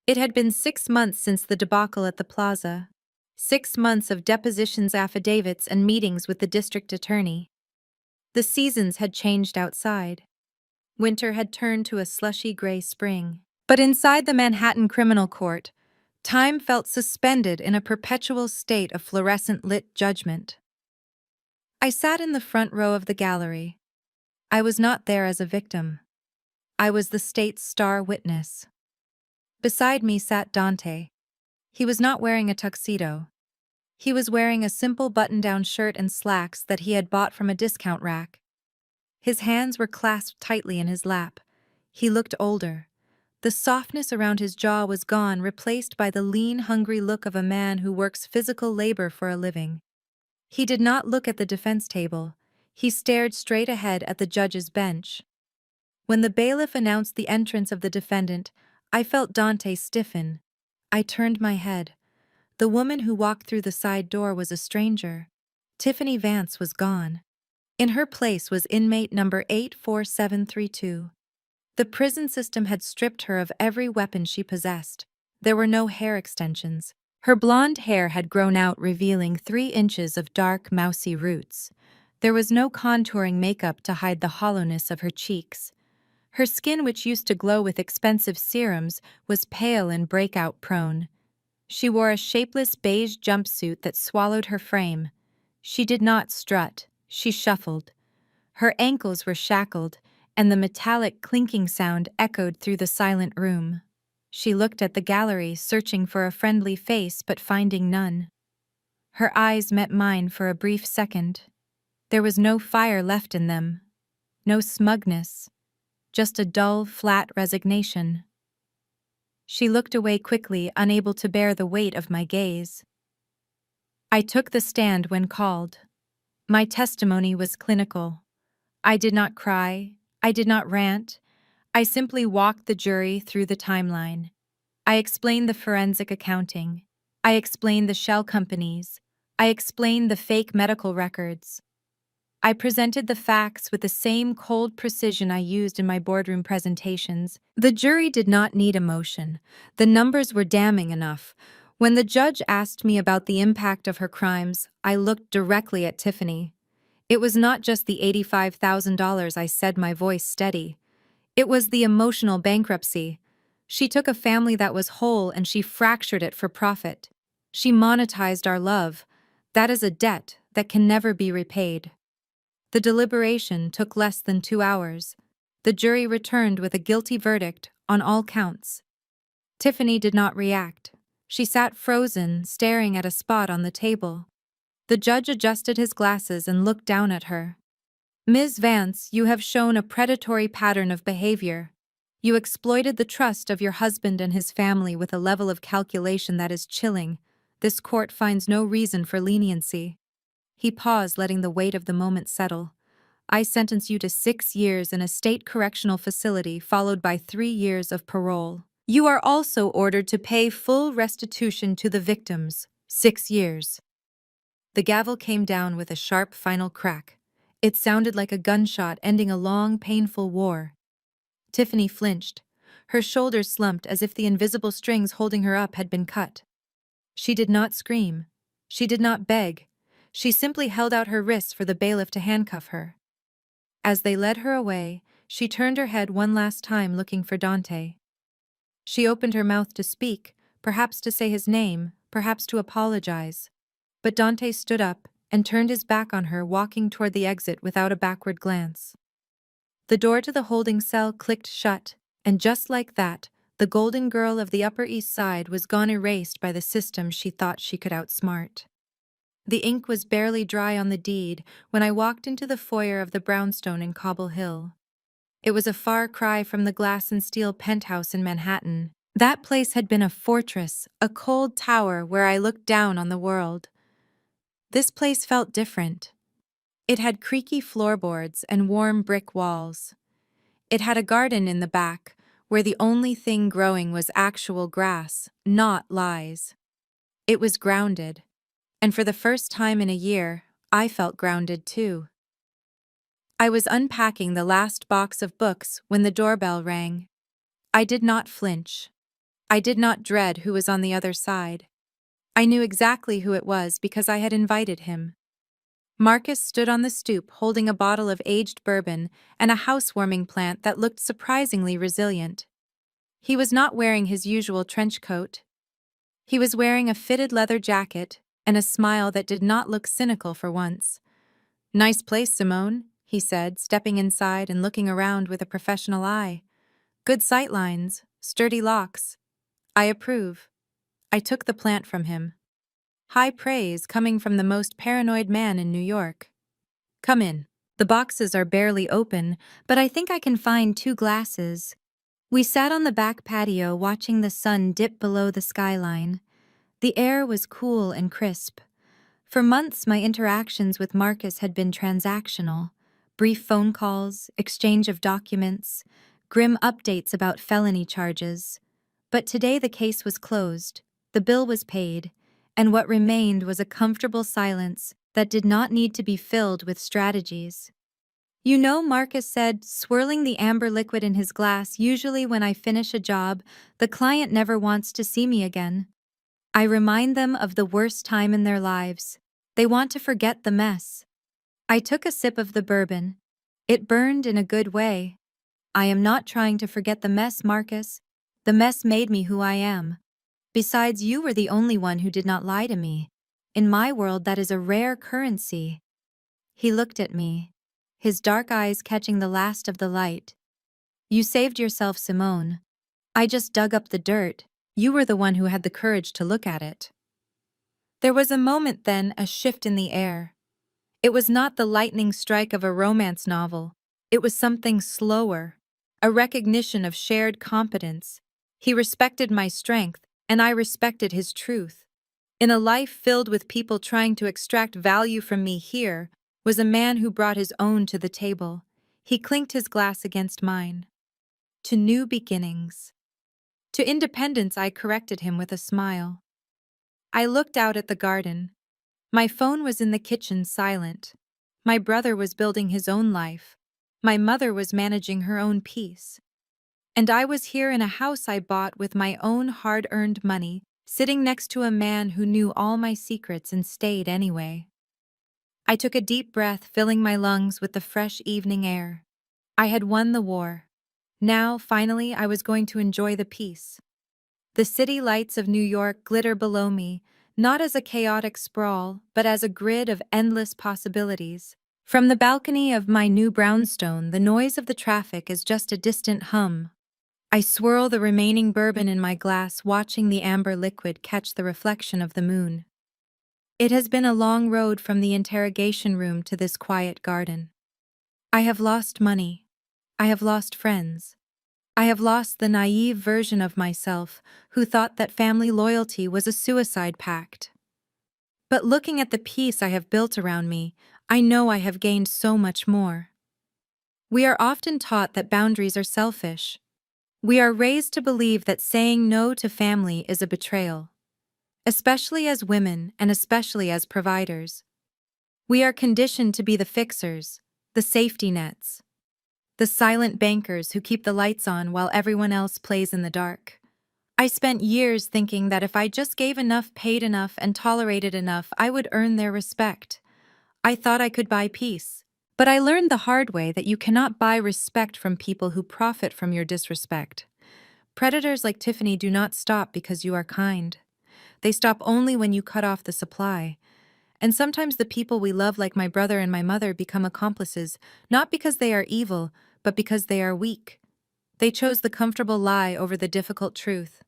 It had been 6 months since the debacle at the plaza. 6 months of depositions, affidavits, and meetings with the district attorney. The seasons had changed outside. Winter had turned to a slushy gray spring. But inside the Manhattan Criminal Court, time felt suspended in a perpetual state of fluorescent-lit judgment. I sat in the front row of the gallery. I was not there as a victim. I was the state's star witness. Beside me sat Dante. He was not wearing a tuxedo. He was wearing a simple button-down shirt and slacks that he had bought from a discount rack. His hands were clasped tightly in his lap. He looked older. The softness around his jaw was gone, replaced by the lean, hungry look of a man who works physical labor for a living. He did not look at the defense table. He stared straight ahead at the judge's bench. When the bailiff announced the entrance of the defendant, I felt Dante stiffen. I turned my head. The woman who walked through the side door was a stranger. Tiffany Vance was gone. In her place was inmate number 84732. The prison system had stripped her of every weapon she possessed. There were no hair extensions. Her blonde hair had grown out, revealing 3 inches of dark, mousy roots. There was no contouring makeup to hide the hollowness of her cheeks. Her skin, which used to glow with expensive serums, was pale and breakout-prone. She wore a shapeless beige jumpsuit that swallowed her frame. She did not strut. She shuffled. Her ankles were shackled, and the metallic clinking sound echoed through the silent room. She looked at the gallery, searching for a friendly face but finding none. Her eyes met mine for a brief second. There was no fire left in them, no smugness, just a dull, flat resignation. She looked away quickly, unable to bear the weight of my gaze. I took the stand when called. My testimony was clinical. I did not cry. I did not rant. I simply walked the jury through the timeline. I explained the forensic accounting. I explained the shell companies. I explained the fake medical records. I presented the facts with the same cold precision I used in my boardroom presentations. The jury did not need emotion. The numbers were damning enough. When the judge asked me about the impact of her crimes, I looked directly at Tiffany. It was not just the $85,000, I said, my voice steady. It was the emotional bankruptcy. She took a family that was whole and she fractured it for profit. She monetized our love. That is a debt that can never be repaid. The deliberation took less than 2 hours. The jury returned with a guilty verdict on all counts. Tiffany did not react. She sat frozen, staring at a spot on the table. The judge adjusted his glasses and looked down at her. Ms. Vance, you have shown a predatory pattern of behavior. You exploited the trust of your husband and his family with a level of calculation that is chilling. This court finds no reason for leniency. He paused, letting the weight of the moment settle. I sentence you to 6 years in a state correctional facility, followed by 3 years of parole. You are also ordered to pay full restitution to the victims. 6 years. The gavel came down with a sharp final crack. It sounded like a gunshot ending a long, painful war. Tiffany flinched. Her shoulders slumped as if the invisible strings holding her up had been cut. She did not scream. She did not beg. She simply held out her wrists for the bailiff to handcuff her. As they led her away, she turned her head one last time, looking for Dante. She opened her mouth to speak, perhaps to say his name, perhaps to apologize. But Dante stood up and turned his back on her, walking toward the exit without a backward glance. The door to the holding cell clicked shut, and just like that, the golden girl of the Upper East Side was gone, erased by the system she thought she could outsmart. The ink was barely dry on the deed when I walked into the foyer of the brownstone in Cobble Hill. It was a far cry from the glass and steel penthouse in Manhattan. That place had been a fortress, a cold tower where I looked down on the world. This place felt different. It had creaky floorboards and warm brick walls. It had a garden in the back, where the only thing growing was actual grass, not lies. It was grounded. And for the first time in a year, I felt grounded too. I was unpacking the last box of books when the doorbell rang. I did not flinch. I did not dread who was on the other side. I knew exactly who it was because I had invited him. Marcus stood on the stoop holding a bottle of aged bourbon and a housewarming plant that looked surprisingly resilient. He was not wearing his usual trench coat. He was wearing a fitted leather jacket and a smile that did not look cynical for once. "Nice place, Simone," he said, stepping inside and looking around with a professional eye. "Good sightlines, sturdy locks. I approve." I took the plant from him. High praise coming from the most paranoid man in New York. "Come in. The boxes are barely open, but I think I can find 2 glasses." We sat on the back patio watching the sun dip below the skyline. The air was cool and crisp. For months, my interactions with Marcus had been transactional. Brief phone calls, exchange of documents, grim updates about felony charges. But today the case was closed, the bill was paid, and what remained was a comfortable silence that did not need to be filled with strategies. "You know," Marcus said, swirling the amber liquid in his glass, "usually when I finish a job, the client never wants to see me again. I remind them of the worst time in their lives. They want to forget the mess." I took a sip of the bourbon. It burned in a good way. "I am not trying to forget the mess, Marcus. The mess made me who I am. Besides, you were the only one who did not lie to me. In my world, that is a rare currency." He looked at me, his dark eyes catching the last of the light. "You saved yourself, Simone. I just dug up the dirt. You were the one who had the courage to look at it." There was a moment then, a shift in the air. It was not the lightning strike of a romance novel. It was something slower, a recognition of shared competence. He respected my strength, and I respected his truth. In a life filled with people trying to extract value from me, here was a man who brought his own to the table. He clinked his glass against mine. "To new beginnings." "To independence," I corrected him with a smile. I looked out at the garden. My phone was in the kitchen, silent. My brother was building his own life. My mother was managing her own peace. And I was here in a house I bought with my own hard-earned money, sitting next to a man who knew all my secrets and stayed anyway. I took a deep breath, filling my lungs with the fresh evening air. I had won the war. Now, finally, I was going to enjoy the peace. The city lights of New York glitter below me, not as a chaotic sprawl, but as a grid of endless possibilities. From the balcony of my new brownstone, the noise of the traffic is just a distant hum. I swirl the remaining bourbon in my glass, watching the amber liquid catch the reflection of the moon. It has been a long road from the interrogation room to this quiet garden. I have lost money. I have lost friends. I have lost the naive version of myself who thought that family loyalty was a suicide pact. But looking at the peace I have built around me, I know I have gained so much more. We are often taught that boundaries are selfish. We are raised to believe that saying no to family is a betrayal, especially as women and especially as providers. We are conditioned to be the fixers, the safety nets, the silent bankers who keep the lights on while everyone else plays in the dark. I spent years thinking that if I just gave enough, paid enough, and tolerated enough, I would earn their respect. I thought I could buy peace. But I learned the hard way that you cannot buy respect from people who profit from your disrespect. Predators like Tiffany do not stop because you are kind. They stop only when you cut off the supply. And sometimes the people we love, like my brother and my mother, become accomplices, not because they are evil, but because they are weak. They chose the comfortable lie over the difficult truth.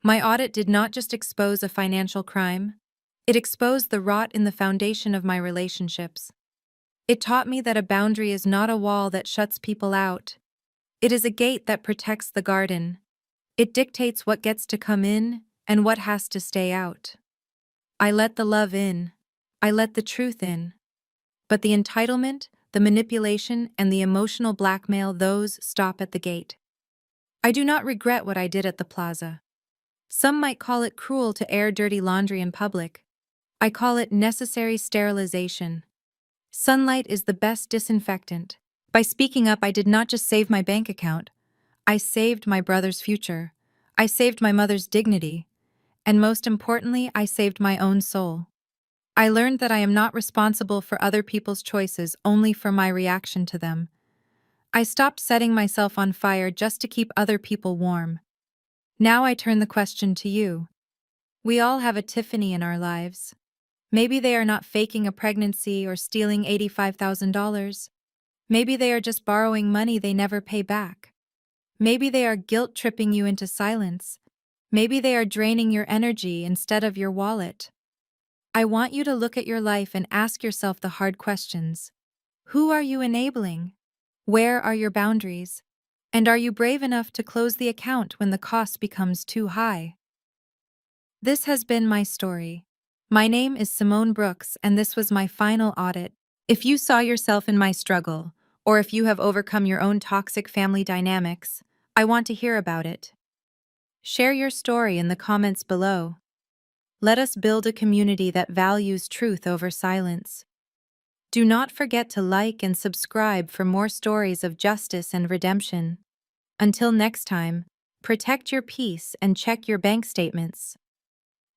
My audit did not just expose a financial crime. It exposed the rot in the foundation of my relationships. It taught me that a boundary is not a wall that shuts people out. It is a gate that protects the garden. It dictates what gets to come in and what has to stay out. I let the love in. I let the truth in. But the entitlement, the manipulation, and the emotional blackmail, those stop at the gate. I do not regret what I did at the plaza. Some might call it cruel to air dirty laundry in public. I call it necessary sterilization. Sunlight is the best disinfectant. By speaking up, I did not just save my bank account. I saved my brother's future. I saved my mother's dignity. And most importantly, I saved my own soul. I learned that I am not responsible for other people's choices, only for my reaction to them. I stopped setting myself on fire just to keep other people warm. Now I turn the question to you. We all have a Tiffany in our lives. Maybe they are not faking a pregnancy or stealing $85,000. Maybe they are just borrowing money they never pay back. Maybe they are guilt-tripping you into silence. Maybe they are draining your energy instead of your wallet. I want you to look at your life and ask yourself the hard questions. Who are you enabling? Where are your boundaries? And are you brave enough to close the account when the cost becomes too high? This has been my story. My name is Simone Brooks, and this was my final audit. If you saw yourself in my struggle, or if you have overcome your own toxic family dynamics, I want to hear about it. Share your story in the comments below. Let us build a community that values truth over silence. Do not forget to like and subscribe for more stories of justice and redemption. Until next time, protect your peace and check your bank statements.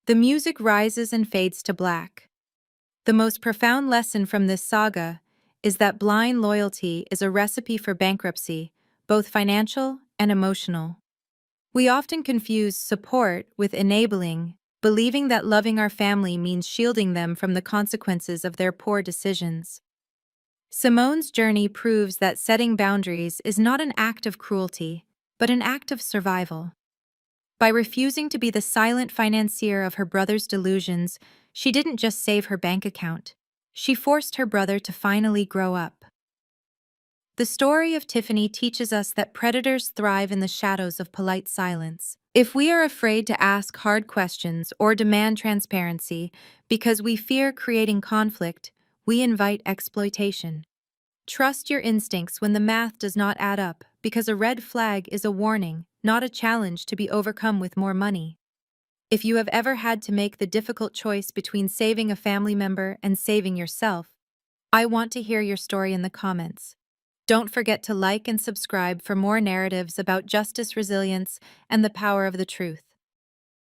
The music rises and fades to black. The most profound lesson from this saga is that blind loyalty is a recipe for bankruptcy, both financial and emotional. We often confuse support with enabling, believing that loving our family means shielding them from the consequences of their poor decisions. Simone's journey proves that setting boundaries is not an act of cruelty, but an act of survival. By refusing to be the silent financier of her brother's delusions, she didn't just save her bank account. She forced her brother to finally grow up. The story of Tiffany teaches us that predators thrive in the shadows of polite silence. If we are afraid to ask hard questions or demand transparency because we fear creating conflict, we invite exploitation. Trust your instincts when the math does not add up, because a red flag is a warning, not a challenge to be overcome with more money. If you have ever had to make the difficult choice between saving a family member and saving yourself, I want to hear your story in the comments. Don't forget to like and subscribe for more narratives about justice, resilience, and the power of the truth.